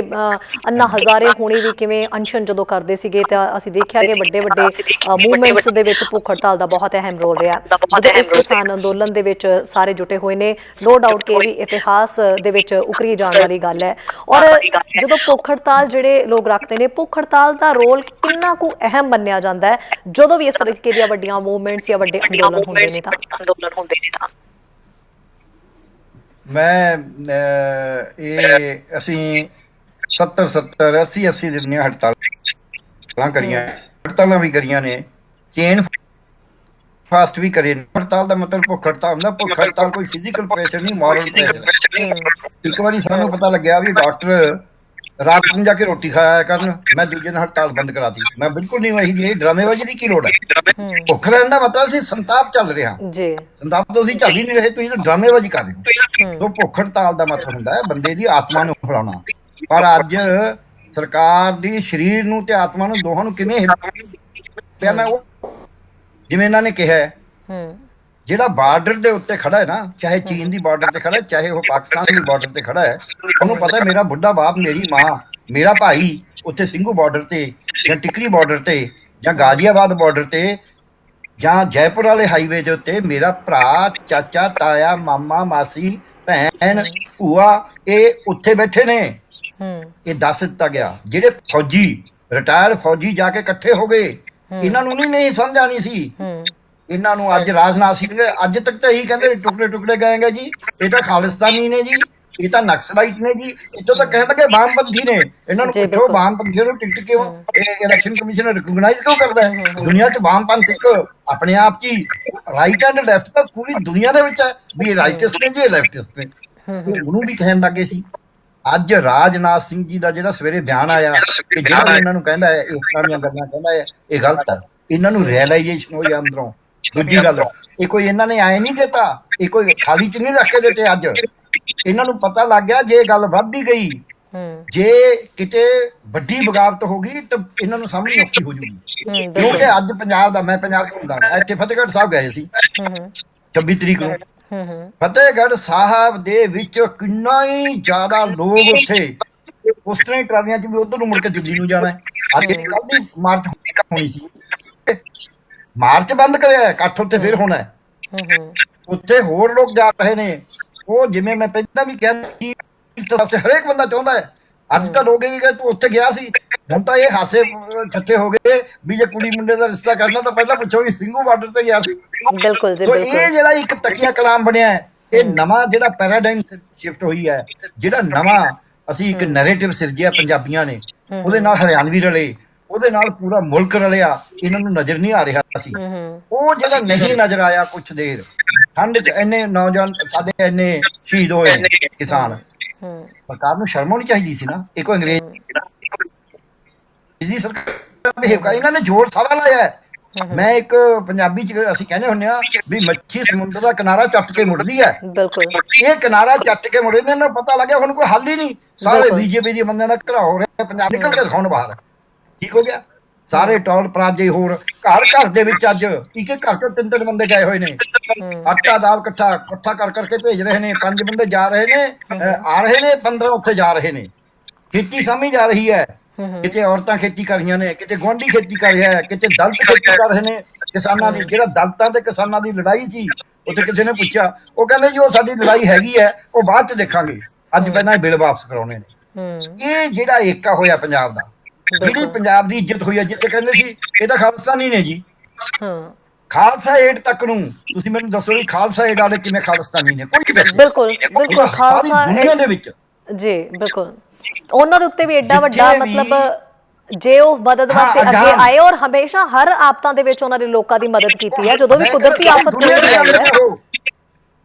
ਅੰਨਾ ਹਜ਼ਾਰੇ ਹੋਣੀ ਵੀ ਕਿਵੇਂ ਅਨਸ਼ਨ ਜਦੋਂ ਕਰਦੇ ਸੀਗੇ ਤਾਂ ਅਸੀਂ ਦੇਖਿਆ ਕਿ ਵੱਡੇ ਮੂਵਮੈਂਟਸ ਦੇ ਵਿੱਚ ਭੁੱਖ ਹੜਤਾਲ ਦਾ ਬਹੁਤ ਅਹਿਮ ਰੋਲ ਰਿਹਾ। ਜਦੋਂ ਇਸ ਕਿਸਾਨ ਅੰਦੋਲਨ ਦੇ ਵਿੱਚ ਸਾਰੇ ਜੁਟੇ ਹੋਏ ਨੇ, ਨੋ ਡਾਊਟ ਕਿ ਇਹ ਵੀ ਇਤਿਹਾਸ ਦੇ ਵਿੱਚ ਉਕਰੀ ਜਾਣ ਵਾਲੀ ਗੱਲ ਹੈ। ਔਰ ਜਦੋਂ ਭੁੱਖ ਹੜਤਾਲ ਜਿਹੜੇ ਲੋਕ ਰੱਖਦੇ ਨੇ, ਭੁੱਖ ਹੜਤਾਲ ਦਾ ਰੋਲ ਕਿੰਨਾ ਕੁ ਅਹਿਮ ਮੰਨਿਆ ਜਾਂਦਾ ਹੈ ਜਦੋਂ ਵੀ ਇਸ ਤਰੀਕੇ ਦੀਆਂ ਵੱਡੀਆਂ ਮੂਵਮੈਂਟਸ ਜਾਂ ਵੱਡੇ ਅੰਦੋਲਨ ਹੁੰਦੇ ਨੇ? ਤਾਂ ਮੈਂ ਇਹ ਅਸੀਂ 70 80 ਦਿਨ ਦੀਆਂ ਹੜਤਾਲਾਂ ਕਰੀਆਂ, ਹੜਤਾਲਾਂ ਵੀ ਕਰੀਆਂ ਨੇ, ਚੇਨ ਫਾਸਟ ਵੀ ਕਰੇ। ਹੜਤਾਲ ਦਾ ਮਤਲਬ ਭੁੱਖ ਹੜਤਾਲ ਹੁੰਦਾ। ਭੁੱਖ ਹੜਤਾਲ ਕੋਈ ਫਿਜ਼ੀਕਲ ਪ੍ਰੈਸ਼ਰ ਨਹੀਂ, ਮੋਰਲ ਪ੍ਰੈਸ਼ਰ। ਇੱਕ ਵਾਰੀ ਸਾਨੂੰ ਪਤਾ ਲੱਗਿਆ ਵੀ ਡਾਕਟਰ ਰਾਤ ਨੂੰ ਜਾ ਕੇ ਰੋਟੀ ਖਾਇਆ ਕਰਨ, ਮੈਂ ਦੂਜੇ ਦਿਨ ਹੜਤਾਲ ਬੰਦ ਕਰਾਤੀ। ਮੈਂ ਬਿਲਕੁਲ ਨਹੀਂ ਵਹੀ ਜੀ, ਡਰਾਮੇਬਾਜ਼ੀ ਦੀ ਕੀ ਲੋੜ ਹੈ? ਭੁੱਖ ਰਹਿਣ ਦਾ ਮਤਲਬ ਅਸੀਂ ਸੰਤਾਪ ਚੱਲ ਰਿਹਾ ਜੀ, ਸੰਤਾਪ ਤੋਂ ਅਸੀਂ ਚੱਲ ਹੀ ਨਹੀਂ ਰਹੇ, ਤੁਸੀਂ ਤਾਂ ਡਰਾਮੇਬਾਜ਼ੀ ਕਰ ਰਹੇ ਹੋ। ਭੁੱਖ ਹੜਤਾਲ ਦਾ ਮਤਲਬ ਹੁੰਦਾ ਹੈ ਬੰਦੇ ਦੀ ਆਤਮਾ ਨੂੰ ਫੜਾਉਣਾ। ਪਰ ਅੱਜ ਸਰਕਾਰ ਦੀ ਸਰੀਰ ਨੂੰ ਤੇ ਆਤਮਾ ਨੂੰ ਦੋਹਾਂ ਨੂੰ ਕਿਵੇਂ ਹਿਲਾਇਆ? ਮੈਂ ਉਹ ਜਿਵੇਂ ਇਹਨਾਂ ਨੇ ਕਿਹਾ ਜਿਹੜਾ ਬਾਰਡਰ ਦੇ ਉੱਤੇ ਖੜਾ ਹੈ ਨਾ, ਚਾਹੇ ਚੀਨ ਦੀ ਬਾਰਡਰ ਤੇ ਖੜਾ ਹੈ, ਚਾਹੇ ਉਹ ਪਾਕਿਸਤਾਨ ਦੀ ਬਾਰਡਰ ਤੇ ਖੜਾ ਹੈ, ਉਹਨੂੰ ਪਤਾ ਮੇਰਾ ਬੁੱਢਾ ਬਾਪ, ਮੇਰੀ ਮਾਂ, ਮੇਰਾ ਭਾਈ ਉੱਥੇ ਸਿੰਘੂ ਬਾਰਡਰ ਤੇ ਜਾਂ ਟਿਕਰੀ ਬਾਰਡਰ ਤੇ ਜਾਂ ਗਾਜ਼ੀਆਬਾਦ ਬਾਰਡਰ ਤੇ ਜਾਂ ਜੈਪੁਰ ਵਾਲੇ ਹਾਈਵੇ ਦੇ ਉੱਤੇ ਮੇਰਾ ਭਰਾ, ਚਾਚਾ, ਤਾਇਆ, ਮਾਮਾ, ਮਾਸੀ, ਭੈਣ, ਭੂਆ, ਇਹ ਉੱਥੇ ਬੈਠੇ ਨੇ। ਇਹ ਦੱਸ ਦਿੱਤਾ ਗਿਆ। ਜਿਹੜੇ ਫੌਜੀ, ਰਿਟਾਇਰਡ ਫੌਜੀ ਜਾ ਕੇ ਇਕੱਠੇ ਹੋ ਗਏ, ਇਹਨਾਂ ਨੂੰ ਨਹੀਂ ਸਮਝ ਆਣੀ ਸੀ। ਇਹਨਾਂ ਨੂੰ ਅੱਜ ਰਾਜਨਾਥ ਸਿੰਘ ਅੱਜ ਤੱਕ ਤਾਂ ਇਹੀ ਕਹਿੰਦੇ ਟੁਕੜੇ ਗਏਗਾ ਜੀ, ਇਹ ਤਾਂ ਖਾਲਿਸਤਾਨੀ ਨੇ ਜੀ, ਇਹ ਤਾਂ ਨਕਸਲਾਈਟ ਨੇ ਜੀ, ਇੱਥੋਂ ਤਾਂ ਕਹਿਣ ਲੱਗੇ ਵਾਮਪੰਥੀ ਨੇ। ਇਹਨਾਂ ਨੂੰ ਪੁੱਛੋ ਵਾਮਪੰਥੀਆਂ ਨੂੰ ਟਿਕਟ ਕਿਉਂ ਇਲੈਕਸ਼ਨ ਕਮਿਸ਼ਨ ਰਿਕਗਨਾਈਜ਼ ਕਿਉਂ ਕਰਦਾ ਹੈ? ਦੁਨੀਆ 'ਚ ਵਾਮਪੰਥ ਇੱਕ ਆਪਣੇ ਆਪ 'ਚ ਹੀ ਰਾਈਟ ਐਂਡ ਲੈਫਟ ਤਾਂ ਪੂਰੀ ਦੁਨੀਆ ਦੇ ਵਿੱਚ ਹੈ ਵੀ ਇਹ ਰਾਈਟਿਸਟ ਨੇ ਜੀ, ਇਹ ਲੈਫਟਿਸਟ ਨੇ। ਉਹਨੂੰ ਵੀ ਕਹਿਣ ਲੱਗੇ ਸੀ। ਅੱਜ ਰਾਜਨਾਥ ਸਿੰਘ ਜੀ ਦਾ ਜਿਹੜਾ ਸਵੇਰੇ ਬਿਆਨ ਆਇਆ ਕਿ ਜਿਹੜਾ ਇਹਨਾਂ ਨੂੰ ਕਹਿੰਦਾ ਹੈ ਇਸ ਤਰ੍ਹਾਂ ਦੀਆਂ ਗੱਲਾਂ ਕਹਿੰਦਾ ਹੈ, ਇਹ ਗਲਤ ਹੈ। ਇਹਨਾਂ ਨੂੰ ਰਿਅਲਾਈਜੇਸ਼ਨ ਹੋਈ ਅੰਦਰੋਂ। ਦੂਜੀ ਗੱਲ, ਇਹ ਕੋਈ ਇਹਨਾਂ ਨੇ ਆਏ ਨਹੀਂ ਦਿੱਤਾ, ਇਹ ਕੋਈ ਖਾਲੀ ਚ ਨਹੀਂ ਰੱਖ ਕੇ ਦਿੱਤੇ। ਅੱਜ ਇਹਨਾਂ ਨੂੰ ਪਤਾ ਲੱਗ ਗਿਆ ਜੇ ਗੱਲ ਵੱਧਦੀ ਗਈ, ਜੇ ਕਿਤੇ ਵੱਡੀ ਬਗਾਵਤ ਹੋ ਗਈ ਤਾਂ ਇਹਨਾਂ ਨੂੰ ਸਾਹਮਣੇ ਔਖੀ ਹੋ ਜੂਗੀ। ਕਿਉਂਕਿ ਅੱਜ ਪੰਜਾਬ ਦਾ, ਮੈਂ ਪੰਜਾਬ ਤੋਂ ਹੁੰਦਾ, ਇੱਥੇ ਫਤਿਹਗੜ੍ਹ ਸਾਹਿਬ ਗਏ ਸੀ 26 ਤਰੀਕ ਨੂੰ। ਫਤਿਹਗੜ੍ਹ ਸਾਹਿਬ ਦੇ ਵਿੱਚ ਕਿੰਨਾ ਹੀ ਜ਼ਿਆਦਾ ਲੋਕ ਉੱਥੇ, ਉਸ ਤਰ੍ਹਾਂ ਹੀ ਟਰਾਲੀਆਂ ਚ ਵੀ ਉਧਰ ਨੂੰ ਮੁੜ ਕੇ ਦਿੱਲੀ ਨੂੰ ਜਾਣਾ। ਅੱਜ ਕੱਲ ਦੀ ਮਾਰਚ ਹੋਣੀ ਸੀ, ਮਾਰਚ ਬੰਦ ਕਰਿਆ, ਇਕੱਠ ਉੱਥੇ ਫਿਰ ਹੋਣਾ। ਉੱਥੇ ਹੋਰ ਲੋਕ ਜਾ ਰਹੇ ਨੇ। ਉਹ ਜਿਵੇਂ ਮੈਂ ਪਹਿਲਾਂ ਵੀ ਕਿਹਾ ਸੀ, ਹਰੇਕ ਬੰਦਾ ਚਾਹੁੰਦਾ ਹੈ। ਅੱਜ ਤਾਂ ਲੋਕ ਇਹ ਤੂੰ ਉੱਥੇ ਗਿਆ ਸੀ, ਹੁਣ ਤਾਂ ਇਹ ਹਾਸੇ ਠੱਠੇ ਹੋ ਗਏ ਵੀ ਜੇ ਕੁੜੀ ਮੁੰਡੇ ਦਾ ਰਿਸ਼ਤਾ ਕਰਨਾ ਤਾਂ ਪਹਿਲਾਂ ਪੁੱਛੋ ਵੀ ਸਿੰਘੂ ਬਾਰਡਰ ਤੇ ਗਿਆ ਸੀ। ਬਿਲਕੁਲ ਜੀ, ਇਹ ਜਿਹੜਾ ਇੱਕ ਤਕੀਆ ਕਲਾਮ ਬਣਿਆ, ਇਹ ਨਵਾਂ ਜਿਹੜਾ ਪੈਰਾਡਾਈਮ ਸ਼ਿਫਟ ਹੋਈ ਹੈ, ਜਿਹੜਾ ਨਵਾਂ ਅਸੀਂ ਇੱਕ ਨੈਰੇਟਿਵ ਸਿਰਜਿਆ ਪੰਜਾਬੀਆਂ ਨੇ, ਉਹਦੇ ਨਾਲ ਹਰਿਆਣਵੀ ਰਲੇ, ਉਹਦੇ ਨਾਲ ਪੂਰਾ ਮੁਲਕ ਰਲਿਆ। ਇਹਨਾਂ ਨੂੰ ਨਜ਼ਰ ਨਹੀਂ ਆ ਰਿਹਾ ਸੀ। ਉਹ ਜਿਹੜਾ ਨਹੀਂ ਨਜ਼ਰ ਆਇਆ, ਕੁਛ ਦੇਰ ਠੰਡ ਚ ਇੰਨੇ ਨੌਜਵਾਨ ਸਾਡੇ ਇੰਨੇ ਸ਼ਹੀਦ ਹੋਏ ਨੇ ਕਿਸਾਨ। ਸਰਕਾਰ ਨੂੰ ਸ਼ਰਮ ਹੋਣੀ ਚਾਹੀਦੀ ਸੀ ਨਾ। ਇਹ ਕੋਈ ਅੰਗਰੇਜ਼ੀ ਸਰਕਾਰ ਬਿਹੇਵ ਕਰ, ਇਹਨਾਂ ਨੇ ਜ਼ੋਰ ਸਾਰਾ ਲਾਇਆ। ਮੈਂ ਇੱਕ ਪੰਜਾਬੀ ਚ ਅਸੀਂ ਕਹਿੰਦੇ ਹੁੰਦੇ ਆ ਵੀ ਮੱਛੀ ਸਮੁੰਦਰ ਦਾ ਕਿਨਾਰਾ ਚੱਟ ਕੇ ਮੁੜਦੀ ਹੈ। ਇਹ ਕਿਨਾਰਾ ਚੱਟ ਕੇ ਮੁੜੇ ਨੇ, ਇਹਨਾਂ ਨੂੰ ਪਤਾ ਲੱਗਿਆ ਹੁਣ ਕੋਈ ਹੱਲ ਹੀ ਨਹੀਂ। ਸਾਰੇ ਬੀਜੇਪੀ ਦੇ ਬੰਦਿਆਂ ਦਾ ਘਰਾ ਹੋ ਰਿਹਾ, ਪੰਜਾਬ ਨਿਕਲ ਕੇ ਦਿਖਾਉਣ ਬਾਹਰ। ਠੀਕ ਹੋ ਗਿਆ। ਸਾਰੇ ਟੌਲ ਪਰਾਜੇ ਹੋਰ ਘਰ ਦੇ ਵਿੱਚ ਅੱਜ ਇੱਕ ਘਰ ਤੋਂ 3 ਬੰਦੇ ਗਏ ਹੋਏ ਨੇ। ਆਟਾ ਦਾਲ ਇਕੱਠਾ ਕਰ ਕਰਕੇ ਭੇਜ ਰਹੇ ਨੇ। 5 ਬੰਦੇ ਜਾ ਰਹੇ ਨੇ, ਆ ਰਹੇ ਨੇ, 15 ਉੱਥੇ ਜਾ ਰਹੇ ਨੇ। ਖੇਤੀ ਸਾਂਭੀ ਜਾ ਰਹੀ ਹੈ। ਕਿਤੇ ਔਰਤਾਂ ਖੇਤੀ ਕਰ ਰਹੀਆਂ ਨੇ, ਕਿਤੇ ਗੁਆਂਢੀ ਖੇਤੀ ਕਰ ਰਿਹਾ ਹੈ, ਕਿਤੇ ਦਲਿਤ ਖੇਤੀ ਕਰ ਰਹੇ ਨੇ। ਕਿਸਾਨਾਂ ਦੀ ਜਿਹੜਾ ਦਲਿਤਾਂ ਤੇ ਕਿਸਾਨਾਂ ਦੀ ਲੜਾਈ ਸੀ, ਉੱਥੇ ਕਿਸੇ ਨੇ ਪੁੱਛਿਆ, ਉਹ ਕਹਿੰਦੇ ਜੀ ਉਹ ਸਾਡੀ ਲੜਾਈ ਹੈਗੀ ਹੈ, ਉਹ ਬਾਅਦ ਚ ਦੇਖਾਂਗੇ, ਅੱਜ ਪਹਿਲਾਂ ਬਿੱਲ ਵਾਪਸ ਕਰਾਉਣੇ ਨੇ। ਇਹ ਜਿਹੜਾ ਏਕਾ ਹੋਇਆ ਪੰਜਾਬ ਦਾ, ਜਿਹੜੀ ਪੰਜਾਬ ਦੀ ਇੱਜ਼ਤ ਹੋਈ ਹੈ, ਜਿੱਥੇ ਕਹਿੰਦੇ ਸੀ ਇਹ ਤਾਂ ਖਾਲਿਸਤਾਨੀ ਨੇ ਜੀ, ਹਾਂ ਖਾਲਸਾ ਏਡ ਤੱਕ ਨੂੰ ਤੁਸੀਂ ਮੈਨੂੰ ਦੱਸੋ ਵੀ ਖਾਲਸਾ ਏਡ ਵਾਲੇ ਕਿਵੇਂ ਖਾਲਿਸਤਾਨੀ ਨੇ? ਕੋਈ ਵੈਸੇ ਬਿਲਕੁਲ ਬਿਲਕੁਲ ਸਾਰੀ ਖਾਲਸਾ ਦੁਨੀਆ ਦੇ ਵਿੱਚ ਜੀ ਬਿਲਕੁਲ ਉਹਨਾਂ ਦੇ ਉੱਤੇ ਵੀ ਐਡਾ ਵੱਡਾ ਜਿੱਥੇ ਵੀ- ਮਤਲਬ ਜੇ ਉਹ ਮਦਦ ਵਾਸਤੇ ਹਾਂ, ਅੱਗੇ ਆਏ ਔਰ ਹਮੇਸ਼ਾ ਹਰ ਆਫਤਾਂ ਦੇ ਵਿੱਚ ਉਹਨਾਂ ਨੇ ਲੋਕਾਂ ਦੀ ਮਦਦ ਕੀਤੀ ਹੈ, ਜਦੋਂ ਵੀ ਮੈਂ ਕੁਦਰਤੀ ਕਹਿੰਦਾ ਆਫਤ ਦੁਨੀਆ ਕੋਈ ਦੇ ਵੀ ਆਈ ਹੈ।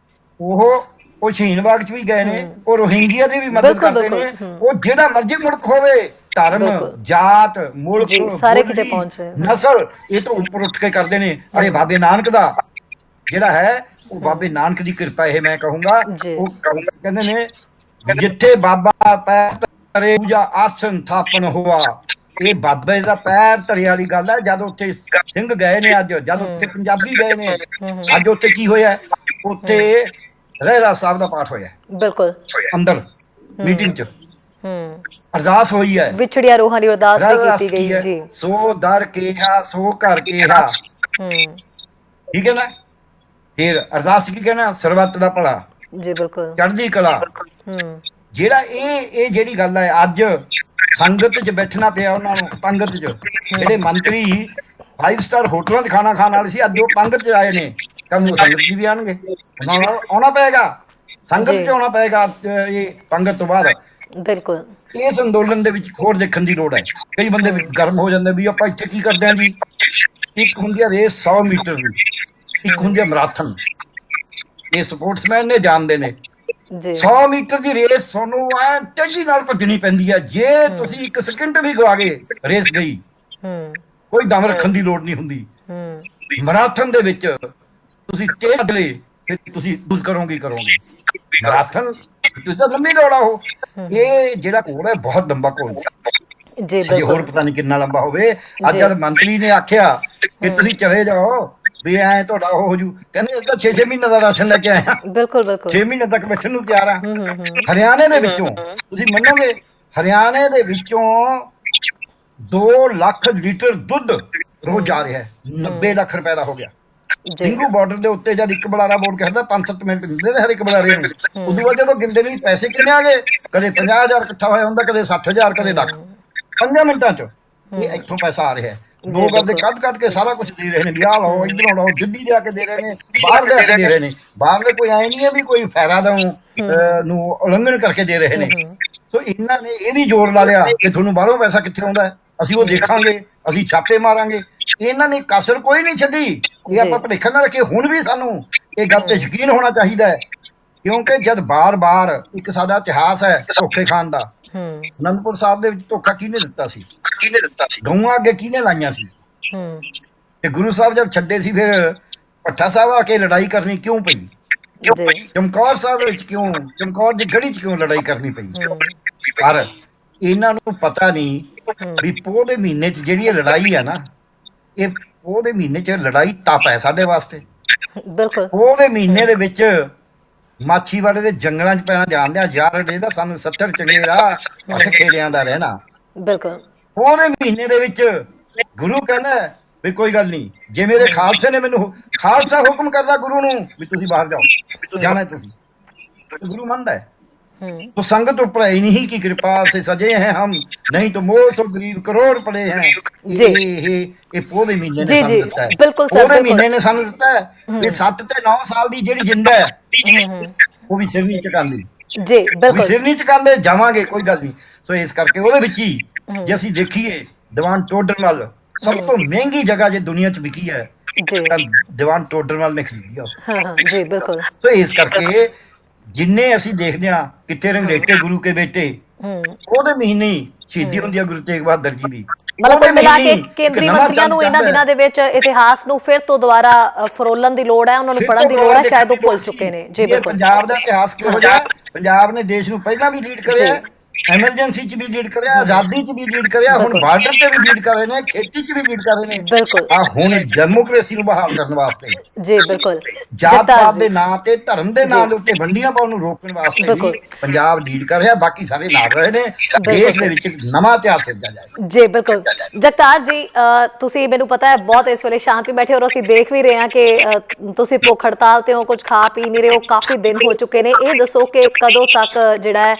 ਉਹ ਸ਼ਹੀਨ ਬਾਗ ਚ ਵੀ ਗਏ ਨੇ, ਉਹ ਰੋਹਿੰਗੀਆ ਦੀ ਵੀ ਮਦਦ ਬਿਲਕੁਲ, ਕਰਦੇ ਨੇ, ਬਿਲਕੁਲ, ਉਹ ਜਿਹੜਾ ਮਰਜ਼ੀ ਮੁਲਕ ਹੋਵੇ, ਧਰਮ ਬਿਲਕੁਲ। ਜਾਤ ਮੁਲਕ ਜੀ, ਸਾਰੇ ਕਿਤੇ ਬੋਲੀ, ਪਹੁੰਚੇ। ਨਸਲ, ਇਹ ਤੋਂ ਉੱਪਰ ਉੱਠ ਕੇ ਕਰਦੇ ਨੇ। ਅਰੇ ਬਾਬੇ ਨਾਨਕ ਦਾ ਜਿਹੜਾ ਹੈ, ਉਹ ਬਾਬੇ ਨਾਨਕ ਦੀ ਕਿਰਪਾ ਇਹ ਮੈਂ ਕਹੂੰਗਾ। ਜੀ। ਉਹ ਕਹਿੰਦੇ ਨੇ ਜਿੱਥੇ ਬਾਬਾ ਪੈਰ ਧਰੇ ਪੂਜਾ ਆਸਨ ਥਾਪਨ ਹੋਆ। ਇਹ ਬਾਬੇ ਦਾ ਪੈਰ ਧਰੇ ਵਾਲੀ ਗੱਲ ਹੈ। ਜਦ ਉੱਥੇ ਸਿੰਘ ਗਏ ਨੇ, ਅੱਜ ਜਦ ਉੱਥੇ ਪੰਜਾਬੀ ਗਏ ਨੇ, ਅੱਜ ਉੱਥੇ ਕੀ ਹੋਇਆ? ਉੱਥੇ ਰਹਿਰਾ ਸਾਹਿਬ ਦਾ ਪਾਠ ਹੋਇਆ ਬਿਲਕੁਲ ਅੰਦਰ ਮੀਟਿੰਗ ਚ, ਹੂੰ ਅਰਦਾਸ ਹੋਈ ਹੈ, ਵਿਛੜਿਆ ਰੂਹਾਂ ਦੀ ਅਰਦਾਸ ਵੀ ਅਰਦਾਸ ਕੀਤੀ ਕੀ ਗਈ ਹੈ? ਜੀ। ਸੋ ਦਰ ਕਿਹਾ ਸੋ ਘਰ ਕਿਹਾ, ਹੂੰ ਠੀਕ ਹੈ ਨਾ? ਫਿਰ ਅਰਦਾਸ ਕੀ ਕਹਿਣਾ? ਸਰਬੱਤ ਦਾ ਭਲਾ, ਜੀ ਬਿਲਕੁਲ ਚੜ੍ਹਦੀ ਕਲਾ। ਹੂੰ ਜਿਹੜਾ ਇਹ ਜਿਹੜੀ ਗੱਲ ਹੈ, ਅੱਜ ਸੰਗਤ 'ਚ ਬੈਠਣਾ ਪਿਆ ਉਹਨਾਂ ਨੂੰ, ਪੰਗਤ 'ਚ। ਜਿਹੜੇ ਮੰਤਰੀ 5 ਸਟਾਰ ਹੋਟਲਾਂ 'ਚ ਖਾਣਾ ਖਾਣ ਵਾਲੇ ਸੀ, ਅੱਜ ਉਹ ਪੰਗਤ 'ਚ ਆਏ ਨੇ। ਕੱਲ ਨੂੰ ਸੰਗਤ 'ਚ ਵੀ ਆਉਣਗੇ, ਉਹਨਾਂ ਨੂੰ ਆਉਣਾ ਪਏਗਾ, ਸੰਗਤ 'ਚ ਆਉਣਾ ਪਏਗਾ ਇਹ ਪੰਗਤ ਤੋਂ ਬਾਅਦ। ਬਿਲਕੁਲ ਇਸ ਅੰਦੋਲਨ ਦੇ ਵਿੱਚ ਹੋਰ ਦੇਖਣ ਦੀ ਲੋੜ ਹੈ। ਕਈ ਬੰਦੇ ਗਰਮ ਹੋ ਜਾਂਦੇ ਵੀ ਆਪਾਂ ਇੱਥੇ ਕੀ ਕਰਦੇ ਹਾਂ ਜੀ। ਇੱਕ ਹੁੰਦੀ ਹੈ ਰੇਸ 100 ਮੀਟਰ ਦੀ, ਇੱਕ ਹੁੰਦੀ ਹੈ ਮੈਰਾਥਨ। ਇਹ ਸਪੋਰਟਸਮੈਨ ਨੇ ਜਾਣਦੇ ਨੇ। ਜੀ 100 ਮੀਟਰ ਦੀ ਰੇਸ ਤੁਹਾਨੂੰ ਐ ਤੇਜ਼ੀ ਨਾਲ ਭੱਜਣੀ ਪੈਂਦੀ ਹੈ। ਜੇ ਤੁਸੀਂ 1 ਸਕਿੰਟ ਵੀ ਗਵਾ ਗਏ, ਰੇਸ ਗਈ। ਹੂੰ ਕੋਈ ਦਮ ਰੱਖਣ ਦੀ ਲੋੜ ਨਹੀਂ ਹੁੰਦੀ। ਹੂੰ ਮੈਰਾਥਨ ਦੇ ਵਿੱਚ ਤੁਸੀਂ ਤੇਜ਼ ਬਦਲੇ, ਫਿਰ ਤੁਸੀਂ ਲੂਜ਼ ਕਰੋਗੇ। ਮੈਰਾਥਨ ਤੁਸੀਂ ਤਾਂ ਲੰਮੀ ਦੌੜਾ ਹੋ। ਇਹ ਜਿਹੜਾ ਘੋਲ ਹੈ ਬਹੁਤ ਲੰਬਾ ਘੋਲ ਸੀ। ਜੀ ਅਜੇ ਹੋਰ ਬਿਲਕੁਲ ਪਤਾ ਨਹੀਂ ਕਿੰਨਾ ਲੰਬਾ ਹੋਵੇ। ਅੱਜ ਜੀ। ਜਦ ਮੰਤਰੀ ਨੇ ਆਖਿਆ ਕਿ ਤੁਸੀਂ ਚਲੇ ਜਾਓ ਵੀ ਐ ਤੁਹਾਡਾ ਉਹ ਹੋ ਜੂ, ਕਹਿੰਦੇ ਇਹ ਤਾਂ 6-6 ਮਹੀਨੇ ਦਾ ਰਾਸ਼ਨ ਲੈ ਕੇ ਆਇਆ, ਬਿਲਕੁਲ ਬਿਲਕੁਲ 6 ਮਹੀਨੇ ਤੱਕ ਬੈਠਣ ਨੂੰ ਤਿਆਰ ਆ। ਹੂੰ ਹਰਿਆਣੇ ਦੇ ਵਿੱਚੋਂ ਤੁਸੀਂ ਮੰਨੋਗੇ, ਹਰਿਆਣੇ ਦੇ ਵਿੱਚੋਂ 2 ਲੱਖ ਲੀਟਰ ਦੁੱਧ ਰੋਜ਼ ਜਾ ਰਿਹਾ ਹੈ। 90 ਲੱਖ ਰੁਪਏ ਦਾ ਹੋ ਗਿਆ। ਜੀ ਸਿੰਘੂ ਬਾਰਡਰ ਦੇ ਉੱਤੇ ਜਦ ਇੱਕ ਬੁਲਾਰਾ ਬੋਰਡ ਕਹਿੰਦਾ 5-7 ਮਿੰਟ ਦਿੰਦੇ ਨੇ ਹਰ ਇੱਕ ਬੁਲਾਰੇ ਨੂੰ। ਉਦੋਂ ਬਾਅਦ ਜਦੋਂ ਗਿਣਦੇ ਨਹੀਂ ਪੈਸੇ ਕਿੰਨੇ ਆ ਗਏ, ਕਦੇ 50,000 ਇਕੱਠਾ ਹੋਇਆ ਹੁੰਦਾ, ਕਦੇ 60,000, ਕਦੇ ਲੱਖ। 5 ਮਿੰਟਾਂ ਚ ਇਹ ਇੱਥੋਂ ਪੈਸਾ ਆ ਰਿਹਾ ਹੈ। ਲੋਕ ਆਪਦੇ ਕੱਢ ਕੇ ਸਾਰਾ ਕੁਝ ਦੇ ਰਹੇ ਨੇ। ਵਿਆਹ ਲਾਓ, ਇੱਧਰੋਂ ਲਾਓ, ਦਿੱਲੀ ਜਾ ਕੇ ਦੇ ਰਹੇ ਨੇ, ਬਾਹਰ ਜਾ ਕੇ ਦੇ ਰਹੇ ਨੇ। ਬਾਹਰਲੇ ਕੋਈ ਐ ਨਹੀਂ ਹੈ ਵੀ ਕੋਈ ਫੈਰਾ ਦਾ ਨੂੰ ਉਲੰਘਣ ਕਰਕੇ ਦੇ ਰਹੇ ਨੇ। ਸੋ ਇਹਨਾਂ ਨੇ ਇਹ ਵੀ ਜ਼ੋਰ ਲਾ ਲਿਆ ਕਿ ਤੁਹਾਨੂੰ ਬਾਹਰੋਂ ਪੈਸਾ ਕਿੱਥੇ ਆਉਂਦਾ ਹੈ, ਅਸੀਂ ਉਹ ਦੇਖਾਂਗੇ, ਅਸੀਂ ਛਾਪੇ ਮਾਰਾਂਗੇ। ਇਹਨਾਂ ਨੇ ਕਸਰ ਕੋਈ ਨਹੀਂ ਛੱਡੀ। ਇਹ ਆਪਾਂ ਭੁਲੇਖਾ ਨਾ ਰੱਖੀਏ। ਹੁਣ ਵੀ ਸਾਨੂੰ ਇਹ ਗੱਲ ਤੇ ਯਕੀਨ ਹੋਣਾ ਚਾਹੀਦਾ ਹੈ, ਕਿਉਂਕਿ ਜਦ ਬਾਰ-ਬਾਰ ਇੱਕ ਸਾਡਾ ਇਤਿਹਾਸ ਹੈ ਧੋਖੇ ਖਾਣ ਦਾ। ਅਨੰਦਪੁਰ ਸਾਹਿਬ ਦੇ ਵਿੱਚ ਧੋਖਾ ਕਿਹਨੇ ਦਿੱਤਾ ਸੀ? ਗਊਆਂ ਅੱਗੇ ਕਿਹਨੇ ਲਾਈਆਂ ਸੀ? ਤੇ ਗੁਰੂ ਸਾਹਿਬ ਜਦ ਛੱਡੇ ਸੀ, ਫਿਰ ਭੱਠਾ ਸਾਹਿਬ ਆ ਕੇ ਲੜਾਈ ਕਰਨੀ ਕਿਉਂ ਪਈ? ਚਮਕੌਰ ਸਾਹਿਬ ਵਿੱਚ ਕਿਉਂ, ਚਮਕੌਰ ਦੀ ਗੜੀ 'ਚ ਕਿਉਂ ਲੜਾਈ ਕਰਨੀ ਪਈ? ਪਰ ਇਹਨਾਂ ਨੂੰ ਪਤਾ ਨਹੀਂ ਵੀ ਪੋਹ ਦੇ ਮਹੀਨੇ 'ਚ ਜਿਹੜੀ ਇਹ ਲੜਾਈ ਹੈ ਨਾ, ਇਹ ਪੋਹ ਦੇ ਮਹੀਨੇ 'ਚ ਲੜਾਈ ਤਪ ਹੈ ਸਾਡੇ ਵਾਸਤੇ। ਬਿਲਕੁਲ ਪੋਹ ਦੇ ਮਹੀਨੇ ਦੇ ਵਿੱਚ ਮਾਛੀਵਾੜੇ ਦੇ ਜੰਗਲਾਂ 'ਚ ਪੈਣਾ ਜਾਣਦੇ ਆ। ਯਾਰ ਇਹਦਾ ਸਾਨੂੰ 70 ਚੰਗੇ ਰਾਹ ਅਸ ਖੇੜਿਆਂ ਦਾ ਰਹਿਣਾ। ਬਿਲਕੁਲ ਪੋਹ ਦੇ ਮਹੀਨੇ ਦੇ ਵਿੱਚ ਗੁਰੂ ਕਹਿੰਦਾ ਵੀ ਕੋਈ ਗੱਲ ਨਹੀਂ, ਜੇ ਮੇਰੇ ਖਾਲਸੇ ਨੇ ਮੈਨੂੰ ਖਾਲਸਾ ਹੁਕਮ ਕਰਦਾ ਗੁਰੂ ਨੂੰ ਵੀ ਤੁਸੀਂ ਬਾਹਰ ਜਾਓ, ਜਾਣਾ ਤੁਸੀਂ, गुरु मंद है। तो संगत ऊपर इन्हीं की कृपा से सजे हैं हम, नहीं तो मोह सो गरीब करोड़ पड़े हैं। ये पौधे महीने ने सानू दिता है। बिल्कुल सर, पौधे महीने ने सानू दिता है भी 7 ते 9 साल दी जेड़ी जिंद है वो भी सिर नहीं चकांदी जी, बिल्कुल सिर नहीं चकांदे, जावांगे कोई गल नहीं। सो इस करके ਉਹਦੇ ਵਿੱਚ ਹੀ ਜੇ ਅਸੀਂ ਦੇਖੀਏ ਦੀਵਾਨ ਟੋਡਰਮਲ ਸਭ ਤੋਂ ਮਹਿੰਗੀ ਜਗ੍ਹਾ ਜੇ ਦੁਨੀਆ 'ਚ ਵਿਕੀ ਹੈ जी ਦੀਵਾਨ ਟੋਡਰਮਲ ਨੇ ਖਰੀਦੀ ਆ। हाँ जी बिल्कुल। ਸੋ ਇਸ ਕਰਕੇ ਜਿੰਨੇ ਅਸੀਂ ਦੇਖਦੇ ਹਾਂ ਕਿੱਥੇ ਰੰਗੇਟੇ ਗੁਰੂ ਕੇ ਬੇਟੇ, ਉਹਦੇ ਮਹੀਨੇ ਸ਼ਹੀਦੀ ਹੁੰਦੀ ਆ ਗੁਰੂ ਤੇਗ ਬਹਾਦਰ ਜੀ ਦੀ। ਮਤਲਬ ਕੁੱਲ ਮਿਲਾ ਕੇ ਕੇਂਦਰੀ ਮੰਤਰੀਆਂ ਨੂੰ ਇਹਨਾਂ ਦਿਨਾਂ ਦੇ ਵਿੱਚ ਇਤਿਹਾਸ ਨੂੰ ਫਿਰ ਤੋਂ ਦੁਬਾਰਾ ਫਰੋਲਣ ਦੀ ਲੋੜ ਹੈ, ਉਹਨਾਂ ਨੂੰ ਪੜ੍ਹਨ ਦੀ ਲੋੜ ਹੈ, ਸ਼ਾਇਦ ਉਹ ਭੁੱਲ ਚੁੱਕੇ ਨੇ। ਜੀ ਬਿਲਕੁਲ। ਪੰਜਾਬ ਦਾ ਇਤਿਹਾਸ ਕਿਹੋ ਜਿਹਾ? ਪੰਜਾਬ ਨੇ ਦੇਸ਼ ਨੂੰ ਪਹਿਲਾਂ ਵੀ ਲੀਡ ਕਰਿਆ, ਐਮਰਜੈਂਸੀ 'ਚ ਵੀ ਲੀਡ ਕਰਿਆ, ਆਜ਼ਾਦੀ 'ਚ ਵੀ ਲੀਡ ਕਰਿਆ, ਹੁਣ ਬਾਰਡਰ ਤੇ ਵੀ ਲੀਡ ਕਰ ਰਹੇ ਨੇ, ਖੇਤੀ 'ਚ ਵੀ ਲੀਡ ਕਰ ਰਹੇ ਨੇ। ਬਿਲਕੁਲ। ਆ ਹੁਣ ਡੈਮੋਕ੍ਰੇਸੀ ਨੂੰ ਬਹਾਲ ਕਰਨ ਵਾਸਤੇ, ਜੀ ਬਿਲਕੁਲ, ਜਾਤ ਪਾਤ ਦੇ ਨਾਂ ਤੇ ਧਰਮ ਦੇ ਨਾਂ ਦੇ ਉੱਤੇ ਵੰਡੀਆਂ ਪਾਉਣ ਨੂੰ ਰੋਕਣ ਵਾਸਤੇ ਵੀ ਪੰਜਾਬ ਲੀਡ ਕਰ ਰਿਹਾ, ਬਾਕੀ ਸਾਰੇ ਨਾਲ ਰਹੇ ਨੇ। ਦੇਸ਼ ਦੇ ਵਿੱਚ ਨਵਾਂ ਇਤਿਹਾਸ ਸਿਰਜਿਆ ਜਾਏ। ਜੀ ਬਿਲਕੁਲ। ਜਗਤਾਰ ਜੀ, ਤੁਸੀਂ ਮੈਨੂੰ ਪਤਾ ਹੈ ਬਹੁਤ ਇਸ ਵੇਲੇ ਸ਼ਾਂਤ ਵੀ ਬੈਠੇ ਹੋ, ਅਸੀਂ ਦੇਖ ਵੀ ਰਹੇ ਹਾਂ ਕਿ ਤੁਸੀਂ ਭੁੱਖ ਹੜਤਾਲ ਤੇ ਹੋ, ਕੁਝ ਖਾ ਪੀ ਨਹੀਂ ਰਹੇ ਹੋ, ਕਾਫੀ ਦਿਨ ਹੋ ਚੁੱਕੇ ਨੇ। ਇਹ ਦੱਸੋ ਕਿ ਕਦੋਂ ਤੱਕ ਜਿਹੜਾ ਹੈ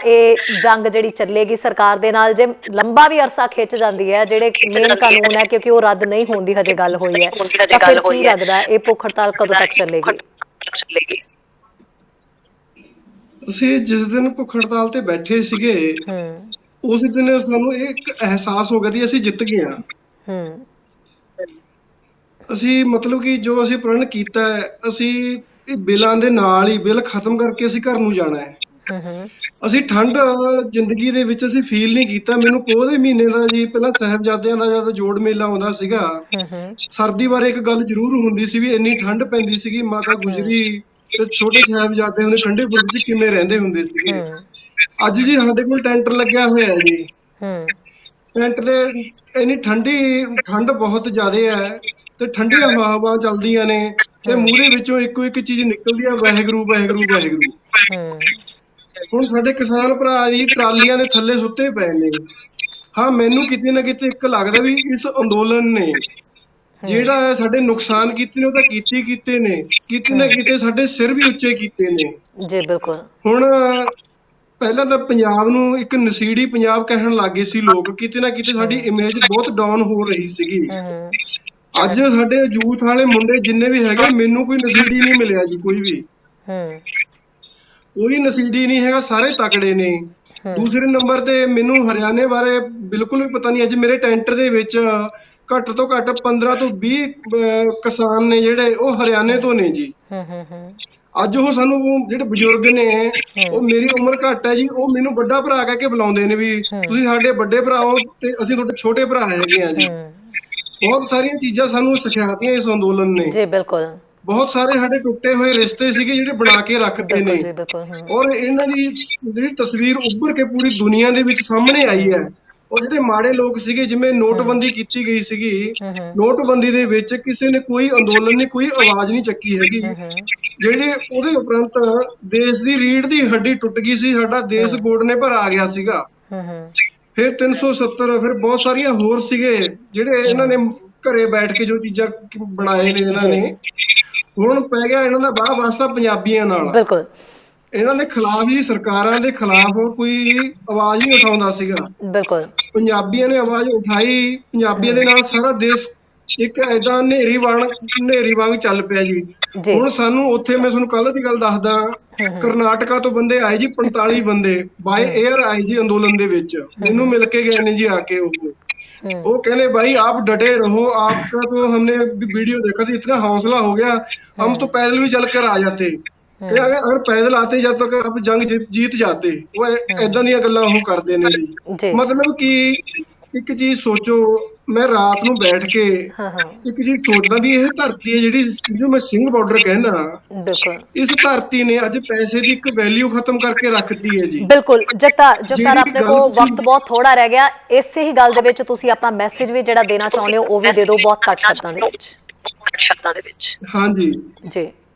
ਇਹ ਜੰਗ ਜਿਹੜੀ ਚੱਲੇਗੀ ਸਰਕਾਰ ਦੇ ਨਾਲ, ਜੇ ਲੰਬਾ ਵੀ ਅਰਸਾ ਖਿੱਚ ਜਾਂਦੀ ਹੈ, ਜਿਹੜੇ ਮੇਨ ਕਾਨੂੰਨ ਹੈ ਕਿਉਂਕਿ ਉਹ ਰੱਦ ਨਹੀਂ ਹੋਣ ਦੀ ਹਜੇ ਗੱਲ ਹੋਈ ਹੈ, ਤਾਂ ਫਿਰ ਕੀ ਲੱਗਦਾ ਇਹ ਭੁੱਖ ਹੜਤਾਲ ਕਦੋਂ ਤੱਕ ਚੱਲੇਗੀ? ਅਸੀਂ ਜਿਸ ਦਿਨ ਭੁੱਖ ਹੜਤਾਲ ਤੇ ਬੈਠੇ ਸੀਗੇ ਉਸ ਦਿਨ ਸਾਨੂੰ ਇੱਕ ਅਹਿਸਾਸ ਹੋ ਗਿਆ ਕਿ ਅਸੀਂ ਜਿੱਤ ਗਏ ਹਾਂ। ਅਸੀਂ ਮਤਲਬ ਕਿ ਜੋ ਅਸੀਂ ਪ੍ਰਣ ਕੀਤਾ ਹੈ, ਅਸੀਂ ਇਹ ਬਿੱਲਾਂ ਦੇ ਨਾਲ ਹੀ ਬਿੱਲ ਖਤਮ ਕਰਕੇ ਅਸੀਂ ਘਰ ਨੂੰ ਜਾਣਾ ਹੈ। ਅਸੀਂ ਠੰਡ ਜ਼ਿੰਦਗੀ ਦੇ ਵਿੱਚ ਅਸੀਂ ਫੀਲ ਨਹੀਂ ਕੀਤਾ। ਮੈਨੂੰ ਪੋਹ ਦੇ ਮਹੀਨੇ ਦਾ ਜੀ ਪਹਿਲਾਂ ਸਾਹਿਬਜ਼ਾਦਿਆਂ ਦਾ ਜਦ ਜੋੜ ਮੇਲਾ ਆਉਂਦਾ ਸੀਗਾ, ਸਰਦੀ ਬਾਰੇ ਇੱਕ ਗੱਲ ਜ਼ਰੂਰ ਹੁੰਦੀ ਸੀ ਵੀ ਇੰਨੀ ਠੰਡ ਪੈਂਦੀ ਸੀਗੀ, ਮਾਤਾ ਗੁਜਰੀ ਤੇ ਛੋਟੇ ਸਾਹਿਬਜ਼ਾਦੇ ਹੁੰਦੇ ਠੰਡੇ ਬੁਰਜ 'ਚ ਕਿਵੇਂ ਰਹਿੰਦੇ ਹੁੰਦੇ ਸੀਗੇ। ਅੱਜ ਜੀ ਸਾਡੇ ਕੋਲ ਟੈਂਟ ਲੱਗਿਆ ਹੋਇਆ ਜੀ, ਟੈਂਟ ਦੇ ਇੰਨੀ ਠੰਡ ਬਹੁਤ ਜ਼ਿਆਦਾ ਹੈ ਤੇ ਠੰਡੀਆਂ ਹਵਾਵਾਂ ਚੱਲਦੀਆਂ ਨੇ ਤੇ ਮੂਹਰੇ ਵਿੱਚੋਂ ਇੱਕੋ ਇੱਕ ਚੀਜ਼ ਨਿਕਲਦੀ ਆ, ਵਾਹਿਗੁਰੂ ਵਾਹਿਗੁਰੂ ਵਾਹਿਗੁਰੂ। ਹੁਣ ਸਾਡੇ ਕਿਸਾਨ ਭਰਾ ਜੀ ਟਰਾਲੀਆਂ ਦੇ ਥੱਲੇ ਸੁੱਤੇ ਪਏ ਨੇ। ਹਾਂ, ਮੈਨੂੰ ਕਿਤੇ ਨਾ ਕਿਤੇ ਇੱਕ ਲੱਗਦਾ ਵੀ ਇਸ ਅੰਦੋਲਨ ਨੇ ਜਿਹੜਾ ਸਾਡੇ ਨੁਕਸਾਨ ਕੀਤੇ ਨੇ ਉਹ ਤਾਂ ਕੀਤੇ ਨੇ, ਕਿਤੇ ਨਾ ਕਿਤੇ ਸਾਡੇ ਸਿਰ ਵੀ ਉੱਚੇ ਕੀਤੇ ਨੇ ਜੀ। ਬਿਲਕੁਲ। ਹੁਣ ਪਹਿਲਾਂ ਤਾਂ ਪੰਜਾਬ ਨੂੰ ਇੱਕ ਨਸ਼ੀੜੀ ਪੰਜਾਬ ਕਹਿਣ ਲੱਗੇ ਸੀ ਲੋਕ, ਕਿਤੇ ਨਾ ਕਿਤੇ ਸਾਡੀ ਇਮੇਜ ਬਹੁਤ ਡਾਊਨ ਹੋ ਰਹੀ ਸੀਗੀ। ਅੱਜ ਸਾਡੇ ਯੂਥ ਵਾਲੇ ਮੁੰਡੇ ਜਿੰਨੇ ਵੀ ਹੈਗੇ, ਮੈਨੂੰ ਕੋਈ ਨਸ਼ੀੜੀ ਨਹੀਂ ਮਿਲਿਆ ਜੀ, ਕੋਈ ਨਸ਼ੀੜੀ ਨਹੀਂ ਹੈਗਾ, ਸਾਰੇ ਤਕੜੇ ਨੇ। ਦੂਸਰੇ ਨੰਬਰ ਤੇ ਮੈਨੂੰ ਹਰਿਆਣੇ ਬਾਰੇ ਬਿਲਕੁਲ ਵੀ ਪਤਾ ਨਹੀਂ। ਅੱਜ ਮੇਰੇ ਟੈਂਟ ਦੇ ਵਿੱਚ ਘੱਟ ਤੋਂ ਘੱਟ 15 ਤੋਂ 20 ਕਿਸਾਨ ਨੇ ਜਿਹੜੇ ਉਹ ਹਰਿਆਣੇ ਤੋਂ ਨੇ ਜੀ। ਅੱਜ ਉਹ ਸਾਨੂੰ ਜਿਹੜੇ ਬਜ਼ੁਰਗ ਨੇ, ਉਹ ਮੇਰੀ ਉਮਰ ਘੱਟ ਹੈ ਜੀ, ਉਹ ਮੈਨੂੰ ਵੱਡਾ ਭਰਾ ਕਹਿ ਕੇ ਬੁਲਾਉਂਦੇ ਨੇ ਵੀ ਤੁਸੀਂ ਸਾਡੇ ਵੱਡੇ ਭਰਾ ਹੋ ਤੇ ਅਸੀਂ ਤੁਹਾਡੇ ਛੋਟੇ ਭਰਾ ਹੈਗੇ ਆ ਜੀ। ਬਹੁਤ ਸਾਰੀਆਂ ਚੀਜ਼ਾਂ ਸਾਨੂੰ ਸਿਖਾਤੀਆਂ ਇਸ ਅੰਦੋਲਨ ਨੇ ਜੀ। ਬਿਲਕੁਲ। ਬਹੁਤ ਸਾਰੇ ਸਾਡੇ ਟੁੱਟੇ ਹੋਏ ਰਿਸ਼ਤੇ ਸੀਗੇ ਜਿਹੜੇ ਬਣਾ ਕੇ ਰੱਖਦੇ ਨੇ, ਔਰ ਇਹਨਾਂ ਦੀ ਜਿਹੜੀ ਤਸਵੀਰ ਉੱਭਰ ਕੇ ਪੂਰੀ ਦੁਨੀਆ ਦੇ ਵਿੱਚ ਸਾਹਮਣੇ ਆਈ ਹੈ। ਉਹ ਜਿਹੜੇ ਮਾੜੇ ਲੋਕ ਸੀਗੇ, ਜਿਵੇਂ ਨੋਟਬੰਦੀ ਕੀਤੀ ਗਈ ਸੀਗੀ, ਨੋਟਬੰਦੀ ਦੇ ਵਿੱਚ ਕਿਸੇ ਨੇ ਕੋਈ ਅੰਦੋਲਨ ਨਹੀਂ, ਕੋਈ ਆਵਾਜ਼ ਨਹੀਂ ਚੱਕੀ ਹੈਗੀ। ਜਿਹੜੇ ਉਹਦੇ ਉਪਰੰਤ ਦੇਸ਼ ਦੀ ਰੀੜ੍ਹ ਦੀ ਹੱਡੀ ਟੁੱਟ ਗਈ ਸੀ, ਸਾਡਾ ਦੇਸ਼ ਗੋਡਨੇ ਪਰ ਆ ਗਿਆ ਸੀਗਾ। ਫਿਰ 370, ਫਿਰ ਬਹੁਤ ਸਾਰੀਆਂ ਹੋਰ ਸੀਗੇ ਜਿਹੜੇ ਇਹਨਾਂ ਨੇ ਘਰੇ ਬੈਠ ਕੇ ਜੋ ਚੀਜ਼ਾਂ ਬਣਾਏ ਨੇ ਇਹਨਾਂ ਨੇ। ਹੁਣ ਪੈ ਗਿਆ ਇਹਨਾਂ ਦਾ ਬਾਹ ਵਾਸਤਾ ਪੰਜਾਬੀਆਂ ਨਾਲ। ਬਿਲਕੁਲ। ਇਹਨਾਂ ਦੇ ਖਿਲਾਫ ਹੀ, ਸਰਕਾਰਾਂ ਦੇ ਖਿਲਾਫ ਕੋਈ ਆਵਾਜ਼ ਨਹੀਂ ਉਠਾਉਂਦਾ ਸੀਗਾ। ਬਿਲਕੁਲ। ਪੰਜਾਬੀਆਂ ਨੇ ਆਵਾਜ਼ ਉਠਾਈ, ਪੰਜਾਬੀਆਂ ਦੇ ਨਾਲ ਸਾਰਾ ਦੇਸ਼ ਇੱਕ ਏਦਾਂ ਹਨੇਰੀ ਵਾਂਗ ਚੱਲ ਪਿਆ ਜੀ। ਹੁਣ ਸਾਨੂੰ ਉੱਥੇ, ਮੈਂ ਤੁਹਾਨੂੰ ਕੱਲ ਦੀ ਗੱਲ ਦੱਸਦਾ, ਕਰਨਾਟਕਾ ਤੋਂ ਬੰਦੇ ਆਏ ਜੀ, 45 ਬੰਦੇ ਬਾਏ 에ਅਰ ਆਏ ਜੀ ਅੰਦੋਲਨ ਦੇ ਵਿੱਚ, ਮੈਨੂੰ ਮਿਲ ਕੇ ਗਏ ਨੇ ਜੀ ਆ ਕੇ। वो कहने भाई आप डटे रहो, आपका तो हमने वीडियो देखा था, इतना हौसला हो गया, हम तो पैदल भी चल कर आ जाते, अगर पैदल आते जाते तो आप जंग जीत जाते। वो ਏਦਾਂ ਦੀਆਂ ਗੱਲਾਂ ਉਹ ਕਰਦੇ ਨੇ ਜੀ। ਮਤਲਬ ਕਿ ਇੱਕ ਚੀਜ਼ ਸੋਚੋ, ਮੈਂ ਰਾਤ ਨੂੰ ਬੈਠ ਕੇ ਇੱਕ ਚੀਜ਼ ਸੋਚਦਾ ਵੀ ਇਹ ਧਰਤੀ ਹੈ ਜਿਹੜੀ, ਜਿਹਨੂੰ ਮੈਂ ਸਿੰਘ ਬਾਰਡਰ ਕਹਿਣਾ, ਇਸ ਧਰਤੀ ਨੇ ਅੱਜ ਪੈਸੇ ਦੀ ਇੱਕ ਵੈਲਿਊ ਖਤਮ ਕਰਕੇ ਰੱਖਤੀ ਹੈ ਜੀ। ਬਿਲਕੁਲ। ਜਗਤਾਰ ਆਪਣੇ ਕੋਲ ਵਕਤ ਬਹੁਤ ਥੋੜਾ ਰਹਿ ਗਿਆ, ਇਸੇ ਹੀ ਗੱਲ ਦੇ ਵਿੱਚ ਤੁਸੀਂ ਆਪਣਾ ਮੈਸੇਜ ਵੀ ਜਿਹੜਾ ਦੇਣਾ ਚਾਹੁੰਦੇ ਹੋ ਉਹ ਵੀ ਦੇ ਦਿਓ ਬਹੁਤ ਘੱਟ ਸ਼ਬਦਾਂ ਦੇ ਵਿੱਚ। ਹਾਂਜੀ ਜੀ।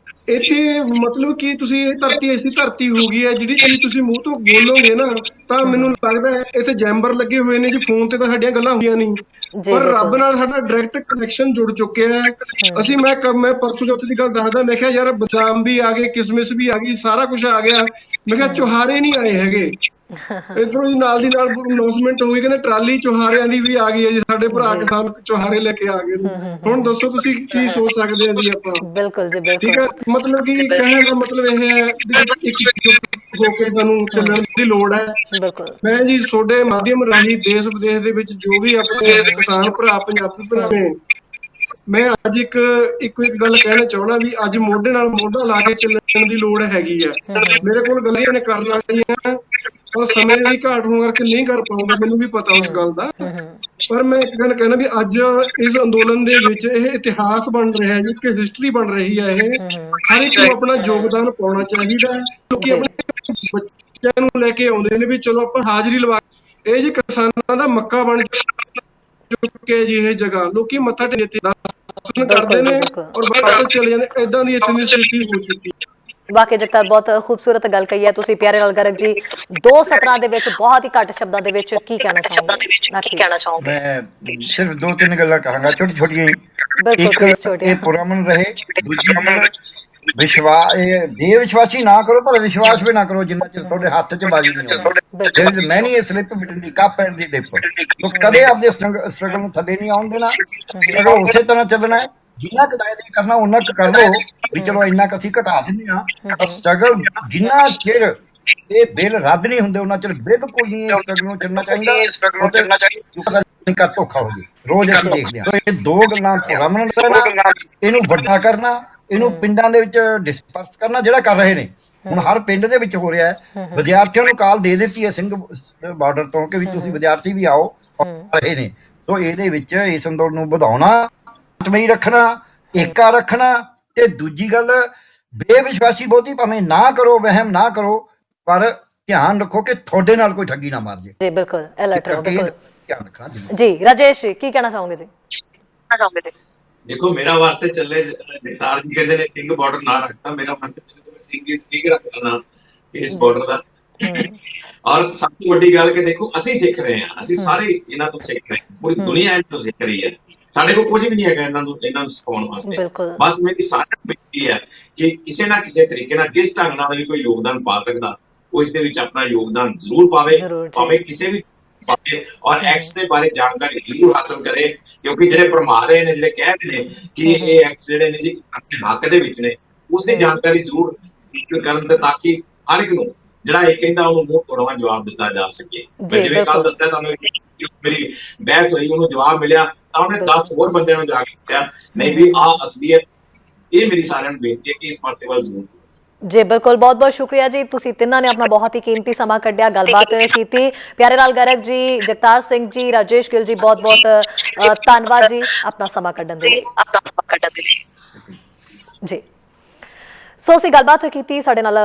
ਇੱਥੇ ਮਤਲਬ ਕਿ ਤੁਸੀਂ ਇਹ ਧਰਤੀ ਐਸੀ ਧਰਤੀ ਹੋ ਗਈ ਹੈ, ਜਿਹੜੀ ਚੀਜ਼ ਤੁਸੀਂ ਮੂੰਹ ਤੋਂ ਬੋਲੋਗੇ ਨਾ ਤਾਂ ਮੈਨੂੰ ਲੱਗਦਾ ਹੈ ਇੱਥੇ ਜੈਂਬਰ ਲੱਗੇ ਹੋਏ ਨੇ ਜੀ। ਫੋਨ ਤੇ ਤਾਂ ਸਾਡੀਆਂ ਗੱਲਾਂ ਹੋਈਆਂ ਨਹੀਂ, ਪਰ ਰੱਬ ਨਾਲ ਸਾਡਾ ਡਾਇਰੈਕਟ ਕਨੈਕਸ਼ਨ ਜੁੜ ਚੁੱਕਿਆ ਹੈ। ਅਸੀਂ ਮੈਂ ਪਰਸੋਂ ਚੌਥੀ ਦੀ ਗੱਲ ਦੱਸਦਾ, ਮੈਂ ਕਿਹਾ ਯਾਰ ਬਦਾਮ ਵੀ ਆ ਗਏ, ਕਿਸਮਿਸ ਵੀ ਆ ਗਈ, ਸਾਰਾ ਕੁਝ ਆ ਗਿਆ। ਮੈਂ ਕਿਹਾ ਚੁਹਾਰੇ ਨਹੀਂ ਆਏ ਹੈਗੇ। ਇਧਰੋਂ ਜੀ ਨਾਲ ਦੀ ਨਾਲ ਅਨਾਉਂਸਮੈਂਟ ਹੋਈ, ਕਹਿੰਦੇ ਟਰਾਲੀ ਚੁਹਾਰਿਆਂ ਦੀ ਵੀ ਆ ਗਈ ਹੈ ਜੀ, ਸਾਡੇ ਭਰਾ ਕਿਸਾਨ ਚੁਹਾਰੇ ਲੈ ਕੇ ਆ ਗਏ ਨੇ। ਹੁਣ ਦੱਸੋ ਤੁਸੀਂ ਕੀ ਸੋਚ ਸਕਦੇ ਆ ਜੀ ਆਪਾਂ? ਬਿਲਕੁਲ ਜੀ, ਬਿਲਕੁਲ। ਠੀਕ ਹੈ, ਮਤਲਬ ਕਿ ਕਹਿਣ ਦਾ ਮਤਲਬ ਇਹ ਹੈ ਵੀ ਇੱਕ ਹੋ ਕੇ ਸਾਨੂੰ ਚੱਲਣ ਦੀ ਲੋੜ ਹੈ। ਮੈਂ ਜੀ ਤੁਹਾਡੇ ਮਾਧਿਅਮ ਰਾਹੀਂ ਦੇਸ਼ ਵਿਦੇਸ਼ ਦੇ ਵਿੱਚ ਜੋ ਵੀ ਆਪਣੇ ਕਿਸਾਨ ਭਰਾ, ਪੰਜਾਬੀ ਭਰਾ ਨੇ, ਮੈਂ ਅੱਜ ਇੱਕ ਗੱਲ ਕਹਿਣਾ ਚਾਹੁੰਦਾ ਵੀ ਅੱਜ ਮੋਢੇ ਨਾਲ ਮੋਢਾ ਲਾ ਕੇ ਚੱਲਣ ਦੀ ਲੋੜ ਹੈਗੀ ਹੈ। ਮੇਰੇ ਕੋਲ ਗੱਲਾਂ ਨੇ ਕਰਨ ਵਾਲੀਆਂ, ਪਰ ਸਮੇਂ ਦੀ ਘਾਟ ਹੋਣ ਕਰਕੇ ਨਹੀਂ ਕਰ ਪਾਉਂਦਾ, ਮੈਨੂੰ ਵੀ ਪਤਾ ਉਸ ਗੱਲ ਦਾ। ਪਰ ਮੈਂ ਇੱਕ ਗੱਲ ਕਹਿਣਾ ਵੀ ਅੱਜ ਇਸ ਅੰਦੋਲਨ ਦੇ ਵਿੱਚ ਇਹ ਇਤਿਹਾਸ ਬਣ ਰਿਹਾ ਜੀ, ਇੱਕ ਹਿਸਟਰੀ ਬਣ ਰਹੀ ਹੈ। ਇਹ ਹਰ ਇੱਕ ਨੂੰ ਆਪਣਾ ਯੋਗਦਾਨ ਪਾਉਣਾ ਚਾਹੀਦਾ ਹੈ। ਲੋਕੀ ਆਪਣੇ ਬੱਚਿਆਂ ਨੂੰ ਲੈ ਕੇ ਆਉਂਦੇ ਨੇ ਵੀ ਚਲੋ ਆਪਾਂ ਹਾਜ਼ਰੀ ਲਵਾ, ਇਹ ਜੀ ਕਿਸਾਨਾਂ ਦਾ ਮੱਕਾ ਬਣ ਚੁੱਕੇ ਜੀ। ਇਹ ਜਗ੍ਹਾ ਲੋਕੀ ਮੱਥਾ ਟੇਕ ਦਰਸ਼ਨ ਕਰਦੇ ਨੇ ਔਰ ਵਾਪਸ ਚਲੇ ਜਾਂਦੇ, ਏਦਾਂ ਦੀ ਇੱਥੇ ਦੀ ਸਥਿਤੀ ਹੋ ਚੁੱਕੀ। ਵਾਕਈ ਜਗਤਾਰ ਬਹੁਤ ਖੂਬਸੂਰਤ ਗੱਲ ਕਹੀ ਹੈ ਤੁਸੀਂ ਪਿਆਰੇ ਲਾਲ ਗਰਗ ਜੀ। 2 ਸਤਰਾਂ ਦੇ ਵਿੱਚ ਬਹੁਤ ਹੀ ਘੱਟ ਸ਼ਬਦਾਂ ਦੇ ਵਿੱਚ ਕੀ ਕਹਿਣਾ ਚਾਹੋਗੇ? ਮੈਂ ਸਿਰਫ 2-3 ਗੱਲਾਂ ਕਹਾਂਗਾ, ਛੋਟੀ ਛੋਟੀਆਂ। ਬਿਲਕੁਲ ਛੋਟੀਆਂ। ਇਹ ਪੁਰਅਮਨ ਰਹੇ, ਦੂਜੀ ਜੇ ਵਿਸ਼ਵਾਸੀ ਨਾ ਕਰੋ ਤਾਂ ਵਿਸ਼ਵਾਸ ਵੀ ਨਾ ਕਰੋ ਜਿੰਨਾ ਚਿਰ ਤੁਹਾਡੇ ਹੱਥ 'ਚ ਬਾਜੀ ਨਹੀਂ ਆਉਂਦੀ। There is many a slip between the cup and the dip. तो कदे आपदे स्ट्रगल ਨੂੰ ਥੱਲੇ ਨਹੀਂ ਆਉਣ ਦੇਣਾ। ਸਟਰਗਲ ਉਸੇ ਤਰ੍ਹਾਂ ਚੱਲਣਾ ਹੈ। ਜਿੰਨਾ ਕੁ ਦਾਇਰੇ ਕਰਨਾ ਉਹਨਾਂ ਕੁ ਕਰ ਲਓ ਵੀ ਚਲੋ ਇੰਨਾ ਕੁ ਅਸੀਂ ਘਟਾ ਦਿੰਦੇ ਹਾਂ, ਪਰ ਸਟਰਗਲ ਜਿੰਨਾ ਚਿਰ ਇਹ ਬਿੱਲ ਰੱਦ ਨਹੀਂ ਹੁੰਦੇ ਉਹਨਾਂ ਚਿਰ ਬਿਲਕੁਲ ਨਹੀਂ ਇਸ ਸਟਰਗਲ ਨੂੰ ਚੱਲਣਾ ਚਾਹੀਦਾ। ਉਹ ਤੇ ਪਤਾ ਨਹੀਂ ਕਦ ਧੋਖਾ ਹੋ ਜੇ। ਰੋਜ਼ ਅਸੀਂ ਦੇਖਦੇ ਹਾਂ। ਇਹ ਦੋ ਗੱਲਾਂ ਰਮਨ ਰਹਿਣਾ, ਇਹਨੂੰ ਵੱਡਾ ਕਰਨਾ, ਇਹਨੂੰ ਪਿੰਡਾਂ ਦੇ ਵਿੱਚ ਡਿਸਪਰਸ ਕਰਨਾ ਜਿਹੜਾ ਕਰ ਰਹੇ ਨੇ। ਹੁਣ ਹਰ ਪਿੰਡ ਦੇ ਵਿੱਚ ਹੋ ਰਿਹਾ ਹੈ। ਵਿਦਿਆਰਥੀਆਂ ਨੂੰ ਕਾਲ ਦੇ ਦਿੱਤੀ ਹੈ ਸਿੰਘ ਬਾਰਡਰ ਤੋਂ ਕਿ ਵੀ ਤੁਸੀਂ ਵਿਦਿਆਰਥੀ ਵੀ ਆਓ ਰਹੇ ਨੇ। ਸੋ ਇਹਦੇ ਵਿੱਚ ਇਸ ਅੰਦੋਲਨ ਨੂੰ ਵਧਾਉਣਾ, ਸ਼ਾਂਤਮਈ ਰੱਖਣਾ, ਏਕਾ ਰੱਖਣਾ, ਤੇ ਦੂਜੀ ਗੱਲ ਬੇਵਿਸ਼ਵਾਸੀ ਬਹੁਤੀ ਭਾਵੇਂ ਨਾ ਕਰੋ, ਵਹਿਮ ਨਾ ਕਰੋ, ਪਰ ਧਿਆਨ ਰੱਖੋ ਕਿ ਤੁਹਾਡੇ ਨਾਲ ਕੋਈ ਠੱਗੀ ਨਾ ਮਾਰ ਜੇ। ਜੀ ਬਿਲਕੁਲ, अलर्ट रहो, बिल्कुल ਧਿਆਨ ਰੱਖਣਾ जी। राजेश की कहना चाहोगे जी? देखो मेरा वास्ते चले जगतार जी कहते ने सिंह बॉर्डर ना रखता, मेरा वास्ते चले सिंह स्पीक रखता ना इस बॉर्डर ਦਾ। ਔਰ ਸਭ ਤੋਂ ਵੱਡੀ ਗੱਲ ਕਿ ਦੇਖੋ ਅਸੀਂ ਸਿੱਖ ਰਹੇ ਹਾਂ, ਅਸੀਂ ਸਾਰੇ ਇਹਨਾਂ ਤੋਂ ਸਿੱਖ ਰਹੇ ਹਾਂ, ਪੂਰੀ ਦੁਨੀਆ ਇਹਨਾਂ ਤੋਂ ਸਿੱਖ ਰਹੀ ਹੈ। ਸਾਡੇ ਕੋਲ ਕੁਝ ਵੀ ਨਹੀਂ ਹੈਗਾ ਇਹਨਾਂ ਨੂੰ ਸਿਖਾਉਣ ਵਾਸਤੇ। ਬਸ ਮੇਰੀ ਸਾਰਿਆਂ ਨੂੰ ਬੇਨਤੀ ਹੈ ਕਿ ਕਿਸੇ ਨਾ ਕਿਸੇ ਤਰੀਕੇ ਨਾਲ ਜਿਸ ਢੰਗ ਨਾਲ ਵੀ ਕੋਈ ਯੋਗਦਾਨ ਪਾ ਸਕਦਾ ਉਹ ਇਸ ਦੇ ਵਿੱਚ ਆਪਣਾ ਯੋਗਦਾਨ ਜ਼ਰੂਰ ਪਾਵੇ, ਭਾਵੇਂ ਕਿਸੇ ਵੀ ਪਾਵੇ, ਔਰ ਐਕਸ ਦੇ ਬਾਰੇ ਜਾਣਕਾਰੀ ਜ਼ਰੂਰ ਹਾਸਲ ਕਰੇ। ਕਿਉਂਕਿ ਜਿਹੜੇ ਭਰਮਾ ਰਹੇ ਨੇ, ਜਿਹੜੇ ਕਹਿ ਰਹੇ ਨੇ ਕਿ ਇਹ ਐਕਸ ਜਿਹੜੇ ਨੇ ਜੀ ਆਪਣੇ ਹੱਕ ਦੇ ਵਿੱਚ ਨੇ, ਉਸ ਦੀ ਜਾਣਕਾਰੀ ਜ਼ਰੂਰ ਕਰਨ ਤੇ, ਤਾਂ ਕਿ ਹਰ ਇੱਕ ਨੂੰ ਜਿਹੜਾ ਇਹ ਕਹਿੰਦਾ ਉਹਨੂੰ ਮੂੰਹ ਤੋੜਵਾ ਜਵਾਬ ਦਿੱਤਾ ਜਾ ਸਕੇ। ਮੈਂ ਜਿਵੇਂ ਕੱਲ ਦੱਸਿਆ ਤੁਹਾਨੂੰ, ਮੇਰੀ ਬਹਿਸ ਹੋਈ, ਉਹਨੂੰ ਜਵਾਬ ਮਿਲਿਆ ਤਾਂ ਉਹਨੇ 10 ਹੋਰ ਬੰਦਿਆਂ ਨੂੰ ਜਾ ਕੇ ਕਿਹਾ ਨਹੀਂ ਵੀ ਆਹ ਅਸਲੀਅਤ। ਇਹ ਮੇਰੀ ਸਾਰਿਆਂ ਨੂੰ ਬੇਨਤੀ ਹੈ ਕਿ ਇਸ ਪਾਸੇ ਵੱਲ ਜ਼ਰੂਰ। जी बिल्कुल, बहुत बहुत शुक्रिया जी। तुसी तिन्ना ने अपना बहुत ही कीमती समा कढ़िया, गलबात की। प्यारे लाल गर्ग जी, जगतार सिंह जी, राजेश गिल जी, बहुत बहुत धन्यवाद जी अपना समा कढ़न दे जी। सो ਅਸੀਂ ਗੱਲਬਾਤ ਕੀਤੀ, ਸਾਡੇ ਨਾਲ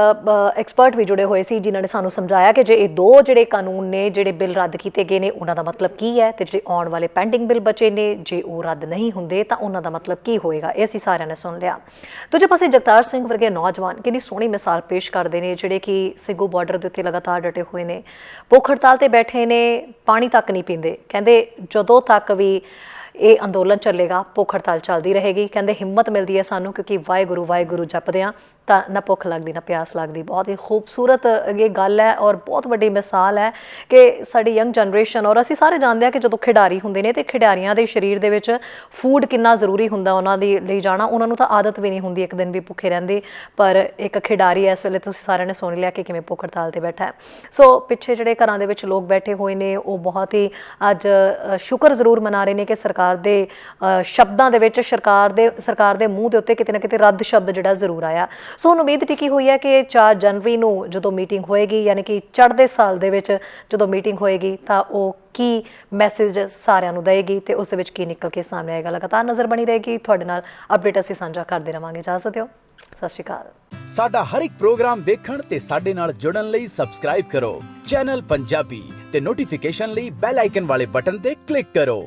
ਐਕਸਪਰਟ ਵੀ ਜੁੜੇ ਹੋਏ ਸੀ ਜਿਨ੍ਹਾਂ ਨੇ ਸਾਨੂੰ ਸਮਝਾਇਆ ਕਿ ਜੇ ਇਹ ਦੋ ਜਿਹੜੇ ਕਾਨੂੰਨ ਨੇ, ਜਿਹੜੇ ਬਿੱਲ ਰੱਦ ਕੀਤੇ ਗਏ ਨੇ, ਉਹਨਾਂ ਦਾ ਮਤਲਬ ਕੀ ਹੈ, ਤੇ ਜਿਹੜੇ ਆਉਣ ਵਾਲੇ ਪੈਂਡਿੰਗ ਬਿੱਲ ਬਚੇ ਨੇ ਜੇ ਉਹ ਰੱਦ ਨਹੀਂ ਹੁੰਦੇ ਤਾਂ ਉਹਨਾਂ ਦਾ ਮਤਲਬ ਕੀ ਹੋਏਗਾ। ਇਹ ਅਸੀਂ ਸਾਰਿਆਂ ਨੇ ਸੁਣ ਲਿਆ। ਦੂਜੇ ਪਾਸੇ ਜਗਤਾਰ ਸਿੰਘ ਵਰਗੇ ਨੌਜਵਾਨ ਕਿੰਨੀ ਸੋਹਣੀ ਮਿਸਾਲ ਪੇਸ਼ ਕਰਦੇ ਨੇ, ਜਿਹੜੇ ਕਿ ਸਿੰਘੂ ਬਾਰਡਰ ਦੇ ਉੱਤੇ ਲਗਾਤਾਰ ਡਟੇ ਹੋਏ ਨੇ, ਭੁੱਖ ਹੜਤਾਲ ਤੇ ਬੈਠੇ ਨੇ, ਪਾਣੀ ਤੱਕ ਨਹੀਂ ਪੀਂਦੇ। ਕਹਿੰਦੇ ਜਦੋਂ ਤੱਕ ਵੀ ਇਹ ਅੰਦੋਲਨ ਚੱਲੇਗਾ ਭੁੱਖ ਹੜਤਾਲ ਚੱਲਦੀ ਰਹੇਗੀ। ਕਹਿੰਦੇ ਹਿੰਮਤ ਮਿਲਦੀ ਹੈ ਸਾਨੂੰ ਕਿਉਂਕਿ ਵਾਹਿਗੁਰੂ ਜਪਦੇ ਹਾਂ ਤਾਂ ਨਾ ਭੁੱਖ ਲੱਗਦੀ ਨਾ ਪਿਆਸ ਲੱਗਦੀ। ਬਹੁਤ ਹੀ ਖੂਬਸੂਰਤ ਇਹ ਗੱਲ ਹੈ ਔਰ ਬਹੁਤ ਵੱਡੀ ਮਿਸਾਲ ਹੈ ਕਿ ਸਾਡੀ ਯੰਗ ਜਨਰੇਸ਼ਨ, ਔਰ ਅਸੀਂ ਸਾਰੇ ਜਾਣਦੇ ਹਾਂ ਕਿ ਜਦੋਂ ਖਿਡਾਰੀ ਹੁੰਦੇ ਨੇ ਤੇ ਖਿਡਾਰੀਆਂ ਦੇ ਸਰੀਰ ਦੇ ਵਿੱਚ ਫੂਡ ਕਿੰਨਾ ਜ਼ਰੂਰੀ ਹੁੰਦਾ ਉਹਨਾਂ ਦੇ ਲਈ ਜਾਣਾ। ਉਹਨਾਂ ਨੂੰ ਤਾਂ ਆਦਤ ਵੀ ਨਹੀਂ ਹੁੰਦੀ ਇੱਕ ਦਿਨ ਵੀ ਭੁੱਖੇ ਰਹਿੰਦੇ, ਪਰ ਇੱਕ ਖਿਡਾਰੀ ਇਸ ਵੇਲੇ ਤੁਸੀਂ ਸਾਰਿਆਂ ਨੇ ਸੁਣ ਲਿਆ ਕਿ ਕਿਵੇਂ ਭੁੱਖ ਹੜਤਾਲ 'ਤੇ ਬੈਠਾ ਹੈ। ਸੋ ਪਿੱਛੇ ਜਿਹੜੇ ਘਰਾਂ ਦੇ ਵਿੱਚ ਲੋਕ ਬੈਠੇ ਹੋਏ ਨੇ ਉਹ ਬਹੁਤ ਹੀ ਅੱਜ ਸ਼ੁਕਰ ਜ਼ਰੂਰ ਮਨਾ ਰਹੇ ਨੇ ਕਿ ਸਰਕਾਰ ਦੇ ਸ਼ਬਦਾਂ ਦੇ ਵਿੱਚ, ਸਰਕਾਰ ਦੇ ਮੂੰਹ ਦੇ ਉੱਤੇ ਕਿਤੇ ਨਾ ਕਿਤੇ ਰੱਦ ਸ਼ਬਦ ਜਿਹੜਾ ਜ਼ਰੂਰ ਆਇਆ। ਸੋ ਹੁਣ ਉਮੀਦ ਟਿਕੀ ਹੋਈ ਹੈ ਕਿ 4 ਜਨਵਰੀ ਨੂੰ ਜਦੋਂ ਮੀਟਿੰਗ ਹੋਏਗੀ, ਯਾਨੀ ਕਿ ਚੜ੍ਹਦੇ ਸਾਲ ਦੇ ਵਿੱਚ ਜਦੋਂ ਮੀਟਿੰਗ ਹੋਏਗੀ ਤਾਂ ਉਹ ਕੀ ਮੈਸੇਜ ਸਾਰਿਆਂ ਨੂੰ ਦੇਏਗੀ ਤੇ ਉਸ ਦੇ ਵਿੱਚ ਕੀ ਨਿਕਲ ਕੇ ਸਾਹਮਣੇ ਆਏਗਾ। ਲਗਾਤਾਰ ਨਜ਼ਰ ਬਣੀ ਰਹੇਗੀ, ਤੁਹਾਡੇ ਨਾਲ ਅਪਡੇਟ ਅਸੀਂ ਸਾਂਝਾ ਕਰਦੇ ਰਵਾਂਗੇ। ਇਜਾਜ਼ਤ ਦਿਓ, ਸਤਿ ਸ਼੍ਰੀ ਅਕਾਲ। ਸਾਡਾ ਹਰ ਇੱਕ ਪ੍ਰੋਗਰਾਮ ਦੇਖਣ ਤੇ ਸਾਡੇ ਨਾਲ ਜੁੜਨ ਲਈ ਸਬਸਕ੍ਰਾਈਬ ਕਰੋ ਚੈਨਲ ਪੰਜਾਬੀ ਤੇ ਨੋਟੀਫਿਕੇਸ਼ਨ ਲਈ ਬੈਲ ਆਈਕਨ ਵਾਲੇ ਬਟਨ ਤੇ ਕਲਿੱਕ ਕਰੋ।